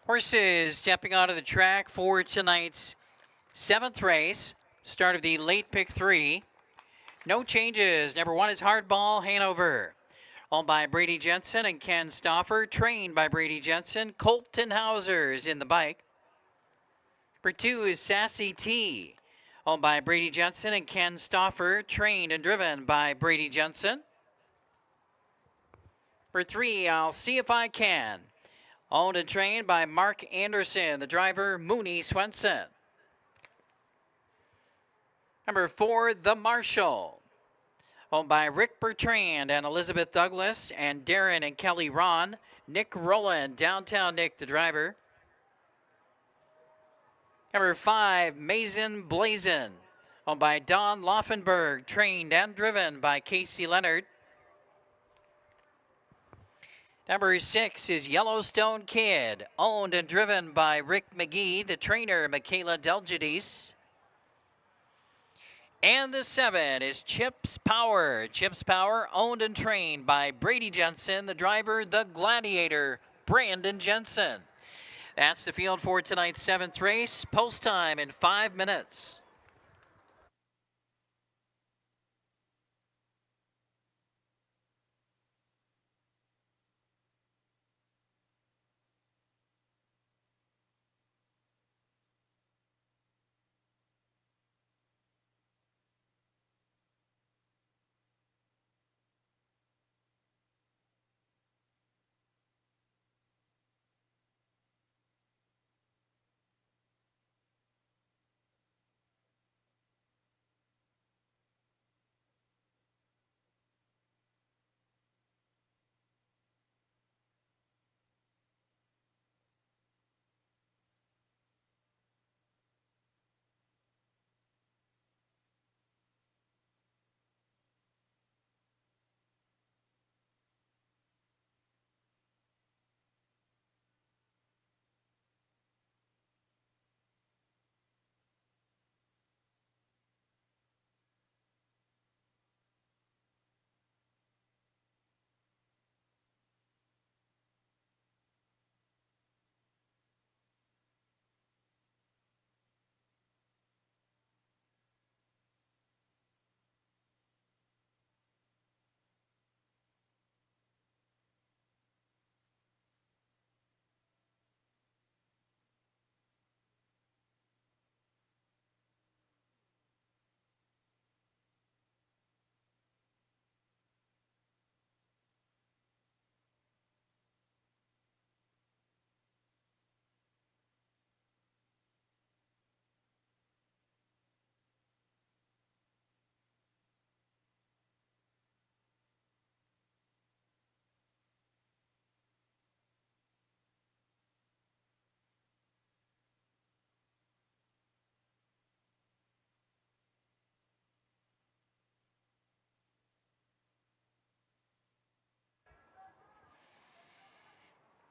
Horses stepping onto the track for tonight's 7th race. Start of the late pick 3. No changes. Number 1 is Hardball Hanover. Owned by Brady Jensen and Ken Stauffer. Trained by Brady Jensen. Colton Hauser is in the bike. Number 2 is Sassy T. Owned by Brady Jensen and Ken Stauffer. Trained and driven by Brady Jensen. Number 3, I'll See If I Can. Owned and trained by Mark Anderson. The driver, Mooney Swenson. Number 4, The Marshal. Owned by Rick Bertrand and Elizabeth Douglas and Darren and Kelly Ron. Nick Rowland, Downtown Nick, the driver. Number 5, Mason Blazin. Owned by Don Laufenberg, trained and driven by Casey Leonard. Number 6 is Yellowstone Kid, owned and driven by Rick McGee, the trainer, Michaela Delgidis. And the 7 is Chips Power. Chips Power, owned and trained by Brady Jensen, the driver, the Gladiator, Brandon Jensen. That's the field for tonight's 7th race. Post time in 5 minutes.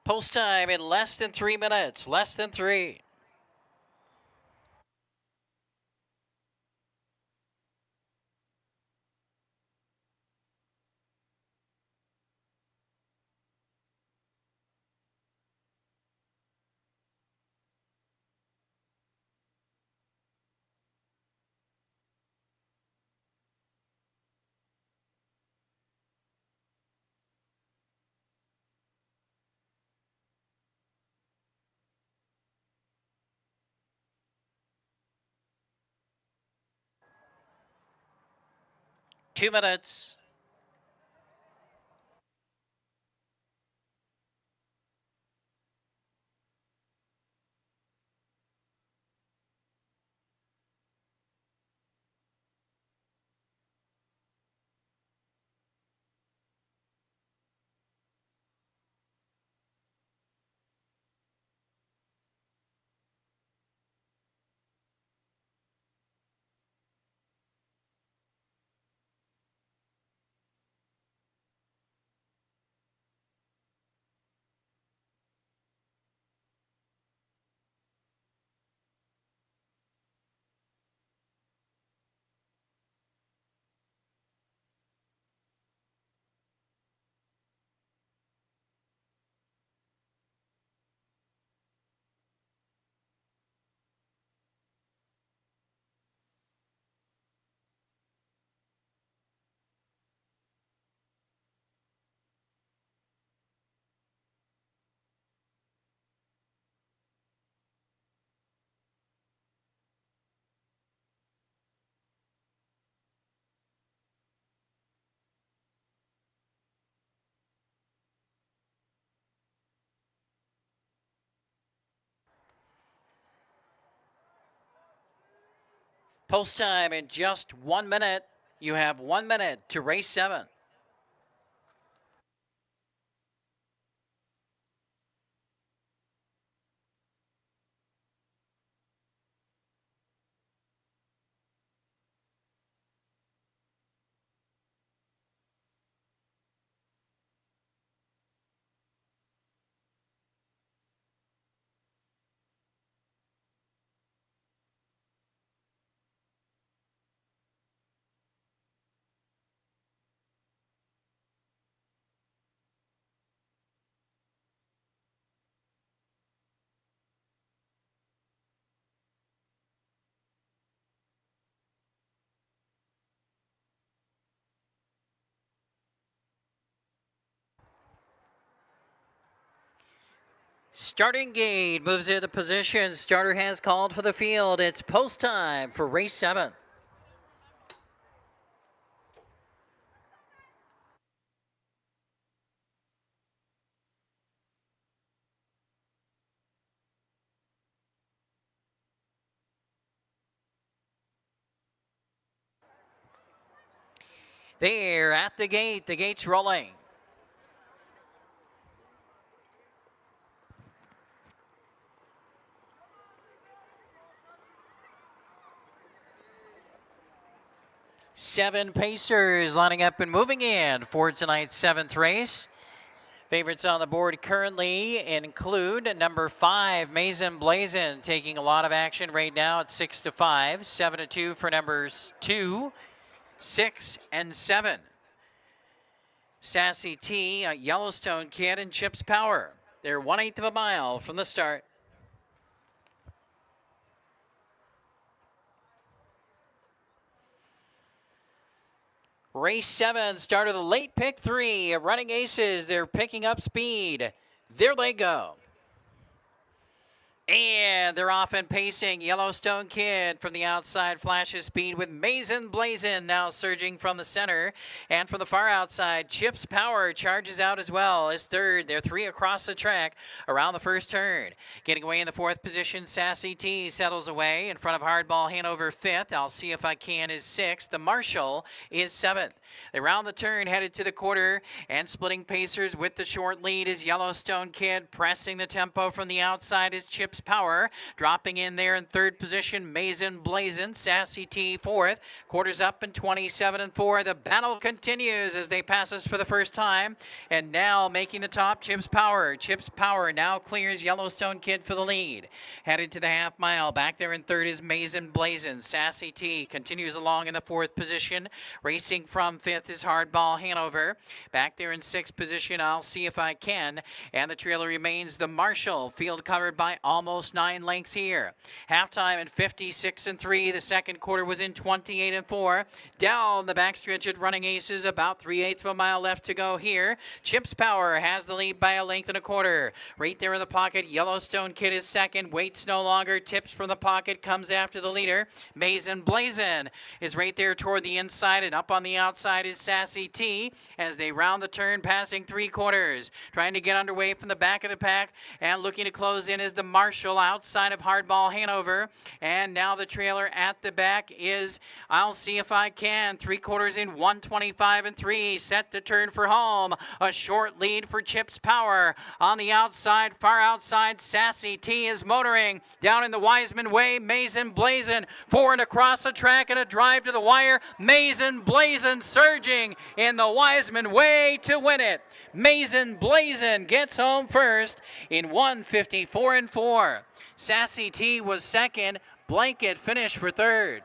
Post time in less than 3 minutes. Less than 3. Two minutes. Post time in just 1 minute. You have 1 minute to race 7. Starting gate moves into position. Starter has called for the field. It's post time for race 7. There at the gate. The gate's rolling. Seven pacers lining up and moving in for tonight's 7th race. Favorites on the board currently include number 5, Mason Blazin, taking a lot of action right now at 6-5. 7-2 for numbers 2, 6, and 7. Sassy T, Yellowstone Kid, and Chips Power. They're 1/8 of a mile from the start. Race 7, start of the late pick 3 of Running Aces. They're picking up speed. There they go. And they're off and pacing. Yellowstone Kid from the outside flashes speed with Mason Blazin now surging from the center. And from the far outside, Chips Power charges out as well as third. They're 3 across the track around the first turn. Getting away in the 4th position, Sassy T settles away in front of Hardball Hanover 5th. I'll See If I Can is 6th. The Marshall is 7th. They round the turn, headed to the quarter, and splitting pacers with the short lead is Yellowstone Kid. Pressing the tempo from the outside is Chips Power. Dropping in there in 3rd position, Mason Blazin. Sassy T 4th. Quarters up in 27-4. The battle continues as they pass us for the first time. And now making the top, Chips Power. Chips Power now clears Yellowstone Kid for the lead. Headed to the half mile. Back there in 3rd is Mason Blazin. Sassy T continues along in the 4th position. Racing from 5th is Hardball Hanover. Back there in 6th position, I'll See If I Can. And the trailer remains the Marshall. Field covered by almost 9 lengths here. Halftime in 56-3. The second quarter was in 28-4. Down the backstretch at Running Aces, about 3/8 of a mile left to go here. Chips Power has the lead by 1.25 lengths. Right there in the pocket, Yellowstone Kid is second. Waits no longer. Tips from the pocket, comes after the leader. Mason Blazin is right there toward the inside, and up on the outside is Sassy T as they round the turn, passing 3/4. Trying to get underway from the back of the pack and looking to close in is the Marshall outside of Hardball Hanover. And now the trailer at the back is I'll See If I Can. 3/4 in 1:25-3. Set to turn for home. A short lead for Chips Power. On the outside, far outside, Sassy T is motoring. Down in the Wiseman Way, Mason Blazin. Forward across the track and a drive to the wire. Mason Blazin surging in the Wiseman Way to win it. Mason Blazin gets home first in 1:54-4. Sassy T was second. Blanket finished for third.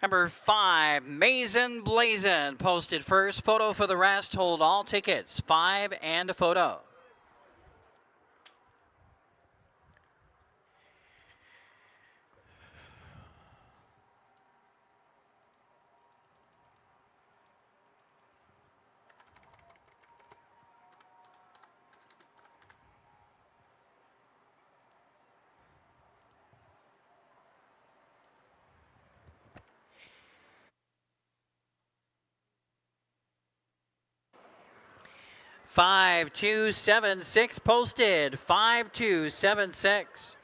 Number 5, Mason Blazin, posted first. Photo for the rest. Hold all tickets. 5 and a photo. Five, 2, 7, 6 posted. 5, 2, 7, 6.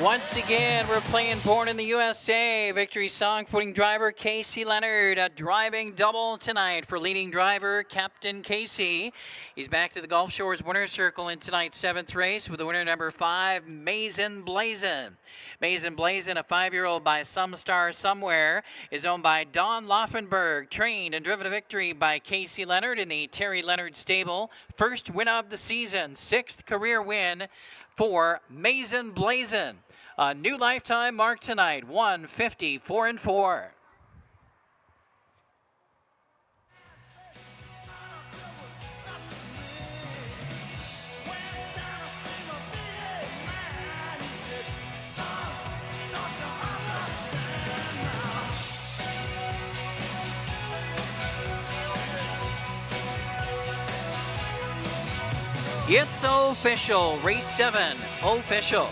Once again, we're playing Born in the USA. Victory song putting driver Casey Leonard. A driving double tonight for leading driver Captain Casey. He's back to the Gulf Shores winner's circle in tonight's 7th race with the winner number 5, Mason Blazin. Mason Blazin, a 5-year-old by Some Star Somewhere, is owned by Don Laufenberg, trained and driven to victory by Casey Leonard in the Terry Leonard stable. First win of the season, 6th career win for Mason Blazin. A new lifetime mark tonight, 154 and 4. It's official, race 7, official.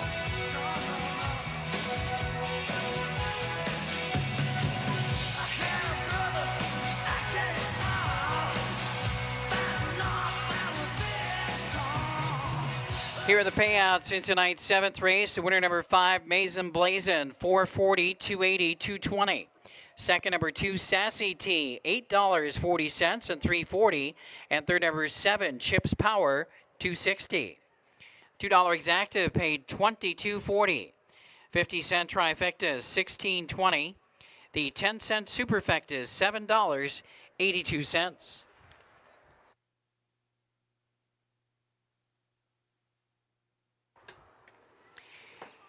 Here are the payouts in tonight's 7th race. The winner number 5, Mason Blazin, $440, $280, $220. Second number 2, Sassy T, $8.40 and $3.40. And third number 7, Chips Power, $2.60. $2 exacta paid $22.40. 50-cent trifecta is $16.20. The 10-cent superfecta is $7.82.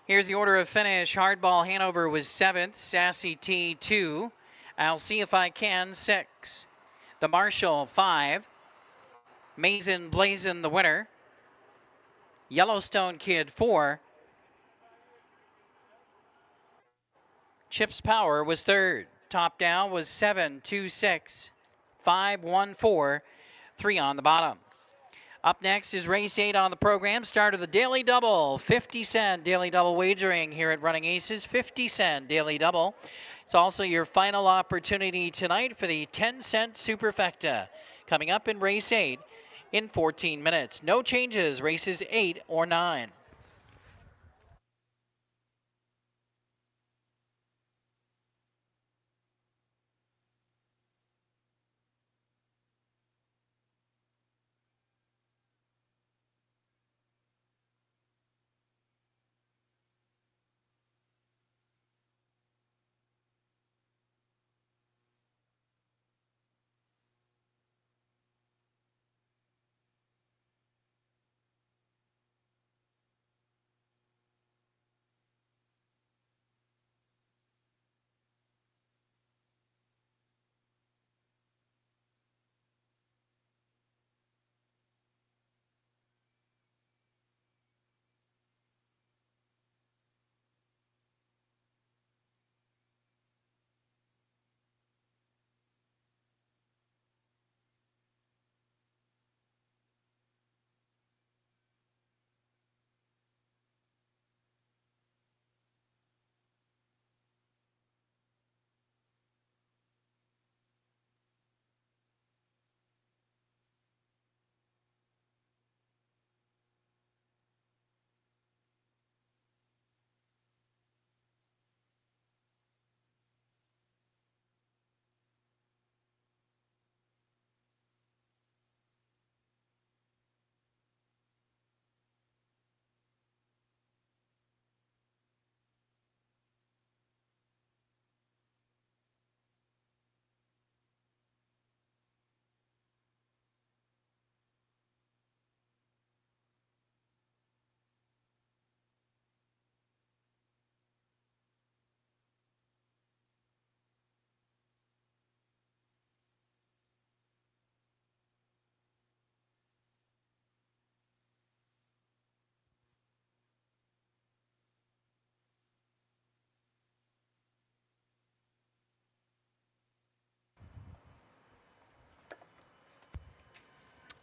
Here's the order of finish. Hardball Hanover was 7th. Sassy T 2. I'll See If I Can 6. The Marshall 5. Mason Blazin the winner. Yellowstone Kid 4. Chips Power was 3rd. Top down was 7, 2, 6, 5, 1, 4, 3 on the bottom. Up next is race 8 on the program. Start of the Daily Double. 50-cent Daily Double wagering here at Running Aces. 50-cent Daily Double. It's also your final opportunity tonight for the 10-cent Superfecta. Coming up in race 8 in 14 minutes. No changes, races 8 or 9.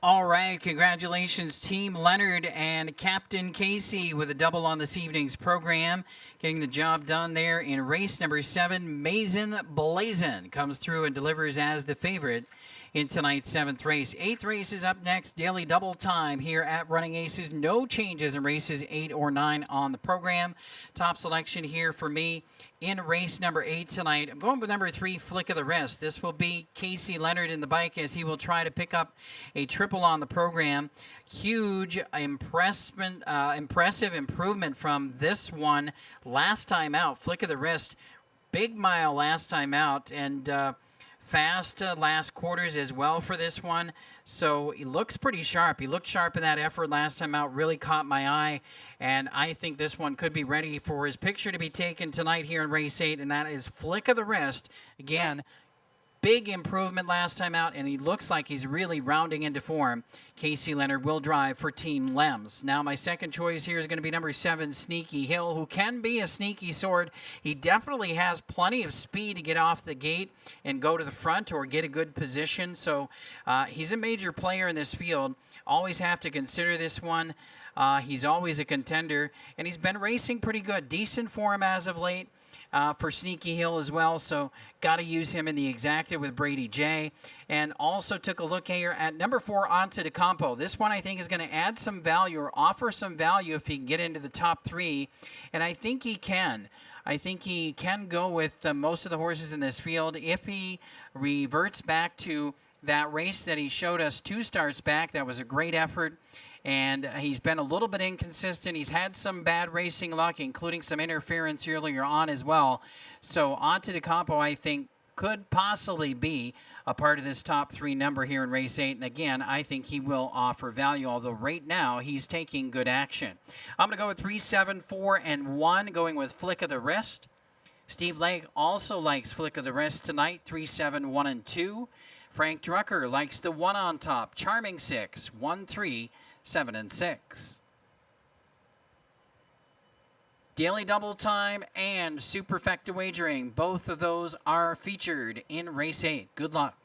All right, congratulations, Team Leonard and Captain Casey with a double on this evening's program. Getting the job done there in race number 7. Mason Blazin comes through and delivers as the favorite in tonight's 7th race. 8th race is up next, daily double time here at Running Aces. No changes in races 8 or 9 on the program. Top selection here for me in race number 8 tonight. I'm going with number 3, Flick of the Wrist. This will be Casey Leonard in the bike as he will try to pick up a triple on the program. Huge impressive improvement from this one last time out. Flick of the Wrist, big mile last time out, and fast last quarters as well for this one. So he looks pretty sharp. He looked sharp in that effort last time out, really caught my eye, and I think this one could be ready for his picture to be taken tonight here in race 8, and that is Flick of the Wrist. Again, big improvement last time out, and he looks like he's really rounding into form. Casey Leonard will drive for Team Lems. Now my second choice here is going to be number 7, Sneaky Hill, who can be a sneaky sword. He definitely has plenty of speed to get off the gate and go to the front or get a good position. So he's a major player in this field. Always have to consider this one. He's always a contender, and he's been racing pretty good. Decent form as of late. For Sneaky Hill as well, so got to use him in the exacta with Brady J. And also took a look here at number 4, Onto de Campo. This one I think is going to add some value or offer some value if he can get into the top 3, and I think he can. I think he can go with most of the horses in this field if he reverts back to that race that he showed us 2 starts back. That was a great effort. And he's been a little bit inconsistent. He's had some bad racing luck, including some interference earlier on as well. So Onto de Campo, I think, could possibly be a part of this top 3 number here in race 8. And again, I think he will offer value, although right now he's taking good action. I'm going to go with 3, 7, 4, and 1, going with Flick of the Wrist. Steve Lake also likes Flick of the Wrist tonight, 3, 7, 1, and 2. Frank Drucker likes the 1 on top, Charming 6, 1, 3, 7, and 6. Daily Double Time and Superfecta Wagering, both of those are featured in race 8. Good luck.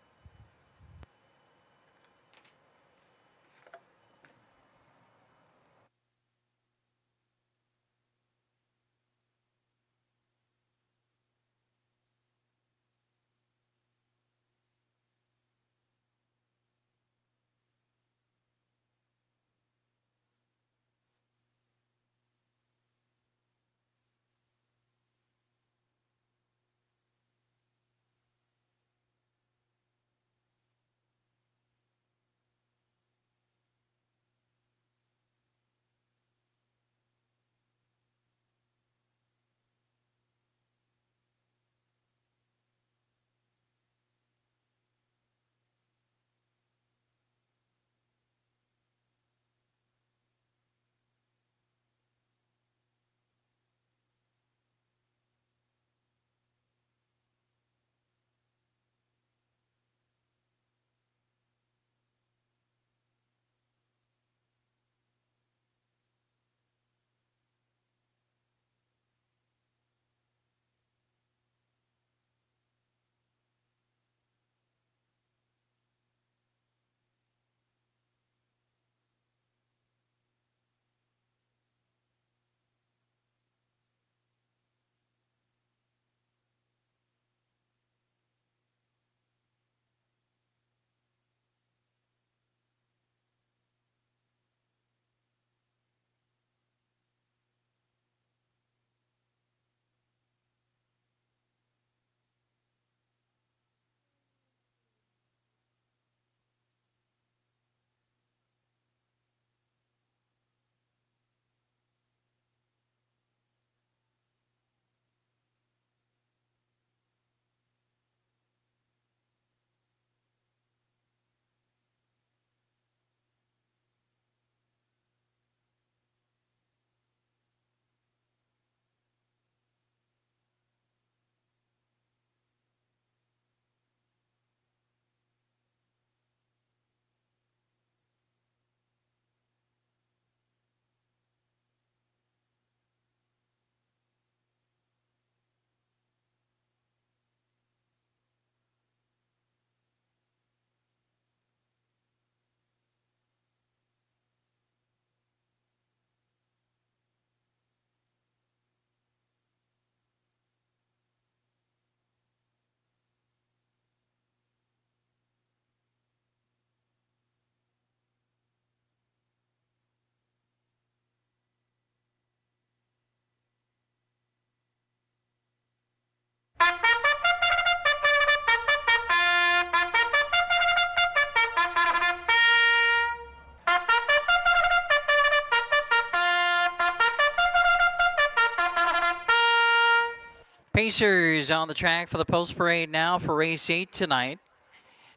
racers on the track for the post parade now for race 8 tonight.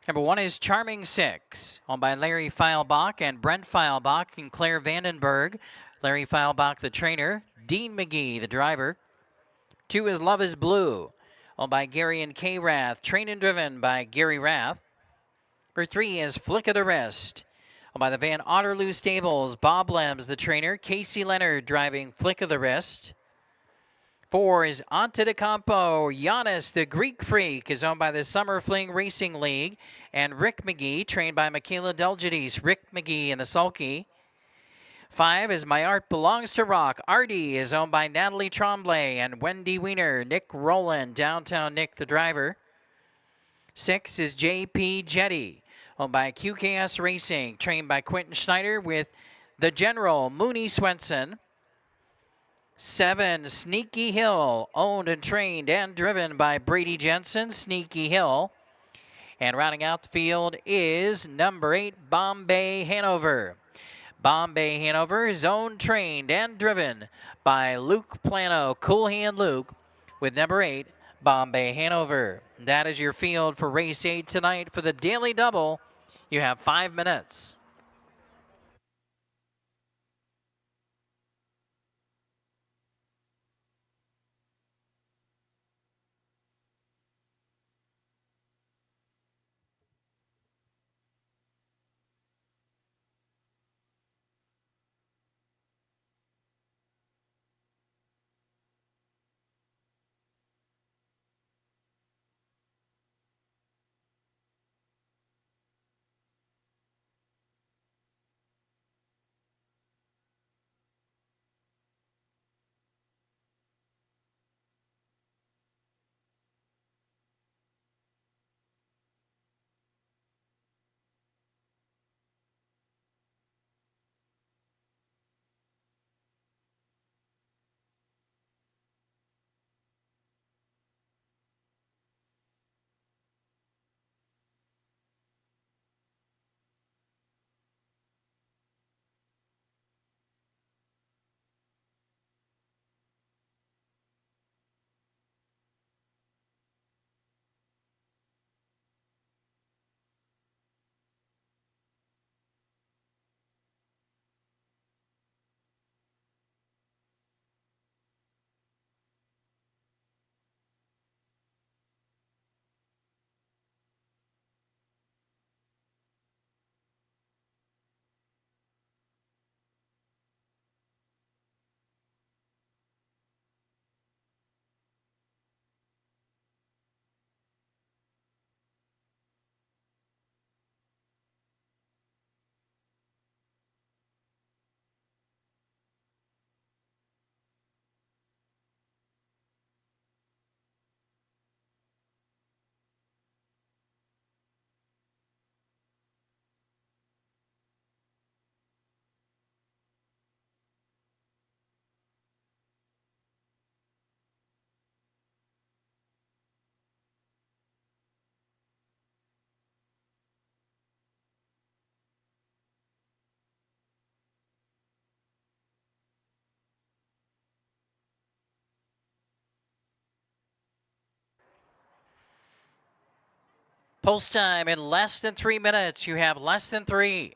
Number 1 is Charming Six, owned by Larry Feilbach and Brent Feilbach and Claire Vandenberg. Larry Feilbach, the trainer. Dean McGee, the driver. 2 is Love is Blue, owned by Gary and Kay Rath, trained and driven by Gary Rath. Number 3 is Flick of the Wrist, owned by the Van Otterloo Stables. Bob Lems, the trainer. Casey Leonard driving Flick of the Wrist. 4 is Ante de Campo. Giannis, the Greek Freak, is owned by the Summer Fling Racing League. And Rick McGee, trained by Michaela Delgides. Rick McGee in the sulky. 5 is My Art Belongs to Rock. Artie is owned by Natalie Tremblay and Wendy Wiener. Nick Rowland, Downtown Nick, the driver. 6 is JP Jetty, owned by QKS Racing, trained by Quentin Schneider with the General Mooney Swenson. 7, Sneaky Hill, owned and trained and driven by Brady Jensen, Sneaky Hill. And rounding out the field is number 8, Bombay Hanover. Bombay Hanover is owned, trained, and driven by Luke Plano, Cool Hand Luke, with number 8, Bombay Hanover. That is your field for race 8 tonight. For the Daily Double, you have 5 minutes. Post time in less than 3 minutes. You have less than 3.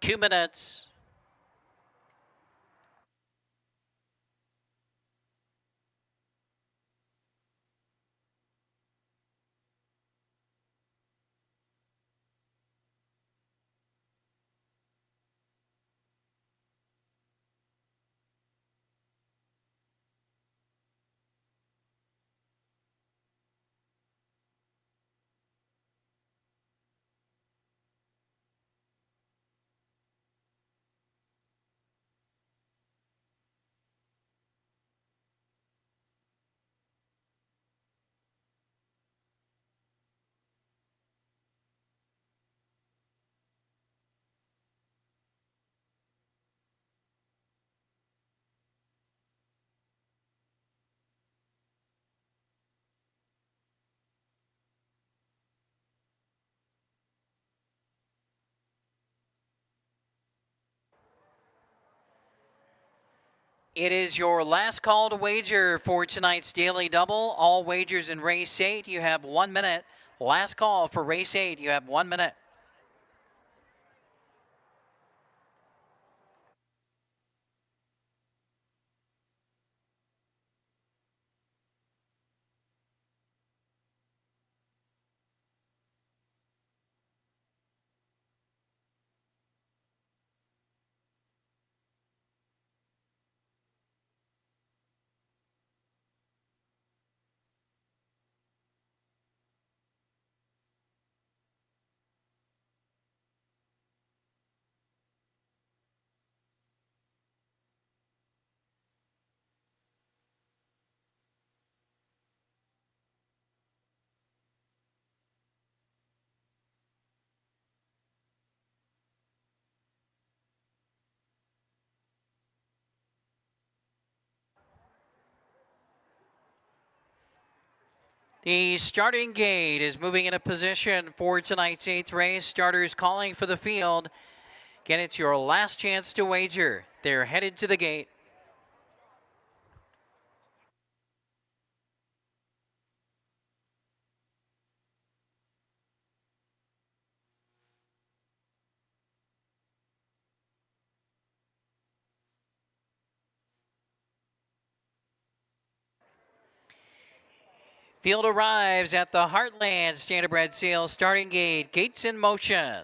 Two minutes. It is your last call to wager for tonight's Daily Double. All wagers in race 8. You have 1 minute. Last call for race 8. You have 1 minute. The starting gate is moving into position for tonight's 8th race. Starters calling for the field. Again, it's your last chance to wager. They're headed to the gate. Field arrives at the Heartland Standardbred Sales starting gate. Gates in motion.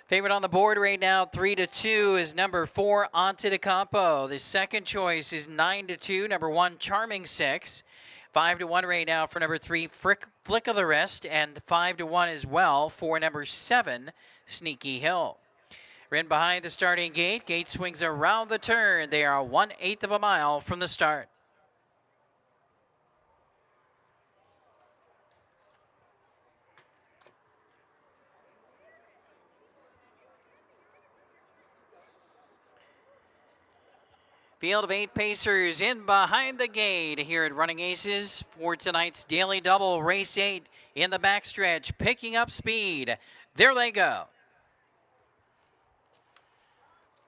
Favorite on the board right now, 3-2, is number 4, Antetokounmpo. The second choice is 9-2, number 1, Charming 6. 5-1 right now for number 3, Flick of the Wrist, and 5-1 as well for number 7, Sneaky Hill. Ran behind the starting gate. Gate swings around the turn. They are 1/8 of a mile from the start. Field of 8 pacers in behind the gate here at Running Aces for tonight's Daily Double, race 8 in the backstretch, picking up speed. There they go.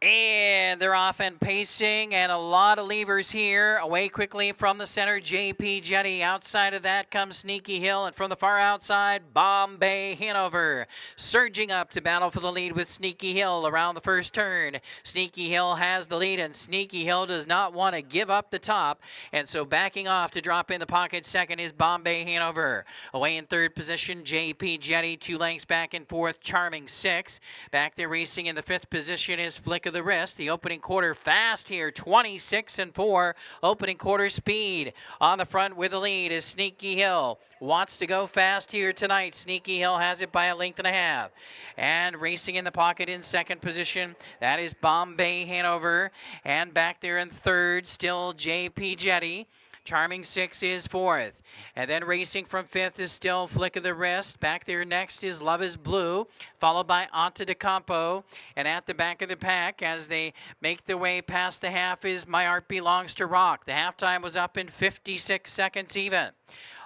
And they're off and pacing, and a lot of levers here. Away quickly from the center, JP Jetty. Outside of that comes Sneaky Hill, and from the far outside, Bombay Hanover. Surging up to battle for the lead with Sneaky Hill around the first turn. Sneaky Hill has the lead, and Sneaky Hill does not want to give up the top, and so backing off to drop in the pocket second is Bombay Hanover. Away in third position, JP Jetty. 2 lengths back and forth, Charming 6. Back there racing in the 5th position is Flick of the Wrist. The opening quarter fast here, 26-4. Opening quarter speed. On the front with the lead is Sneaky Hill. Wants to go fast here tonight. Sneaky Hill has it by 1.5 lengths. And racing in the pocket in second position, that is Bombay Hanover. And back there in third, still JP Jetty. Charming 6 is 4th. And then racing from 5th is still Flick of the Wrist. Back there next is Love is Blue, followed by Antetokounmpo. And at the back of the pack, as they make their way past the half, is My Art Belongs to Rock. The halftime was up in 56 seconds even.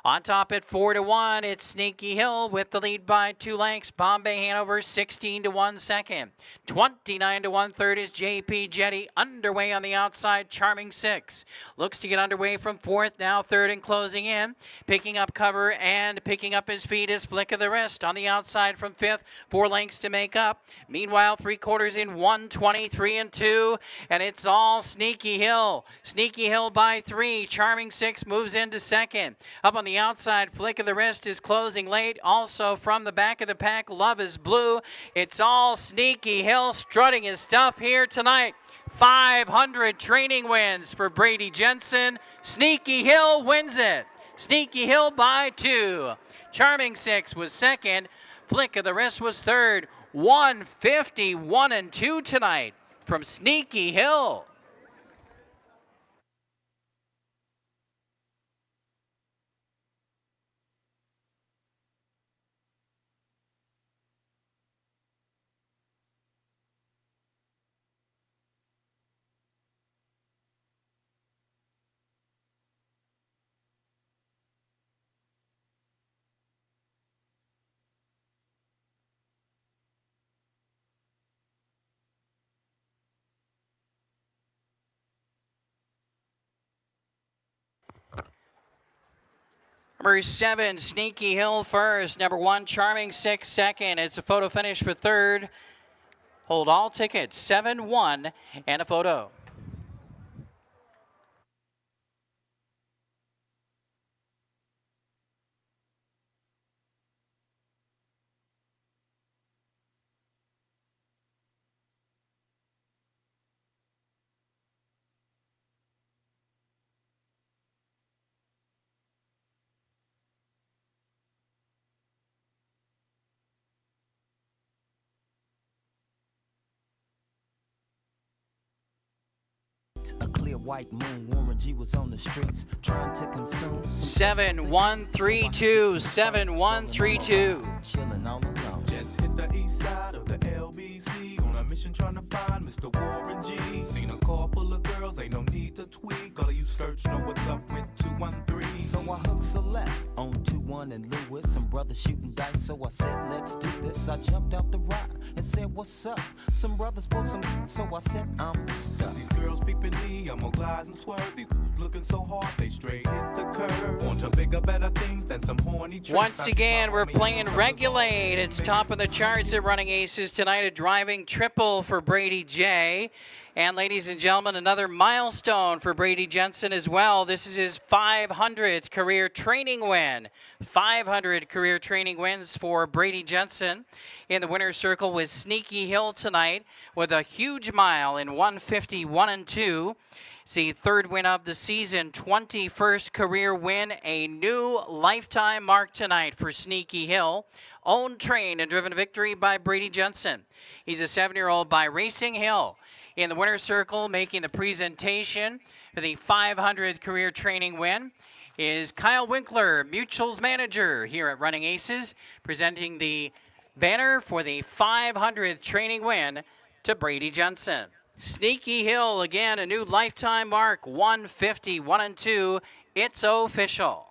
On top at 4-1, it's Sneaky Hill with the lead by 2 lengths. Bombay Hanover 16-1 second. 29-1 third is JP Jetty. Underway on the outside, Charming 6. Looks to get underway from 4th, now 3rd and closing in. Picking up cover and picking up his feet is Flick of the Wrist. On the outside from 5th, 4 lengths to make up. Meanwhile, 3/4 in 1:23-2, and it's all Sneaky Hill. Sneaky Hill by 3. Charming 6 moves into second. Up on the outside, Flick of the Wrist is closing late. Also from the back of the pack, Love is Blue. It's all Sneaky Hill strutting his stuff here tonight. 500 training wins for Brady Jensen. Sneaky Hill wins it. Sneaky Hill by 2. Charming 6 was second. Flick of the Wrist was third. 151-2 tonight from Sneaky Hill. Number 7, Sneaky Hill first. Number 1, Charming 6 second. It's a photo finish for third. Hold all tickets, 7-1, and a photo. A clear white moon, Warren G was on the streets trying to consume 7-1-3-2, 7-1-3-2. Chilling all alone. Just hit the east side of the LBC on a mission trying to find Mr. Warren G. Seen a car full of girls, ain't no need to tweak. All of you search know what's up with 213. So I hooked select on 2-1 and Lewis. Some brothers shooting dice, so I said, let's do this. I jumped out the ride and said, what's up? Some brothers pulled some, so I said, I'm stuck. Since these girls peeping me, I'm gonna glide and swerve. These looking so hard, they straight hit the curve. Want to bigger, better things than some horny tricks. Once again, we're playing Regulate. It's top of the charts at Running Aces tonight. A driving triple for Brady J. And ladies and gentlemen, another milestone for Brady Jensen as well. This is his 500th career training win. 500 career training wins for Brady Jensen. In the winner's circle with Sneaky Hill tonight with a huge mile in 151-2. It's the third win of the season, 21st career win, a new lifetime mark tonight for Sneaky Hill. Owned, trained, and driven to victory by Brady Jensen. He's a 7-year-old by Racing Hill. In the winner's circle, making the presentation for the 500th career training win is Kyle Winkler, Mutual's manager here at Running Aces, presenting the banner for the 500th training win to Brady Jensen. Sneaky Hill, again, a new lifetime mark, 151-2. It's official.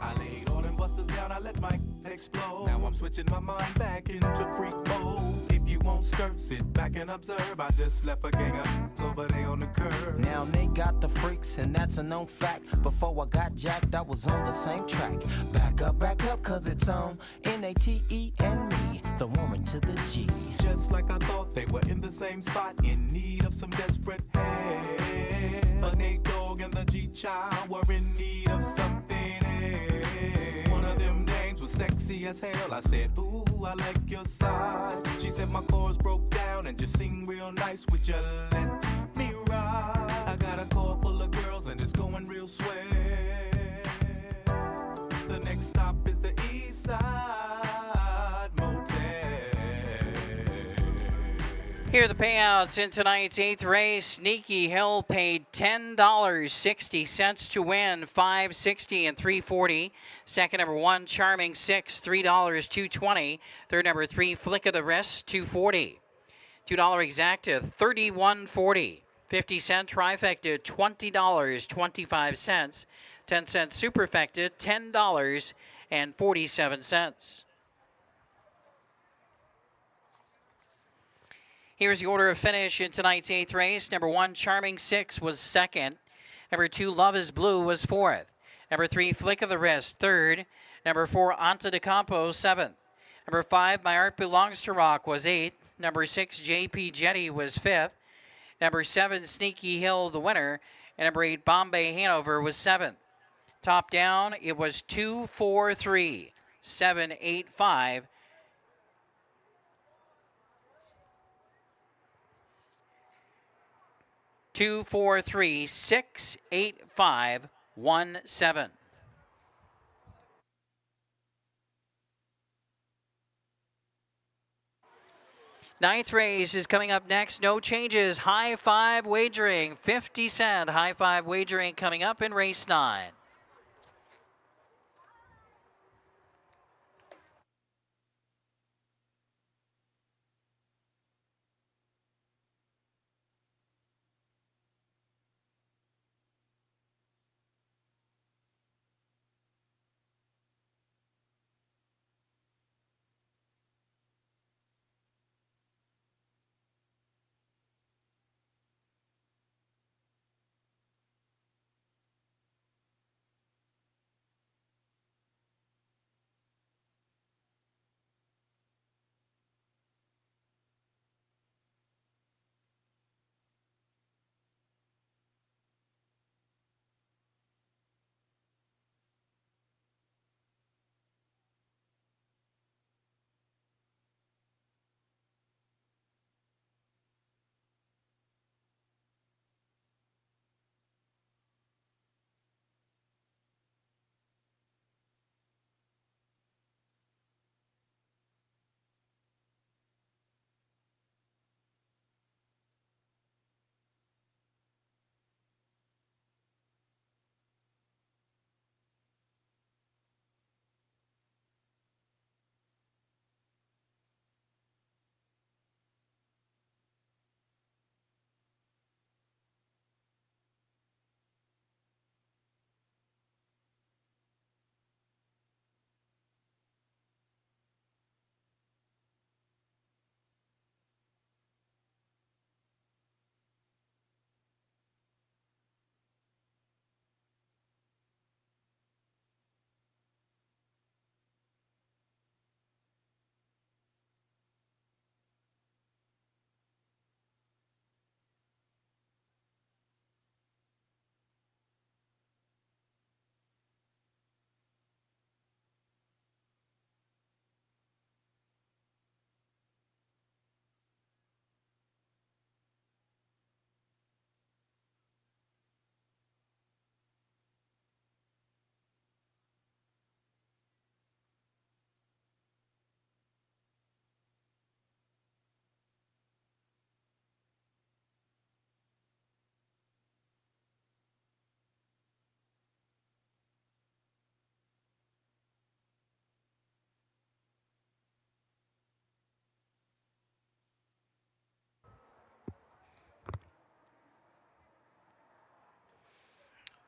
I laid all them busters down, I let my explode. Now I'm switching my mind back into freak mode. If you won't skirt, sit back and observe. I just left a gang of over there on the curb. Now they got the freaks, and that's a known fact. Before I got jacked, I was on the same track. Back up, cause it's on N-A-T-E and me, the woman to the G. Just like I thought, they were in the same spot, in need of some desperate help. The Nate Dogg and the G-Child were in need of something else. One of them dames was sexy as hell. I said, ooh, I like your size. She said my chords broke down and just sing real nice. Would you let me ride? I got a car full of girls and it's going real swell. The next stop is the East Side Motel. Here are the payouts in tonight's 8th race. Sneaky Hill paid $10.60 to win, $5.60 and $3.40. Second, number 1, Charming 6, $3, $2.20. Third, number 3, Flick of the Wrist, $2.40. $2 exacta, $31.40. 50-cent trifecta, $20.25. 10-cent superfecta, $10.47. Here's the order of finish in tonight's 8th race. Number 1, Charming 6 was second. Number 2, Love is Blue was fourth. Number 3, Flick of the Wrist, third. Number 4, Anta de Campo, seventh. Number 5, My Art Belongs to Rock was eighth. Number 6, JP Jetty was fifth. Number 7, Sneaky Hill, the winner. And number 8, Bombay Hanover was seventh. Top down, it was 2, 4, 3, 7, 8, 5. 2, 4, 3, 6, 8, 5, 1, 7. Ninth race is coming up next. No changes. High five wagering. 50-cent high five wagering coming up in race 9.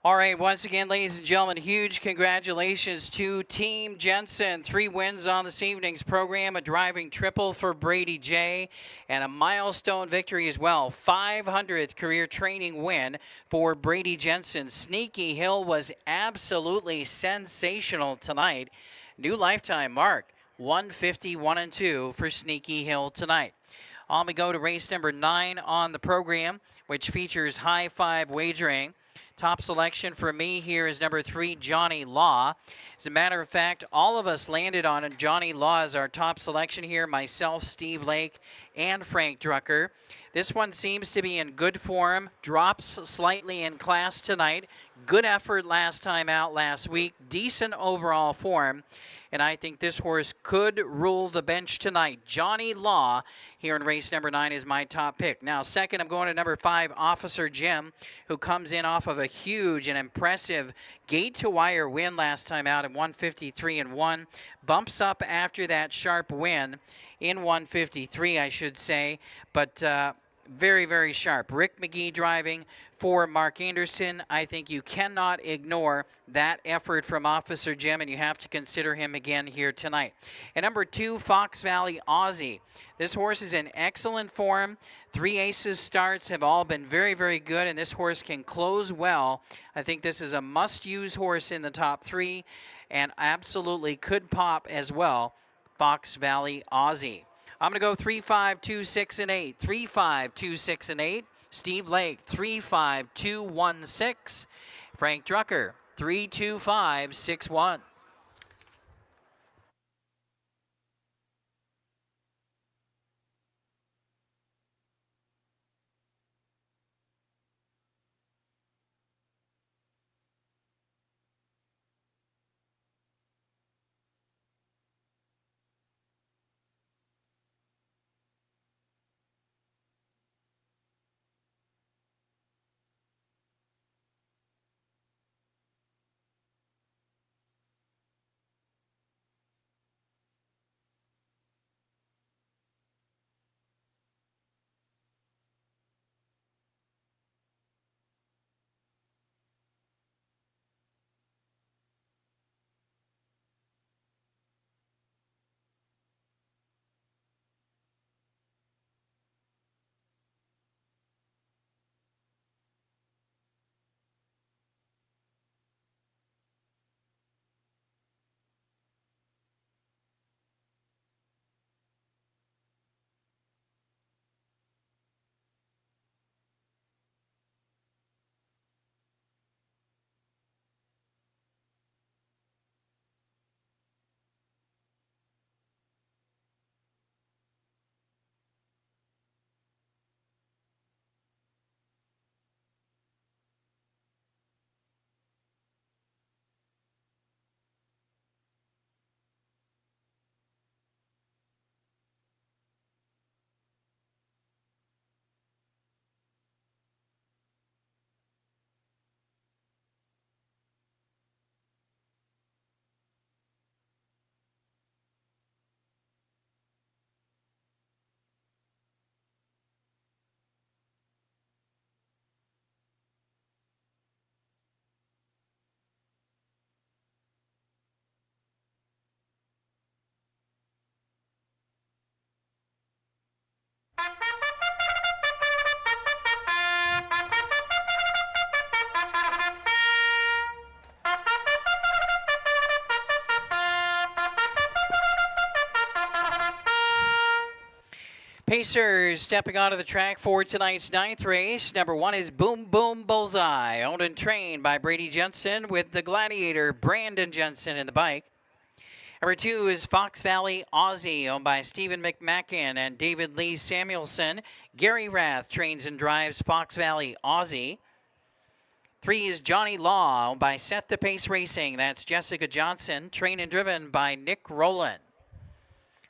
All right, once again, ladies and gentlemen, huge congratulations to Team Jensen. 3 wins on this evening's program, a driving triple for Brady J, and a milestone victory as well. 500th career training win for Brady Jensen. Sneaky Hill was absolutely sensational tonight. New lifetime mark, 151-2 for Sneaky Hill tonight. On we go to race number 9 on the program, which features high five wagering. Top selection for me here is number 3, Johnny Law. As a matter of fact, all of us landed on Johnny Law as our top selection here, myself, Steve Lake, and Frank Drucker. This one seems to be in good form, drops slightly in class tonight. Good effort last time out last week, decent overall form. And I think this horse could rule the bench tonight. Johnny Law here in race number 9 is my top pick. Now, second, I'm going to number 5, Officer Jim, who comes in off of a huge and impressive gate-to-wire win last time out at 153-1. Bumps up after that sharp win in 153, I should say. But very, very sharp. Rick McGee driving for Mark Anderson. I think you cannot ignore that effort from Officer Jim, and you have to consider him again here tonight. And number 2, Fox Valley Aussie. This horse is in excellent form. 3 aces starts have all been very, very good, and this horse can close well. I think this is a must-use horse in the top 3, and absolutely could pop as well. Fox Valley Aussie. I'm going to go 3, 5, 2, 6, and 8. 3, 5, 2, 6, and 8. Steve Lake, 3, 5, 2, 1, 6. Frank Drucker, 3, 2, 5, 6, 1. Pacers stepping onto the track for tonight's 9th race. Number 1 is Boom Boom Bullseye, owned and trained by Brady Jensen with the Gladiator Brandon Jensen in the bike. Number 2 is Fox Valley Aussie, owned by Stephen McMacken and David Lee Samuelson. Gary Rath trains and drives Fox Valley Aussie. 3 is Johnny Law, owned by Set the Pace Racing. That's Jessica Johnson, trained and driven by Nick Rowland.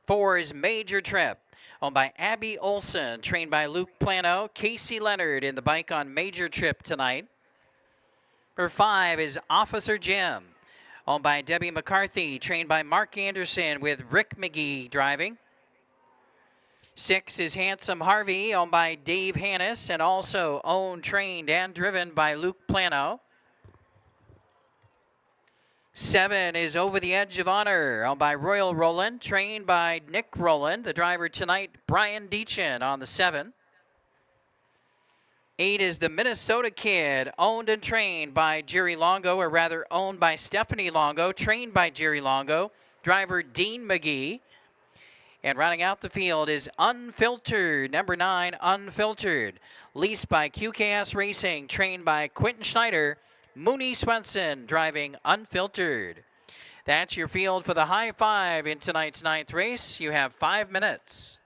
4 is Major Trip, owned by Abby Olson, trained by Luke Plano. Casey Leonard in the bike on Major Trip tonight. Number 5 is Officer Jim, owned by Debbie McCarthy, trained by Mark Anderson with Rick McGee driving. 6 is Handsome Harvey, owned by Dave Hannis, and also owned, trained, and driven by Luke Plano. 7 is Over the Edge of Honor, owned by Royal Roland, trained by Nick Roland. The driver tonight, Brian Deachin, on the 7. 8 is the Minnesota Kid, owned and trained by Jerry Longo, or rather owned by Stephanie Longo, trained by Jerry Longo. Driver Dean McGee. And rounding out the field is Unfiltered, number 9, Unfiltered. Leased by QKS Racing, trained by Quentin Schneider. Mooney Swenson driving Unfiltered. That's your field for the high five in tonight's 9th race. You have 5 minutes.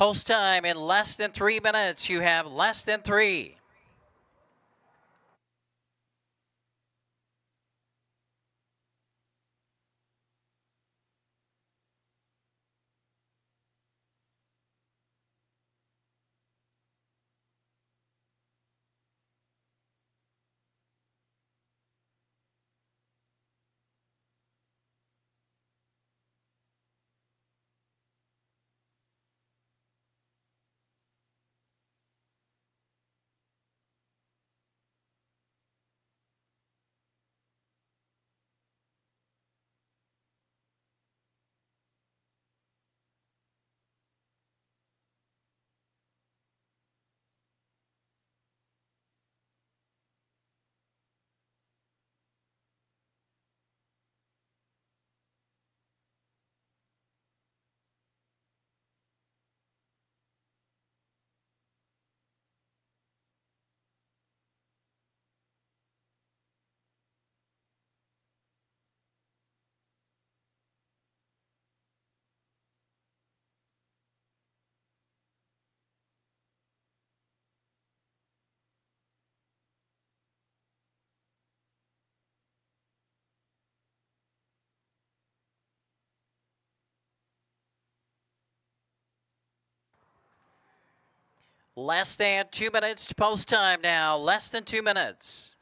Post time in less than 3 minutes. You have less than 3. Less than 2 minutes to post time now. Less than 2 minutes.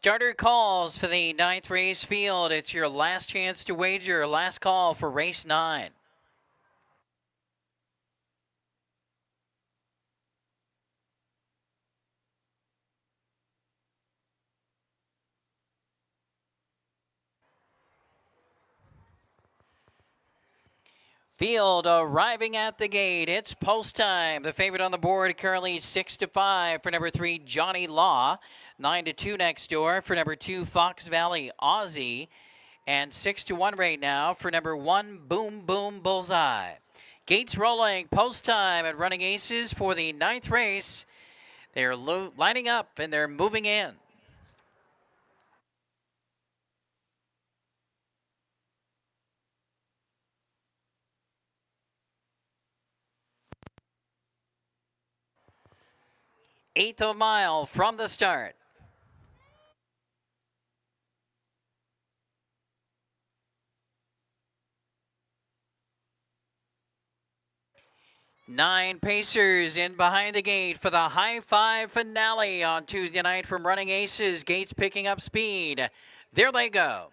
Starter calls for the 9th race field. It's your last chance to wager. Last call for race 9. Field arriving at the gate. It's post time. The favorite on the board currently 6-5 for number 3, Johnny Law. 9-2 next door for number 2, Fox Valley Aussie. And 6-1 right now for number 1, Boom Boom Bullseye. Gates rolling. Post time at Running Aces for the 9th race. They're lining up and they're moving in. Eighth of a mile from the start. Nine pacers in behind the gate for the High Five finale on Tuesday night from Running Aces. Gates picking up speed. There they go.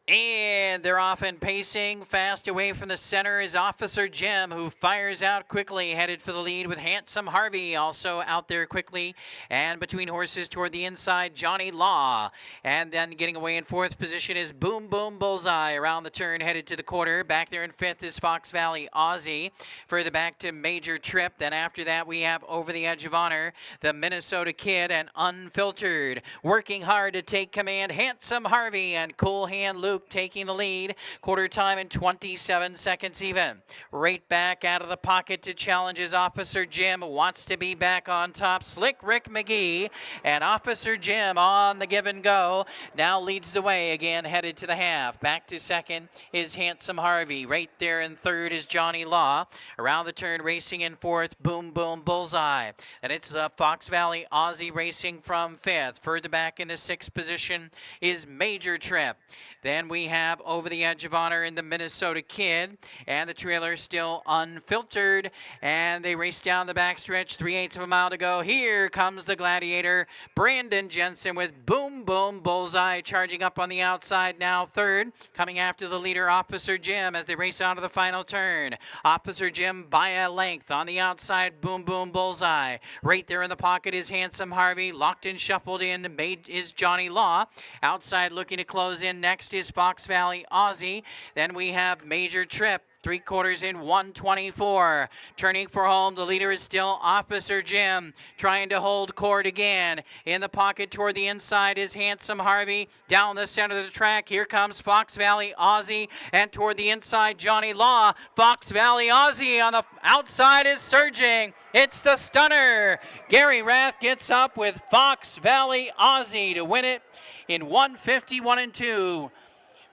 And they're off and pacing. Fast away from the center is Officer Jim, who fires out quickly, headed for the lead with Handsome Harvey also out there quickly. And between horses toward the inside, Johnny Law. And then getting away in 4th position is Boom Boom Bullseye. Around the turn, headed to the quarter. Back there in 5th is Fox Valley Aussie. Further back to Major Trip. Then after that, we have Over the Edge of Honor, the Minnesota Kid, and Unfiltered. Working hard to take command, Handsome Harvey and Cool Hand Luke taking the lead. Quarter time in 27 seconds even. Right back out of the pocket to challenge his Officer Jim. Wants to be back on top. Slick Rick McGee and Officer Jim on the give and go. Now leads the way again, headed to the half. Back to second is Handsome Harvey. Right there in 3rd is Johnny Law. Around the turn, racing in 4th, Boom Boom Bullseye. And it's Fox Valley Aussie racing from 5th. Further back in the 6th position is Major Trip. Then we have Over the Edge of Honor in the Minnesota Kid, and the trailer still Unfiltered, and they race down the backstretch, 3/8 of a mile to go. Here comes the Gladiator, Brandon Jensen with Boom Boom Bullseye charging up on the outside now 3rd, coming after the leader Officer Jim as they race out of the final turn. Officer Jim by a length on the outside, Boom Boom Bullseye. Right there in the pocket is Handsome Harvey, locked and shuffled in is Johnny Law. Outside looking to close in next is Fox Valley Aussie. Then we have Major Trip. 3/4 in 124. Turning for home, the leader is still Officer Jim. Trying to hold court again. In the pocket toward the inside is Handsome Harvey. Down the center of the track, here comes Fox Valley Aussie. And toward the inside, Johnny Law. Fox Valley Aussie on the outside is surging. It's the stunner. Gary Rath gets up with Fox Valley Aussie to win it in 151 and 2.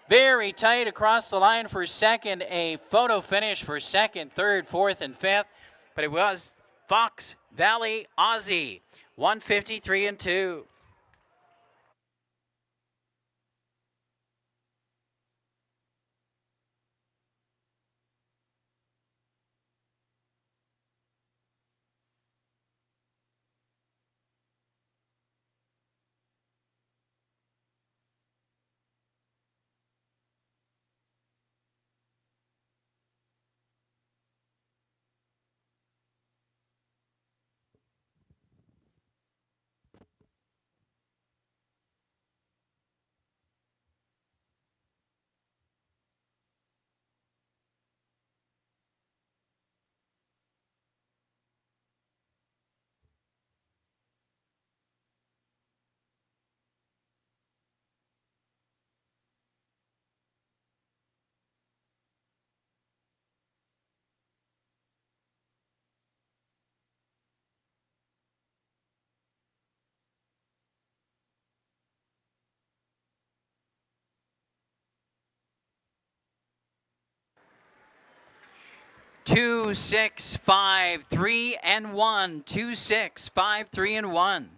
Very tight across the line for second. A photo finish for second, third, fourth, and fifth. But it was Fox Valley Aussie. 153 and 2. Two, 6, 5, 3, and 1. 2, 6, 5, 3, and 1.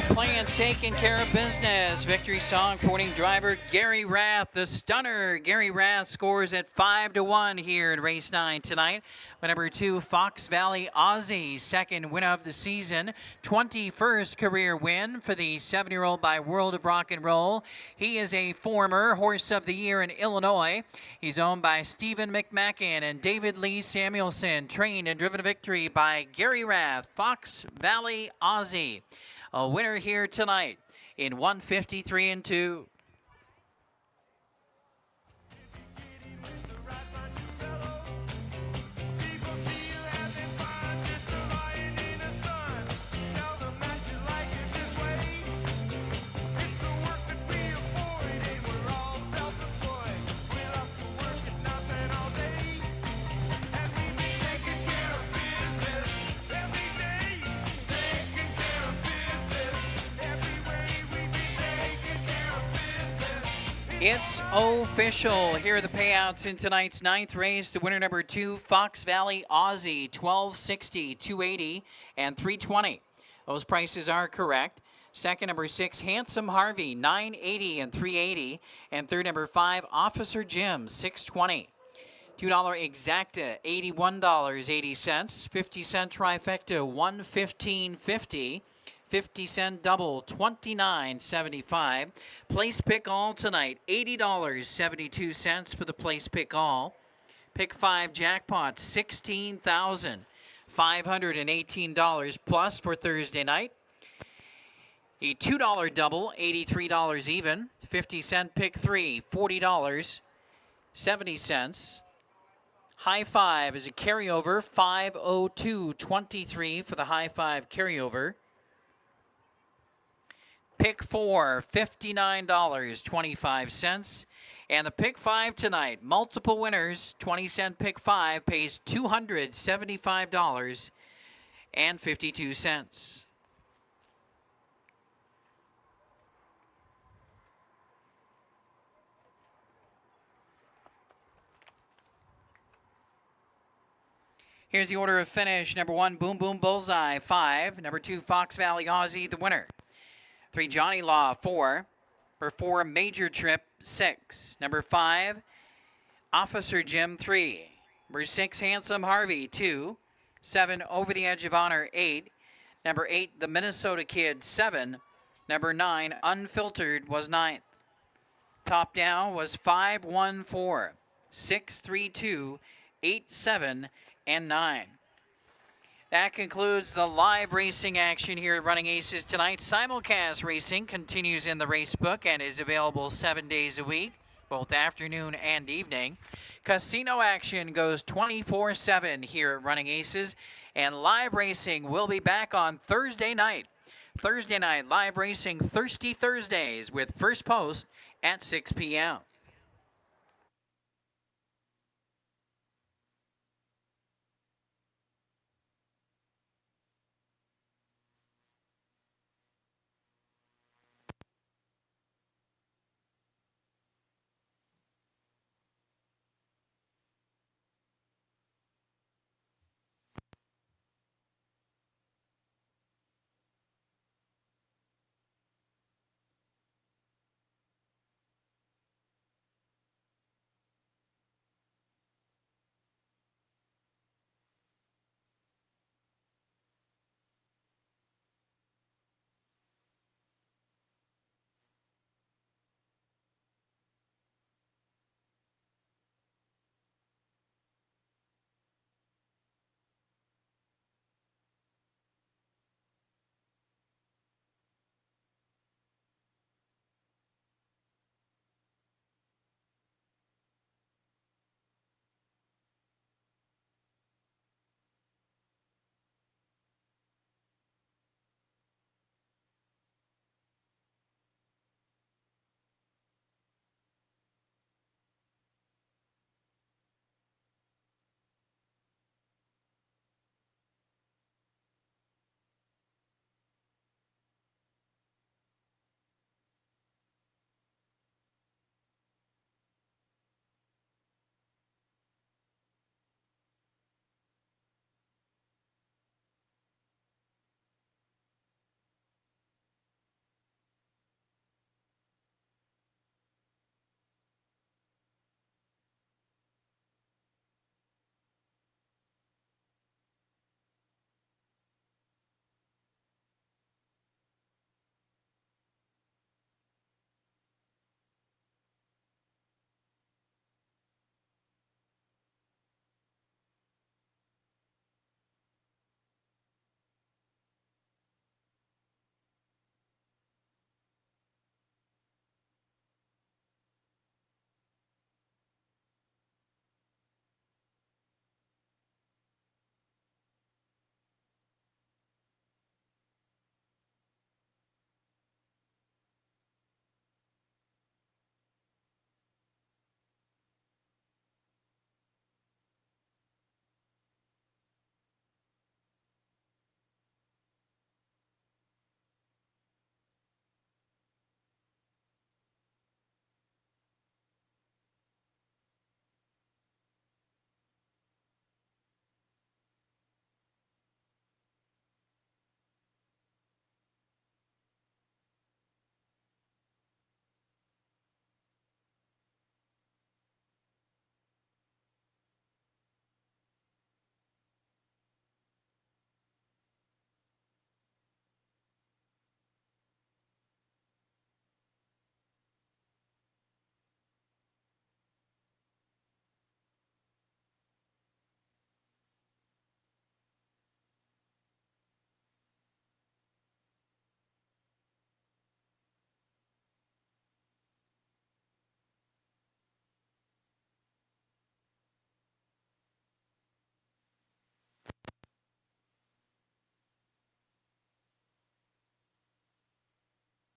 Playing Taking Care of Business. Victory song for winning driver Gary Rath, the stunner. Gary Rath scores at 5-1 here in race 9 tonight. With number 2, Fox Valley Aussie, second win of the season. 21st career win for the 7-year-old by World of Rock and Roll. He is a former Horse of the Year in Illinois. He's owned by Stephen McMacken and David Lee Samuelson. Trained and driven to victory by Gary Rath, Fox Valley Aussie. A winner here tonight in 153 and 2. It's official. Here are the payouts in tonight's 9th race. The winner number 2, Fox Valley Aussie, $12.60, $2.80, and $3.20. Those prices are correct. Second, number 6, Handsome Harvey, $9.80 and $3.80. And third, number 5, Officer Jim, $6.20. $2 exacta, $81.80. 50-cent trifecta, $115.50. 50-cent double, $29.75. Place pick all tonight, $80.72 for the place pick all. Pick 5 jackpot, $16,518 plus for Thursday night. A $2 double, $83 even. 50-cent pick 3, $40.70. High 5 is a carryover, $502.23 for the high 5 carryover. Pick 4, $59.25. And the pick 5 tonight, multiple winners, 20-cent pick 5 pays $275.52. Here's the order of finish. Number 1, Boom Boom Bullseye, 5. Number 2, Fox Valley Aussie, the winner. 3, Johnny Law, 4. Number 4, Major Trip, 6. Number 5, Officer Jim, 3. Number 6, Handsome Harvey, 2. 7, Over the Edge of Honor, 8. Number 8, The Minnesota Kid, 7. Number 9, Unfiltered, was 9th. Top down was 5, 1, 4, 6, 3, 2, 8, 7, and 9. That concludes the live racing action here at Running Aces tonight. Simulcast racing continues in the race book and is available 7 days a week, both afternoon and evening. Casino action goes 24/7 here at Running Aces, and live racing will be back on Thursday night. Thursday night live racing, Thirsty Thursdays with first post at 6 p.m.